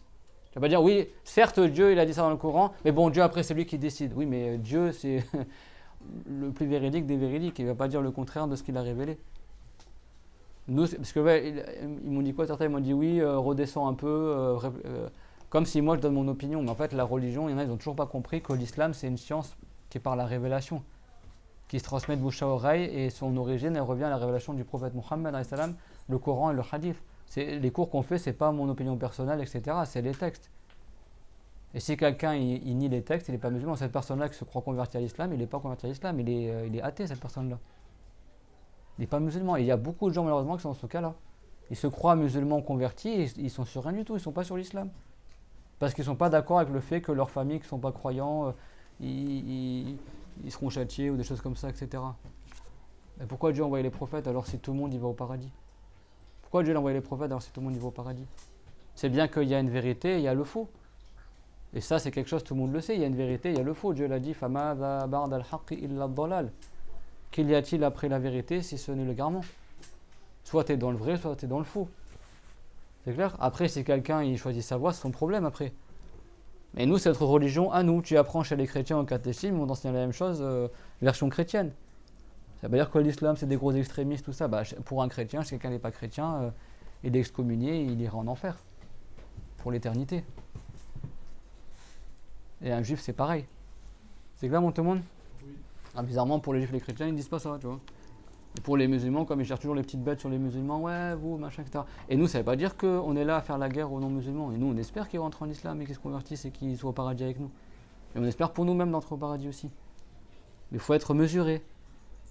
Tu vas pas dire, oui, certes Dieu il a dit ça dans le Coran, mais bon, Dieu après c'est lui qui décide. Oui, mais Dieu c'est le plus véridique des véridiques, il ne va pas dire le contraire de ce qu'il a révélé. Nous, parce que ouais, ils m'ont dit quoi, certains ils m'ont dit oui, redescends un peu, comme si moi je donne mon opinion, mais en fait la religion, il y en a, ils n'ont toujours pas compris que l'islam c'est une science qui est par la révélation, qui se transmet de bouche à oreille, et son origine elle revient à la révélation du prophète Mohammed, le Coran et le hadith. Les cours qu'on fait, c'est pas mon opinion personnelle, etc., c'est les textes. Et si quelqu'un il nie les textes, il n'est pas musulman. Cette personne-là qui se croit convertie à l'islam, il n'est pas converti à l'islam, il est athée, cette personne-là. Il n'est pas musulman. Et il y a beaucoup de gens malheureusement qui sont dans ce cas-là. Ils se croient musulmans convertis et ils sont sur rien du tout, ils ne sont pas sur l'islam. Parce qu'ils ne sont pas d'accord avec le fait que leurs familles qui ne sont pas croyants, ils seront châtiés ou des choses comme ça, etc. Mais pourquoi Dieu a envoyé les prophètes alors si tout le monde y va au paradis? Pourquoi Dieu a envoyé les prophètes alors si tout le monde y va au paradis? C'est bien qu'il y a une vérité et il y a le faux. Et ça c'est quelque chose, tout le monde le sait, il y a une vérité, il y a le faux. Dieu l'a dit, فَمَاذَا بَعْدَ الْحَقِّ إِلَّا الضَّلَالِ. Qu'il y a-t-il après la vérité si ce n'est le l'égarement? Soit tu es dans le vrai, soit tu es dans le faux. C'est clair? Après, si quelqu'un il choisit sa voie, c'est son problème après. Mais nous, c'est notre religion à nous. Tu apprends chez les chrétiens au catéchisme, ils vont t'enseigner la même chose, version chrétienne. Ça veut dire que l'islam, c'est des gros extrémistes, tout ça. Bah, pour un chrétien, si quelqu'un n'est pas chrétien, il est excommunié, il ira en enfer. Pour l'éternité. Et un juif, c'est pareil. C'est clair, mon tout le monde? Ah, bizarrement, pour les juifs et les chrétiens, ils ne disent pas ça, tu vois. Et pour les musulmans, comme ils cherchent toujours les petites bêtes sur les musulmans, ouais, vous, machin, etc. Et nous, ça ne veut pas dire qu'on est là à faire la guerre aux non-musulmans. Et nous, on espère qu'ils rentrent en islam et qu'ils se convertissent et qu'ils soient au paradis avec nous. Et on espère pour nous-mêmes d'entrer au paradis aussi. Mais il faut être mesuré.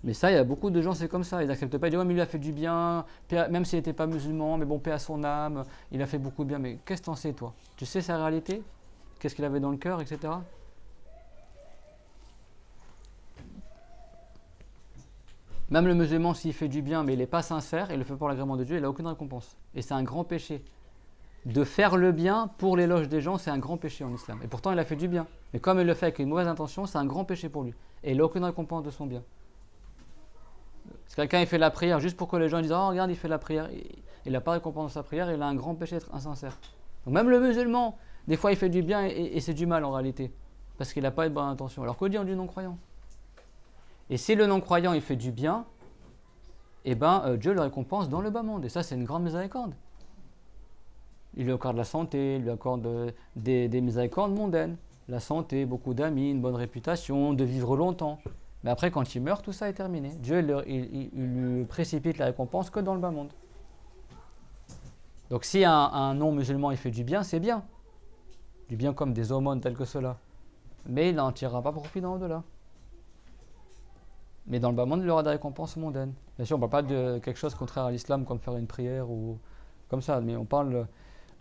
Mais ça, il y a beaucoup de gens, c'est comme ça. Ils n'acceptent pas. Ils disent, ouais, mais il a fait du bien, même s'il n'était pas musulman, mais bon, paix à son âme, il a fait beaucoup de bien. Mais qu'est-ce que t'en sais, toi? Tu sais sa réalité? Qu'est-ce qu'il avait dans le cœur, etc. Même le musulman, s'il fait du bien, mais il n'est pas sincère, il le fait pour l'agrément de Dieu, il n'a aucune récompense. Et c'est un grand péché. De faire le bien pour l'éloge des gens, c'est un grand péché en islam. Et pourtant, il a fait du bien. Mais comme il le fait avec une mauvaise intention, c'est un grand péché pour lui. Et il n'a aucune récompense de son bien. Si quelqu'un il fait la prière juste pour que les gens disent « Oh, regarde, il fait la prière », il n'a pas récompense de sa prière, il a un grand péché d'être insincère. Donc même le musulman, des fois, il fait du bien et c'est du mal en réalité. Parce qu'il n'a pas de bonne intention. Alors que dit du non-croyant? Et si le non-croyant il fait du bien, eh ben, Dieu le récompense dans le bas monde. Et ça, c'est une grande miséricorde. Il lui accorde la santé, il lui accorde des miséricordes mondaines. La santé, beaucoup d'amis, une bonne réputation, de vivre longtemps. Mais après, quand il meurt, tout ça est terminé. Dieu il lui précipite la récompense que dans le bas monde. Donc si un non-musulman il fait du bien, c'est bien. Du bien comme des aumônes tels que ceux-là. Mais il n'en tirera pas profit dans l'au-delà. Mais dans le bas monde, il aura des récompenses mondaines. Bien sûr, on ne parle pas de quelque chose contraire à l'islam, comme faire une prière ou comme ça, mais on parle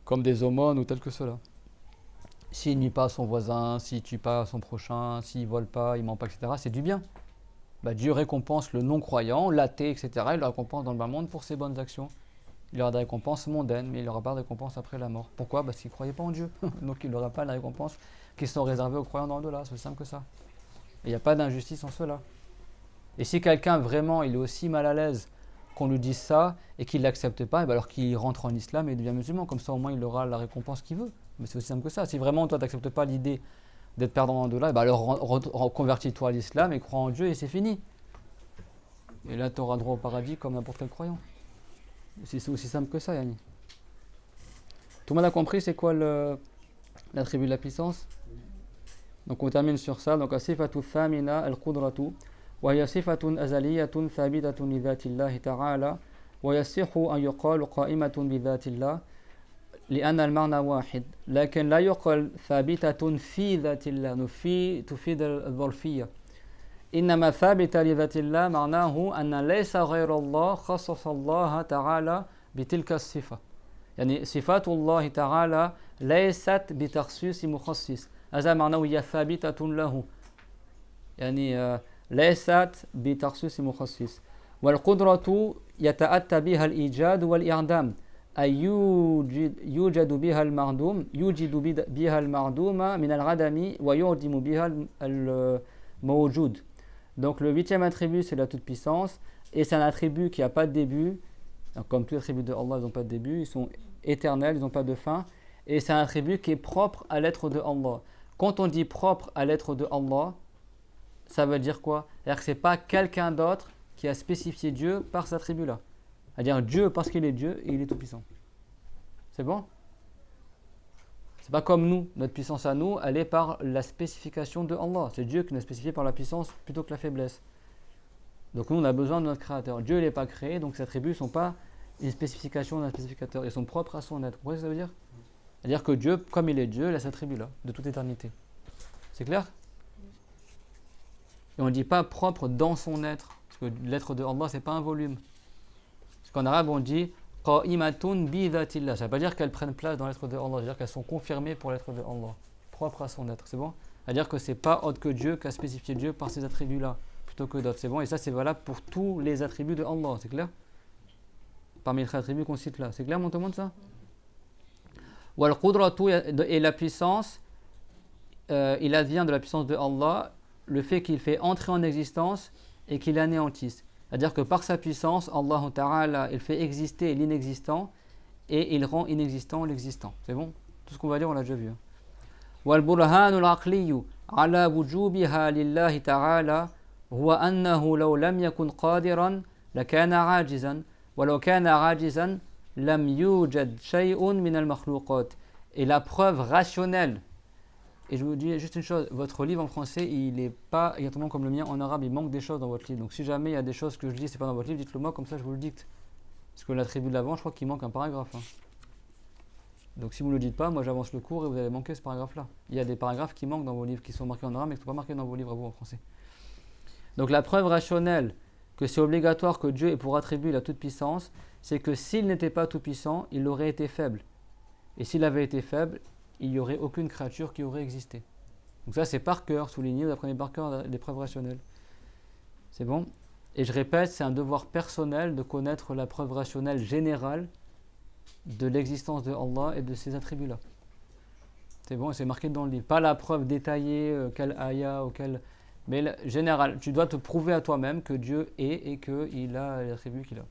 comme des aumônes ou tels que ceux-là. S'il nuit pas à son voisin, s'il tue pas son prochain, s'il vole pas, il ment pas, etc., c'est du bien. Bah, Dieu récompense le non-croyant, l'athée, etc., il le récompense dans le bas monde pour ses bonnes actions. Il aura des récompenses mondaines, mais il n'aura pas de récompense après la mort. Pourquoi? Parce qu'il ne croyait pas en Dieu. Donc il n'aura pas la récompense qui sont réservées aux croyants dans l'au-delà. C'est simple que ça. Il n'y a pas d'injustice en cela. Et si quelqu'un vraiment il est aussi mal à l'aise qu'on lui dise ça et qu'il ne l'accepte pas, et bien alors qu'il rentre en islam et devient musulman, comme ça au moins il aura la récompense qu'il veut. Mais c'est aussi simple que ça. Si vraiment toi tu n'acceptes pas l'idée d'être perdant dans l'au-delà, ben alors reconvertis-toi à l'islam et crois en Dieu et c'est fini. Et là tu auras droit au paradis comme n'importe quel croyant. C'est aussi simple que ça, Yanni. Tout le monde a compris c'est quoi l'attribut de la puissance? Donc on termine sur ça. Donc as-sifatu thamina al-qudratu وهي صفة أزلية ثابتة لذات الله تعالى ويصح أن يقال قائمة بذات الله لأن المعنى واحد لكن لا يقال ثابتة في ذات الله في تفيد الظرفية إنما ثابتة لذات الله معناه أن ليس غير الله خصص الله تعالى بتلك الصفة يعني صفات الله تعالى ليست بتخصيص مخصص هذا معناه هي ثابتة له يعني ليست بتخصيص مخصص والقدرة يتأتى بها الإيجاد والإعدام أي يوجد بها المعدوم من العدم ويعدم بها الموجود. Donc le 8e attribut c'est la toute-puissance et c'est un attribut qui n'a pas de début Donc, comme tous les attributs de Allah, ils n'ont pas de début, ils sont éternels, ils n'ont pas de fin. Et c'est un attribut qui est propre à l'être de Allah. Quand on dit propre à l'être de Allah, ça veut dire quoi? C'est-à-dire que ce n'est pas quelqu'un d'autre qui a spécifié Dieu par cet attribut-là. C'est-à-dire Dieu, parce qu'il est Dieu, et il est tout-puissant. C'est bon? C'est pas comme nous, notre puissance à nous, elle est par la spécification de Allah. C'est Dieu qui nous a spécifié par la puissance plutôt que la faiblesse. Donc nous, on a besoin de notre créateur. Dieu, il n'est pas créé, donc ces attributs ne sont pas une spécification d'un spécificateur. Ils sont propres à son être. Vous voyez ce que ça veut dire? C'est-à-dire que Dieu, comme il est Dieu, il a cet attribut-là, de toute éternité. C'est clair? Et on ne dit pas propre dans son être. Parce que l'être de Allah, ce n'est pas un volume. Parce qu'en arabe, on dit qa'imatun bi dhatillah. Ça ne veut pas dire qu'elles prennent place dans l'être de Allah. Ça veut dire qu'elles sont confirmées pour l'être de Allah. Propre à son être. C'est bon? C'est-à-dire que ce n'est pas autre que Dieu qu'a spécifié Dieu par ces attributs-là, plutôt que d'autres. C'est bon? Et ça, c'est valable pour tous les attributs de Allah. C'est clair? Parmi les attributs qu'on cite là. C'est clair, mon tout le monde, ça? Wal qudratu, et la puissance, il advient de la puissance de Allah le fait qu'il fait entrer en existence et qu'il anéantisse. C'est-à-dire que par sa puissance, Allah Ta'ala, il fait exister l'inexistant et il rend inexistant l'existant. C'est bon? Tout ce qu'on va dire, on l'a déjà vu. Wal burhanul aqliyu ala wujubiha lillahi ta'ala huwa annahu law lam yakun qadiran lakana ajizan wa law kana ajizan lam yujad shay'un min al-makhluqat. Et la preuve rationnelle, et je vous dis juste une chose, votre livre en français, il n'est pas exactement comme le mien en arabe, il manque des choses dans votre livre. Donc si jamais il y a des choses que je dis, c'est pas dans votre livre, dites-le moi, comme ça je vous le dicte. Parce que l'attribut de l'avant, je crois qu'il manque un paragraphe. Donc si vous ne le dites pas, moi j'avance le cours et vous allez manquer ce paragraphe-là. Il y a des paragraphes qui manquent dans vos livres, qui sont marqués en arabe, mais qui ne sont pas marqués dans vos livres à vous en français. Donc la preuve rationnelle que c'est obligatoire que Dieu ait pour attribut la toute-puissance, c'est que s'il n'était pas tout-puissant, il aurait été faible. Et s'il avait été faible, il n'y aurait aucune créature qui aurait existé. Donc ça, c'est par cœur, souligné, vous apprenez par cœur les preuves rationnelles. C'est bon? Et je répète, c'est un devoir personnel de connaître la preuve rationnelle générale de l'existence de Allah et de ses attributs-là. C'est bon? Et c'est marqué dans le livre. Pas la preuve détaillée, quelle ayah ou quelle... Mais général, tu dois te prouver à toi-même que Dieu est et qu'il a les attributs qu'il a.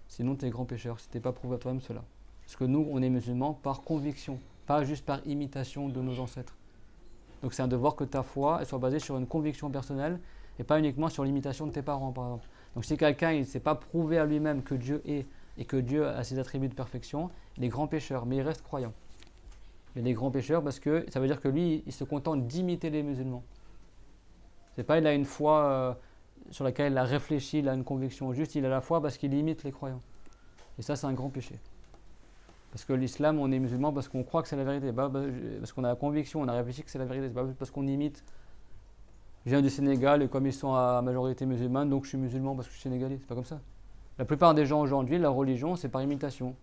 Sinon, tu es grand pécheur, si tu n'es pas prouvé à toi-même cela. Parce que nous, on est musulmans par conviction, pas juste par imitation de nos ancêtres. Donc c'est un devoir que ta foi elle soit basée sur une conviction personnelle et pas uniquement sur l'imitation de tes parents, par exemple. Donc si quelqu'un ne s'est pas prouvé à lui-même que Dieu est et que Dieu a ses attributs de perfection, il est grand pécheur, mais il reste croyant. Il est grand pécheur parce que ça veut dire que lui, il se contente d'imiter les musulmans. C'est pas il a une foi sur laquelle il a réfléchi, il a une conviction. Juste il a la foi parce qu'il imite les croyants. Et ça, c'est un grand péché. Parce que l'islam, on est musulman parce qu'on croit que c'est la vérité. Parce qu'on a la conviction, on a réfléchi que c'est la vérité. C'est pas parce qu'on imite. Je viens du Sénégal et comme ils sont à majorité musulmane, donc je suis musulman parce que je suis sénégalais. C'est pas comme ça. La plupart des gens aujourd'hui, la religion, c'est par imitation.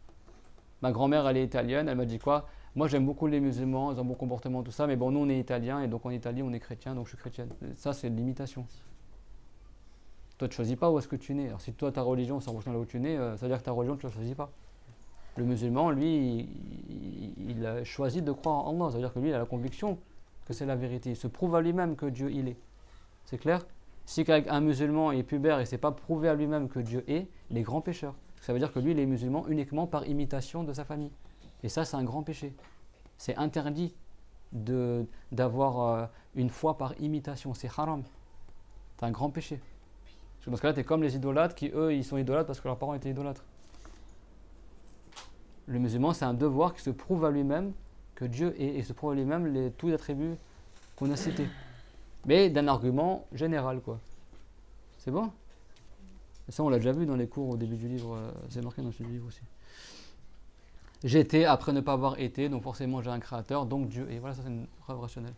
Ma grand-mère, elle est italienne, elle m'a dit quoi? Moi, j'aime beaucoup les musulmans, ils ont bon comportement, tout ça, mais bon, nous, on est italiens, et donc en Italie, on est chrétien, donc je suis chrétienne. Ça, c'est de l'imitation. Toi, tu ne choisis pas où est-ce que tu es né. Alors, si toi, ta religion, ça rejoint là où tu es né, ça veut dire que ta religion, tu ne la choisis pas. Le musulman, lui, il a choisi de croire en Allah. Ça veut dire que lui, il a la conviction que c'est la vérité. Il se prouve à lui-même que Dieu, il est. C'est clair? Si un musulman est pubère et ne s'est pas prouvé à lui-même que Dieu est, il est grand pécheur. Ça veut dire que lui, il est musulman uniquement par imitation de sa famille. Et ça, c'est un grand péché. C'est interdit d'avoir une foi par imitation. C'est haram. C'est un grand péché. Parce que dans ce cas-là, tu es comme les idolâtres qui, eux, ils sont idolâtres parce que leurs parents étaient idolâtres. Le musulman, c'est un devoir qui se prouve à lui-même que Dieu est et se prouve à lui-même tous les attributs qu'on a cités. Mais d'un argument général, quoi. C'est bon? Et ça, on l'a déjà vu dans les cours au début du livre. C'est marqué dans ce livre aussi. J'étais après ne pas avoir été, donc forcément j'ai un créateur, donc Dieu. Et voilà, ça c'est une preuve rationnelle.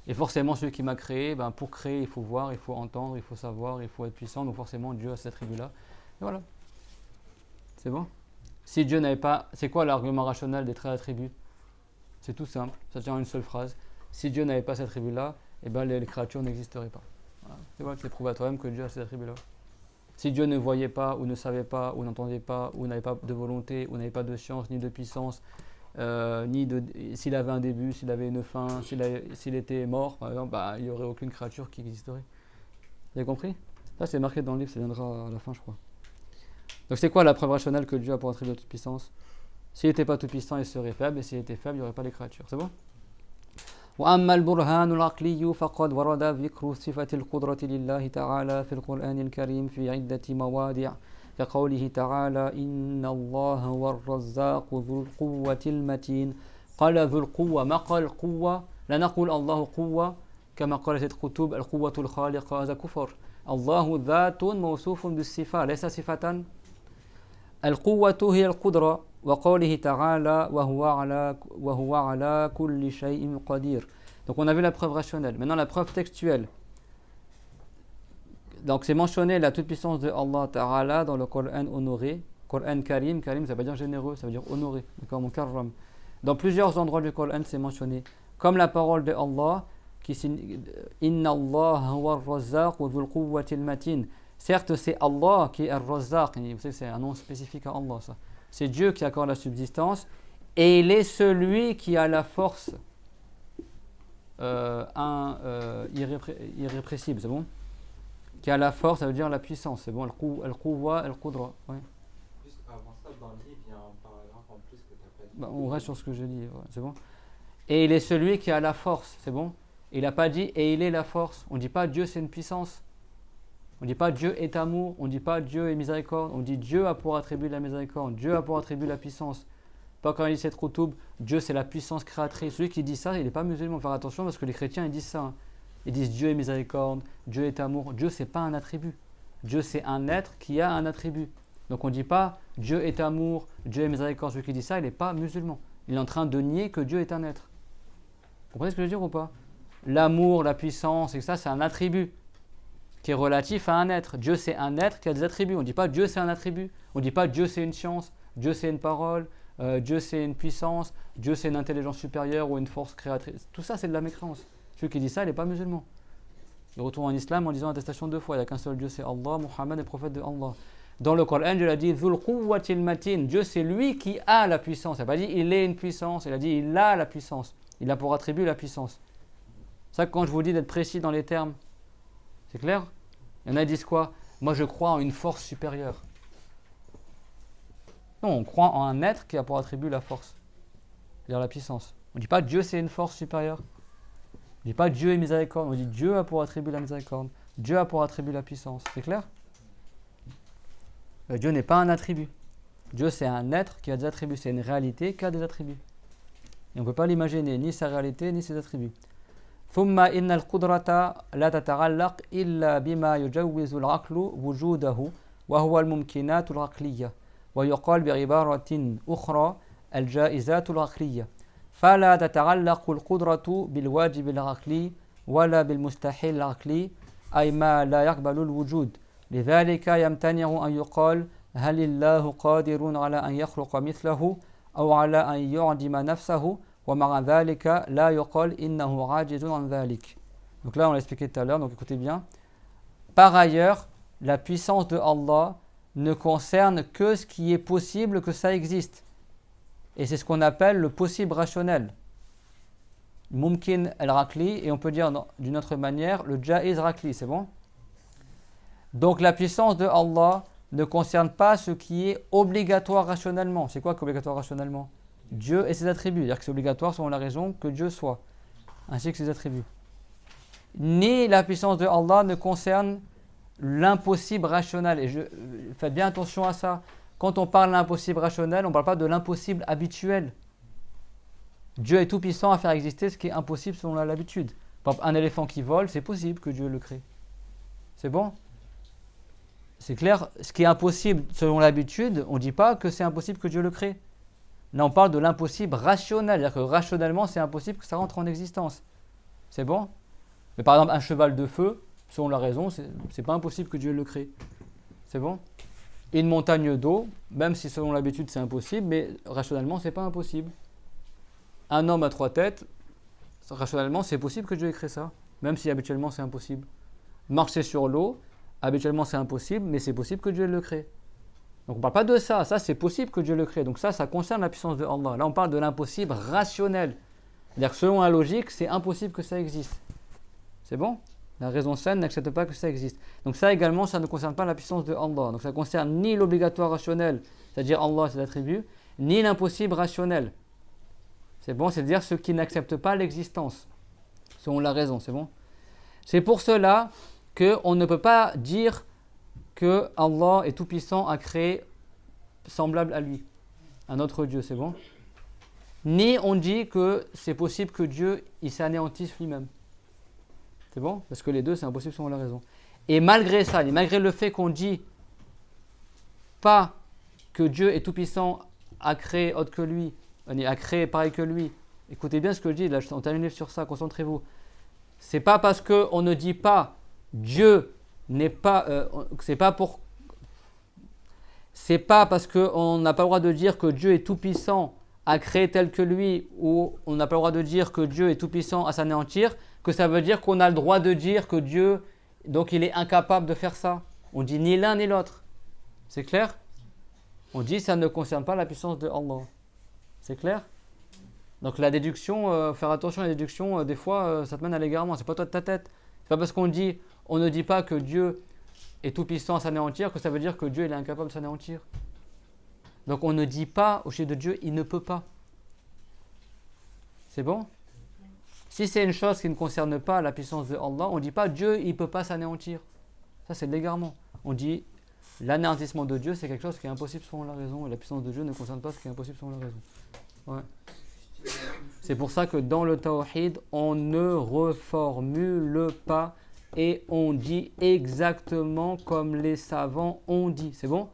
Et forcément celui qui m'a créé, pour créer il faut voir, il faut entendre, il faut savoir, il faut être puissant, donc forcément Dieu a cet attribut-là. Et voilà. C'est bon? Si Dieu n'avait pas... C'est quoi l'argument rationnel des 13 attributs? C'est tout simple, ça tient en une seule phrase. Si Dieu n'avait pas cet attribut-là, les créatures n'existeraient pas. Voilà. C'est vrai que c'est prouvé à toi-même que Dieu a cet attribut-là. Si Dieu ne voyait pas, ou ne savait pas, ou n'entendait pas, ou n'avait pas de volonté, ou n'avait pas de science, ni de puissance, s'il avait un début, s'il avait une fin, s'il était mort, par exemple, il n'y aurait aucune créature qui existerait. Vous avez compris? Ça, c'est marqué dans le livre, ça viendra à la fin, je crois. Donc c'est quoi la preuve rationnelle que Dieu a pour attribuer toute puissance? S'il n'était pas tout puissant, il serait faible, et s'il était faible, il n'y aurait pas les créatures. C'est bon? وأما البرهان العقلي فقد ورد ذكر صفة القدرة لله تعالى في القرآن الكريم في عدة مواضع كقوله تعالى إن الله هو الرزاق ذو القوة المتين قال ذو القوة ما قال قوة لا نقول الله قوة كما قالت الكتب القوة الخالقة هذا كفر الله ذات موصوف بالصفة ليس صفة القوة هي القدرة وقوله تعالى وهو على كل شيء قدير. Donc on a vu la preuve rationnelle. Maintenant la preuve textuelle. Donc c'est mentionné la toute-puissance de Allah Ta'ala dans le Coran honoré. Coran Karim, Karim ça veut dire généreux, ça veut dire honoré. D'accord, Mukarram. Dans plusieurs endroits du Coran c'est mentionné. Comme la parole de Allah qui signifie Inna Allah huwa ar-razzaq wa dhul quwwati al-matin. Certes c'est Allah qui est ar-razzaq. Vous savez c'est un nom spécifique à Allah ça. C'est Dieu qui accorde la subsistance et il est celui qui a la force irrépressible, c'est bon? Qui a la force, ça veut dire la puissance, c'est bon? Al-Quwwa, Al-Qudra. Ouais. Juste avant ça, dans le livre, il y a un paragraphe en plus que tu n'as pas dit. Bah, on reste sur ce que j'ai dit, ouais, c'est bon? Et il est celui qui a la force, c'est bon? Il n'a pas dit et il est la force. On ne dit pas Dieu c'est une puissance. On ne dit pas Dieu est amour, on ne dit pas Dieu est miséricorde, on dit Dieu a pour attribut la miséricorde, Dieu a pour attribut la puissance. Pas quand il dit cette Kutub, Dieu c'est la puissance créatrice. Celui qui dit ça, il n'est pas musulman, faire attention parce que les chrétiens ils disent ça. Hein. Ils disent Dieu est miséricorde, Dieu est amour. Dieu c'est pas un attribut. Dieu c'est un être qui a un attribut. Donc on ne dit pas Dieu est amour, Dieu est miséricorde. Celui qui dit ça, il n'est pas musulman. Il est en train de nier que Dieu est un être. Vous comprenez ce que je veux dire ou pas? L'amour, la puissance, et ça c'est un attribut qui est relatif à un être. Dieu c'est un être qui a des attributs. On ne dit pas Dieu c'est un attribut. On ne dit pas Dieu c'est une science, Dieu c'est une parole, Dieu c'est une puissance, Dieu c'est une intelligence supérieure ou une force créatrice. Tout ça c'est de la mécréance. Celui qui dit ça il n'est pas musulman. Il retourne en islam en disant attestation 2 fois. Il n'y a qu'un seul Dieu, c'est Allah, Muhammad est prophète de Allah. Dans le Coran, Dieu a dit Dhul quwwatil matin. Dieu c'est lui qui a la puissance. Il n'a pas dit il est une puissance, il a dit il a la puissance. Il a pour attribut la puissance. Ça quand je vous dis d'être précis dans les termes, c'est clair? Il y en a qui disent quoi? Moi je crois en une force supérieure. Non, on croit en un être qui a pour attribut la force, c'est-à-dire la puissance. On ne dit pas Dieu c'est une force supérieure. On ne dit pas Dieu est miséricorde. On dit Dieu a pour attribut la miséricorde. Dieu a pour attribut la puissance. C'est clair? Dieu n'est pas un attribut. Dieu c'est un être qui a des attributs. C'est une réalité qui a des attributs. Et on ne peut pas l'imaginer, ni sa réalité, ni ses attributs. ثم إن القدرة لا تتعلق إلا بما يجوز العقل وجوده وهو الممكنات العقلية ويقال بعبارة أخرى الجائزات العقلية فلا تتعلق القدرة بالواجب العقلي ولا بالمستحيل العقلي أي ما لا يقبل الوجود لذلك يمتنع أن يقال هل الله قادر على أن يخلق مثله أو على أن يعدم نفسه ومع ذلك لا يقال إنه عاجز عن ذلك. Donc là on l'a expliqué tout à l'heure, donc écoutez bien. Par ailleurs, la puissance de Allah ne concerne que ce qui est possible que ça existe. Et c'est ce qu'on appelle le possible rationnel. Mumkin al-Raqli, et on peut dire d'une autre manière le Jaiz Raqli, c'est bon? Donc la puissance de Allah ne concerne pas ce qui est obligatoire rationnellement. C'est quoi qu'obligatoire rationnellement? Dieu et ses attributs, c'est-à-dire que c'est obligatoire selon la raison que Dieu soit, ainsi que ses attributs. Ni la puissance de Allah ne concerne l'impossible rationnel. Et faites bien attention à ça. Quand on parle d'impossible rationnel, on ne parle pas de l'impossible habituel. Dieu est tout puissant à faire exister ce qui est impossible selon l'habitude. Par exemple, un éléphant qui vole, c'est possible que Dieu le crée. C'est bon? C'est clair? Ce qui est impossible selon l'habitude, on ne dit pas que c'est impossible que Dieu le crée. Là, on parle de l'impossible rationnel, c'est-à-dire que rationnellement, c'est impossible que ça rentre en existence. C'est bon? Mais par exemple, un cheval de feu, selon la raison, c'est pas impossible que Dieu le crée. C'est bon? Une montagne d'eau, même si selon l'habitude c'est impossible, mais rationnellement, c'est pas impossible. Un homme à 3 têtes, rationnellement, c'est possible que Dieu ait créé ça, même si habituellement c'est impossible. Marcher sur l'eau, habituellement c'est impossible, mais c'est possible que Dieu le crée. Donc on ne parle pas de ça, ça c'est possible que Dieu le crée, donc ça concerne la puissance de Allah. Là on parle de l'impossible rationnel, c'est-à-dire que selon la logique c'est impossible que ça existe. C'est bon? La raison saine n'accepte pas que ça existe. Donc ça également, ça ne concerne pas la puissance de Allah. Donc ça ne concerne ni l'obligatoire rationnel, c'est-à-dire Allah, ses attributs, ni l'impossible rationnel. C'est bon, c'est-à-dire ceux qui n'acceptent pas l'existence, selon la raison, c'est bon. C'est pour cela qu'on ne peut pas dire que Allah est tout-puissant à créer semblable à lui, un autre Dieu, c'est bon. Ni on dit que c'est possible que Dieu il s'anéantisse lui-même. C'est bon? Parce que les deux, c'est impossible selon la raison. Et malgré ça, et malgré le fait qu'on dit pas que Dieu est tout-puissant à créer autre que lui, à créer pareil que lui, écoutez bien ce que je dis, là, on termine le livre sur ça, concentrez-vous. C'est pas parce qu'on ne dit pas Dieu n'est pas. C'est pas parce qu'on n'a pas le droit de dire que Dieu est tout-puissant à créer tel que lui, ou on n'a pas le droit de dire que Dieu est tout-puissant à s'anéantir, que ça veut dire qu'on a le droit de dire que Dieu, donc il est incapable de faire ça. On dit ni l'un ni l'autre. C'est clair? On dit ça ne concerne pas la puissance de Allah. C'est clair? Donc la déduction, faire attention à la déduction, des fois ça te mène à l'égarement, c'est pas toi de ta tête. C'est pas parce qu'on ne dit pas que Dieu est tout puissant à s'anéantir que ça veut dire que Dieu il est incapable de s'anéantir. Donc on ne dit pas au sujet de Dieu, il ne peut pas. C'est bon? Si c'est une chose qui ne concerne pas la puissance de Allah, on ne dit pas Dieu il ne peut pas s'anéantir. Ça c'est de l'égarement. On dit l'anéantissement de Dieu c'est quelque chose qui est impossible selon la raison et la puissance de Dieu ne concerne pas ce qui est impossible selon la raison. Ouais. C'est pour ça que dans le tawhid, on ne reformule pas et on dit exactement comme les savants ont dit. C'est bon?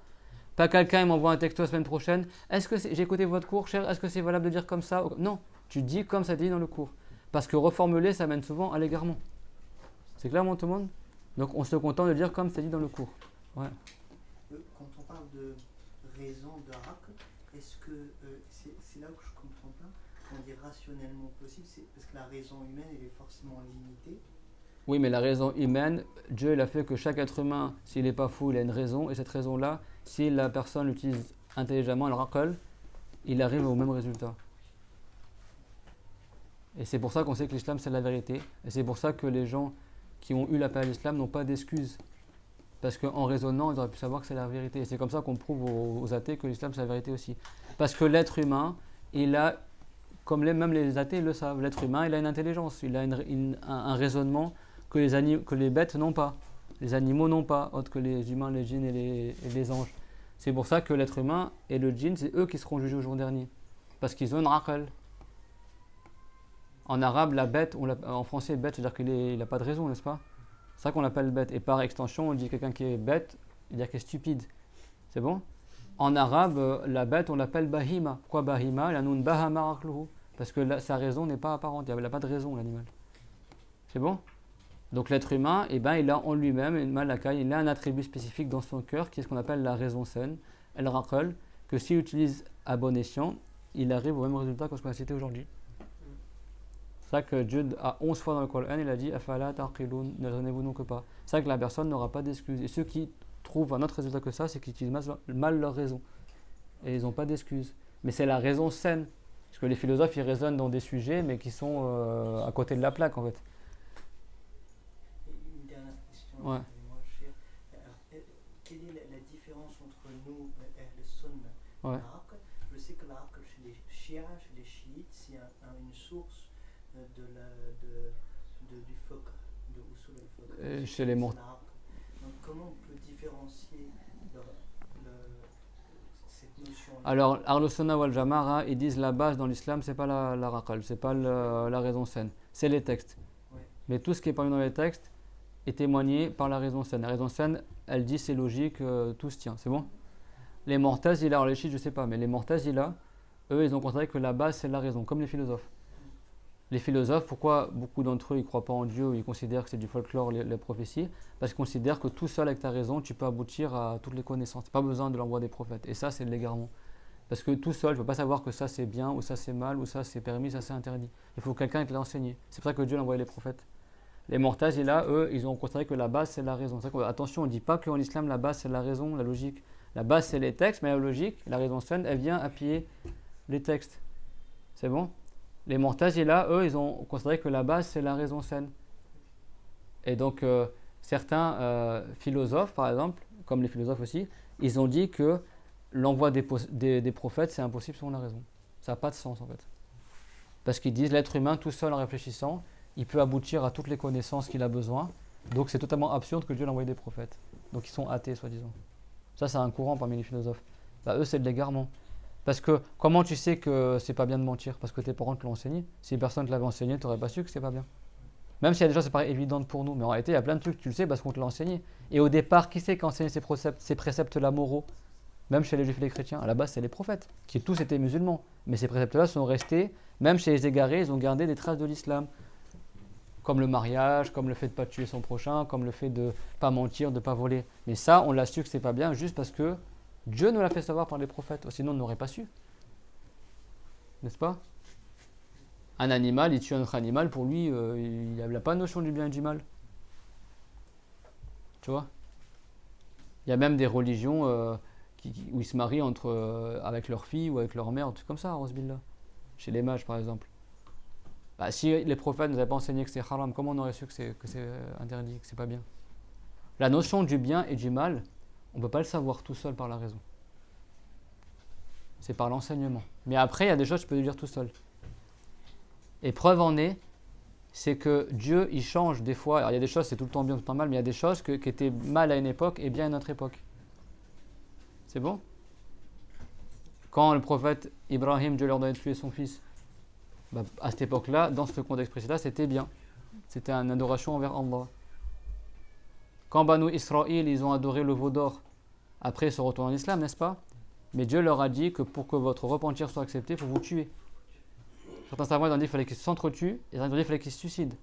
Pas quelqu'un m'envoie un texto la semaine prochaine. J'ai écouté votre cours, cher, est-ce que c'est valable de dire comme ça? Non, tu dis comme ça dit dans le cours. Parce que reformuler, ça mène souvent à l'égarement. C'est clair, tout le monde? Donc on se contente de dire comme c'est dit dans le cours. Ouais. Quand on parle de raison, de raq, est-ce que c'est là où je comprends pas? On dit rationnellement possible, c'est parce que la raison humaine elle est forcément limitée. Oui, mais la raison humaine, Dieu il a fait que chaque être humain, s'il n'est pas fou, il a une raison, et cette raison-là, si la personne l'utilise intelligemment, le raql, il arrive au même résultat. Et c'est pour ça qu'on sait que l'islam c'est la vérité, et c'est pour ça que les gens qui ont eu l'appel à l'islam n'ont pas d'excuses. Parce qu'en raisonnant, ils auraient pu savoir que c'est la vérité. Et c'est comme ça qu'on prouve aux athées que l'islam c'est la vérité aussi. Parce que l'être humain, il a, comme même les athées le savent, l'être humain il a une intelligence, il a un raisonnement que les bêtes n'ont pas, les animaux n'ont pas, autres que les humains, les djinns et les anges. C'est pour ça que l'être humain et le djinn, c'est eux qui seront jugés au jour dernier. Parce qu'ils ont une raql. En arabe, la bête, en français, bête, c'est-à-dire qu'il n'a pas de raison, n'est-ce pas? C'est ça qu'on l'appelle bête. Et par extension, on dit quelqu'un qui est bête, c'est-à-dire qu'il est stupide. C'est bon? En arabe, la bête, on l'appelle bahima. Pourquoi bahima? La noun bahama raqluhu. Parce que sa raison n'est pas apparente. Il n'a pas de raison, l'animal. C'est bon? Donc l'être humain, il a en lui-même une malaka, il a un attribut spécifique dans son cœur qui est ce qu'on appelle la raison saine, el raql, que s'il utilise à bon escient, il arrive au même résultat que ce qu'on a cité aujourd'hui. C'est ça que Dieu a 11 fois dans le Coran, il a dit afala taqilun, ne raisonnez-vous donc pas. C'est ça que la personne n'aura pas d'excuses. Et ceux qui trouvent un autre résultat que ça, c'est qu'ils utilisent mal leur raison. Et ils n'ont pas d'excuses. Mais c'est la raison saine. Parce que les philosophes, ils raisonnent dans des sujets, mais qui sont à côté de la plaque en fait. Une dernière question, Ouais. excusez-moi, cher. Quelle est la différence entre nous, Ahl Sunna, Ouais. et l'Aql? Je sais que l'Aql chez les chiites, c'est une source du fiqh, de usul al-fiqh. Chez les Donc comment on peut différencier cette notion? Alors, Ahl Sunnah wal Jama'a, ils disent la base dans l'islam, c'est pas la raql, c'est pas la raison saine, c'est les textes. Ouais. Mais tout ce qui est parlé dans les textes est témoigné par la raison saine. La raison saine, elle dit c'est logique, tout se tient, c'est bon? Les Mu'tazila, alors les chiites je sais pas, mais les Mu'tazila, eux ils ont considéré que la base c'est la raison, comme les philosophes. Les philosophes, pourquoi beaucoup d'entre eux ils croient pas en Dieu, ils considèrent que c'est du folklore, les prophéties? Parce qu'ils considèrent que tout seul avec ta raison, tu peux aboutir à toutes les connaissances. Pas besoin de l'envoi des prophètes. Et ça c'est de l'égarement. Parce que tout seul, je ne peux pas savoir que ça c'est bien, ou ça c'est mal, ou ça c'est permis, ça c'est interdit. Il faut quelqu'un qui te l'a enseigné. C'est pour ça que Dieu a envoyé les prophètes. Les Mu'tazila, eux, ils ont considéré que la base c'est la raison. C'est attention, on ne dit pas qu'en islam la base c'est la raison, la logique. La base c'est les textes, mais la logique, la raison saine, elle vient appuyer les textes. C'est bon? Les Mu'tazila, eux, ils ont considéré que la base c'est la raison saine. Et donc, certains philosophes, par exemple, comme les philosophes aussi, ils ont dit que l'envoi des prophètes, c'est impossible selon la raison. Ça n'a pas de sens, en fait. Parce qu'ils disent l'être humain, tout seul en réfléchissant, il peut aboutir à toutes les connaissances qu'il a besoin. Donc, c'est totalement absurde que Dieu ait envoyé des prophètes. Donc, ils sont athées, soi-disant. Ça, c'est un courant parmi les philosophes. Bah, eux, c'est de l'égarement. Parce que comment tu sais que c'est pas bien de mentir? Parce que tes parents te l'ont enseigné. Si personne te l'avait enseigné, tu n'aurais pas su que c'est pas bien. Même s'il y a des choses, ça paraît évident pour nous. Mais en réalité, il y a plein de trucs, tu le sais parce qu'on te l'a enseigné. Et au départ, qui c'est qui a enseigné ces préceptes-là moraux? Même chez les juifs et les chrétiens. À la base, c'est les prophètes, qui tous étaient musulmans. Mais ces préceptes-là sont restés, même chez les égarés, ils ont gardé des traces de l'islam. Comme le mariage, comme le fait de ne pas tuer son prochain, comme le fait de ne pas mentir, de ne pas voler. Mais ça, on l'a su que c'est pas bien juste parce que Dieu nous l'a fait savoir par les prophètes. Sinon, on n'aurait pas su. N'est-ce pas? Un animal, il tue un autre animal, pour lui, il n'a pas de notion du bien et du mal. Tu vois? Il y a même des religions où ils se marient avec leur fille ou avec leur mère, un truc comme ça, Rosbillah. Chez les mages, par exemple. Bah, si les prophètes ne nous avaient pas enseigné que c'est haram, comment on aurait su que c'est interdit, que c'est pas bien? La notion du bien et du mal, on ne peut pas le savoir tout seul par la raison. C'est par l'enseignement. Mais après, il y a des choses que tu peux dire tout seul. Et preuve en est, c'est que Dieu, il change des fois. Alors, il y a des choses, c'est tout le temps bien, tout le temps mal, mais il y a des choses qui étaient mal à une époque et bien à une autre époque. C'est bon? Quand le prophète Ibrahim, Dieu leur ordonne de tuer son fils, bah, à cette époque-là, dans ce contexte précis-là, c'était bien. C'était une adoration envers Allah. Quand Banu Israël, ils ont adoré le veau d'or, après ils se retournent en islam, n'est-ce pas? Mais Dieu leur a dit que pour que votre repentir soit accepté, il faut vous tuer. Certains savants ont dit qu'il fallait qu'ils s'entretuent, et certains ont dit qu'il fallait qu'ils se suicident.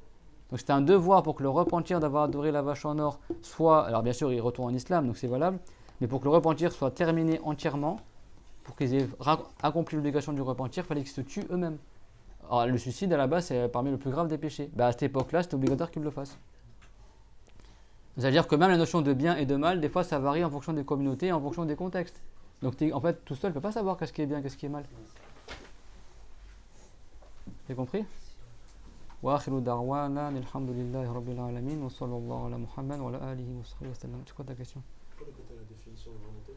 Donc c'était un devoir pour que le repentir d'avoir adoré la vache en or soit... Alors bien sûr, ils retournent en islam, donc c'est valable, mais pour que le repentir soit terminé entièrement, pour qu'ils aient accompli l'obligation du repentir, il fallait qu'ils se tuent eux-mêmes. Alors, le suicide, à la base, c'est parmi le plus grave des péchés. Bah, à cette époque-là, c'était obligatoire qu'ils le fassent. C'est-à-dire que même la notion de bien et de mal, des fois, ça varie en fonction des communautés, en fonction des contextes. Donc, en fait, tout seul, tu ne peux pas savoir qu'est-ce qui est bien, qu'est-ce qui est mal. Vous avez compris? Wa akhiru da'wana alhamdulillahi rabbil alamin wa sallallahu ala Muhammad wa ala alihi wa sahbihi wa sallam. C'est quoi ta question? Pour écouter la définition de volonté,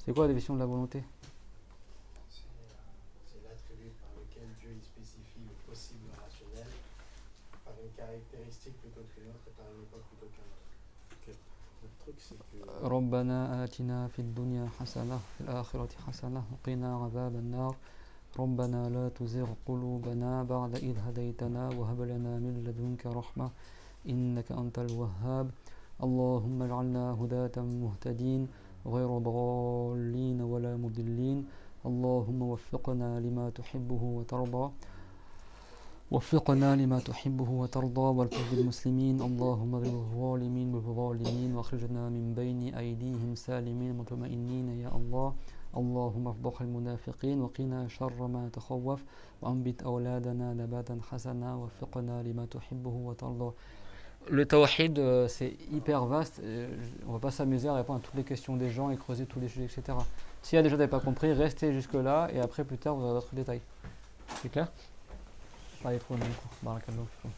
C'est quoi la définition de la volonté? c'est l'attribut par lequel Dieu il spécifie le possible rationnel par une caractéristique plutôt qu'une autre et par une époque plutôt qu'un autre. Okay. Le truc c'est que ربنا آتنا في الدنيا حسنة في الآخرة حسنة وقنا عذاب النار ربنا لا تزغ قلوبنا بعد إذ هديتنا وهب لنا من لدنك رحمة إنك أنت الوهاب اللهم اجعلنا هداة مهتدين غير ضالين ولا مضلين اللهم وفقنا لما تحبه وترضى وفقنا لما تحبه وترضى والطف بالمسلمين اللهم اغفر الظالمين بالظالمين واخرجنا من بين أيديهم سالمين مطمئنين يا الله اللهم افضح المنافقين وقنا شر ما تخوف وأنبت أولادنا نباتا حسنا وفقنا لما تحبه وترضى. Le tawhid, c'est hyper vaste. On ne va pas s'amuser à répondre à toutes les questions des gens et creuser tous les sujets, etc. S'il y a des gens qui n'avaient pas compris, restez jusque-là et après, plus tard, vous aurez d'autres détails. C'est clair? Pas trop long. Barakallahu fikum.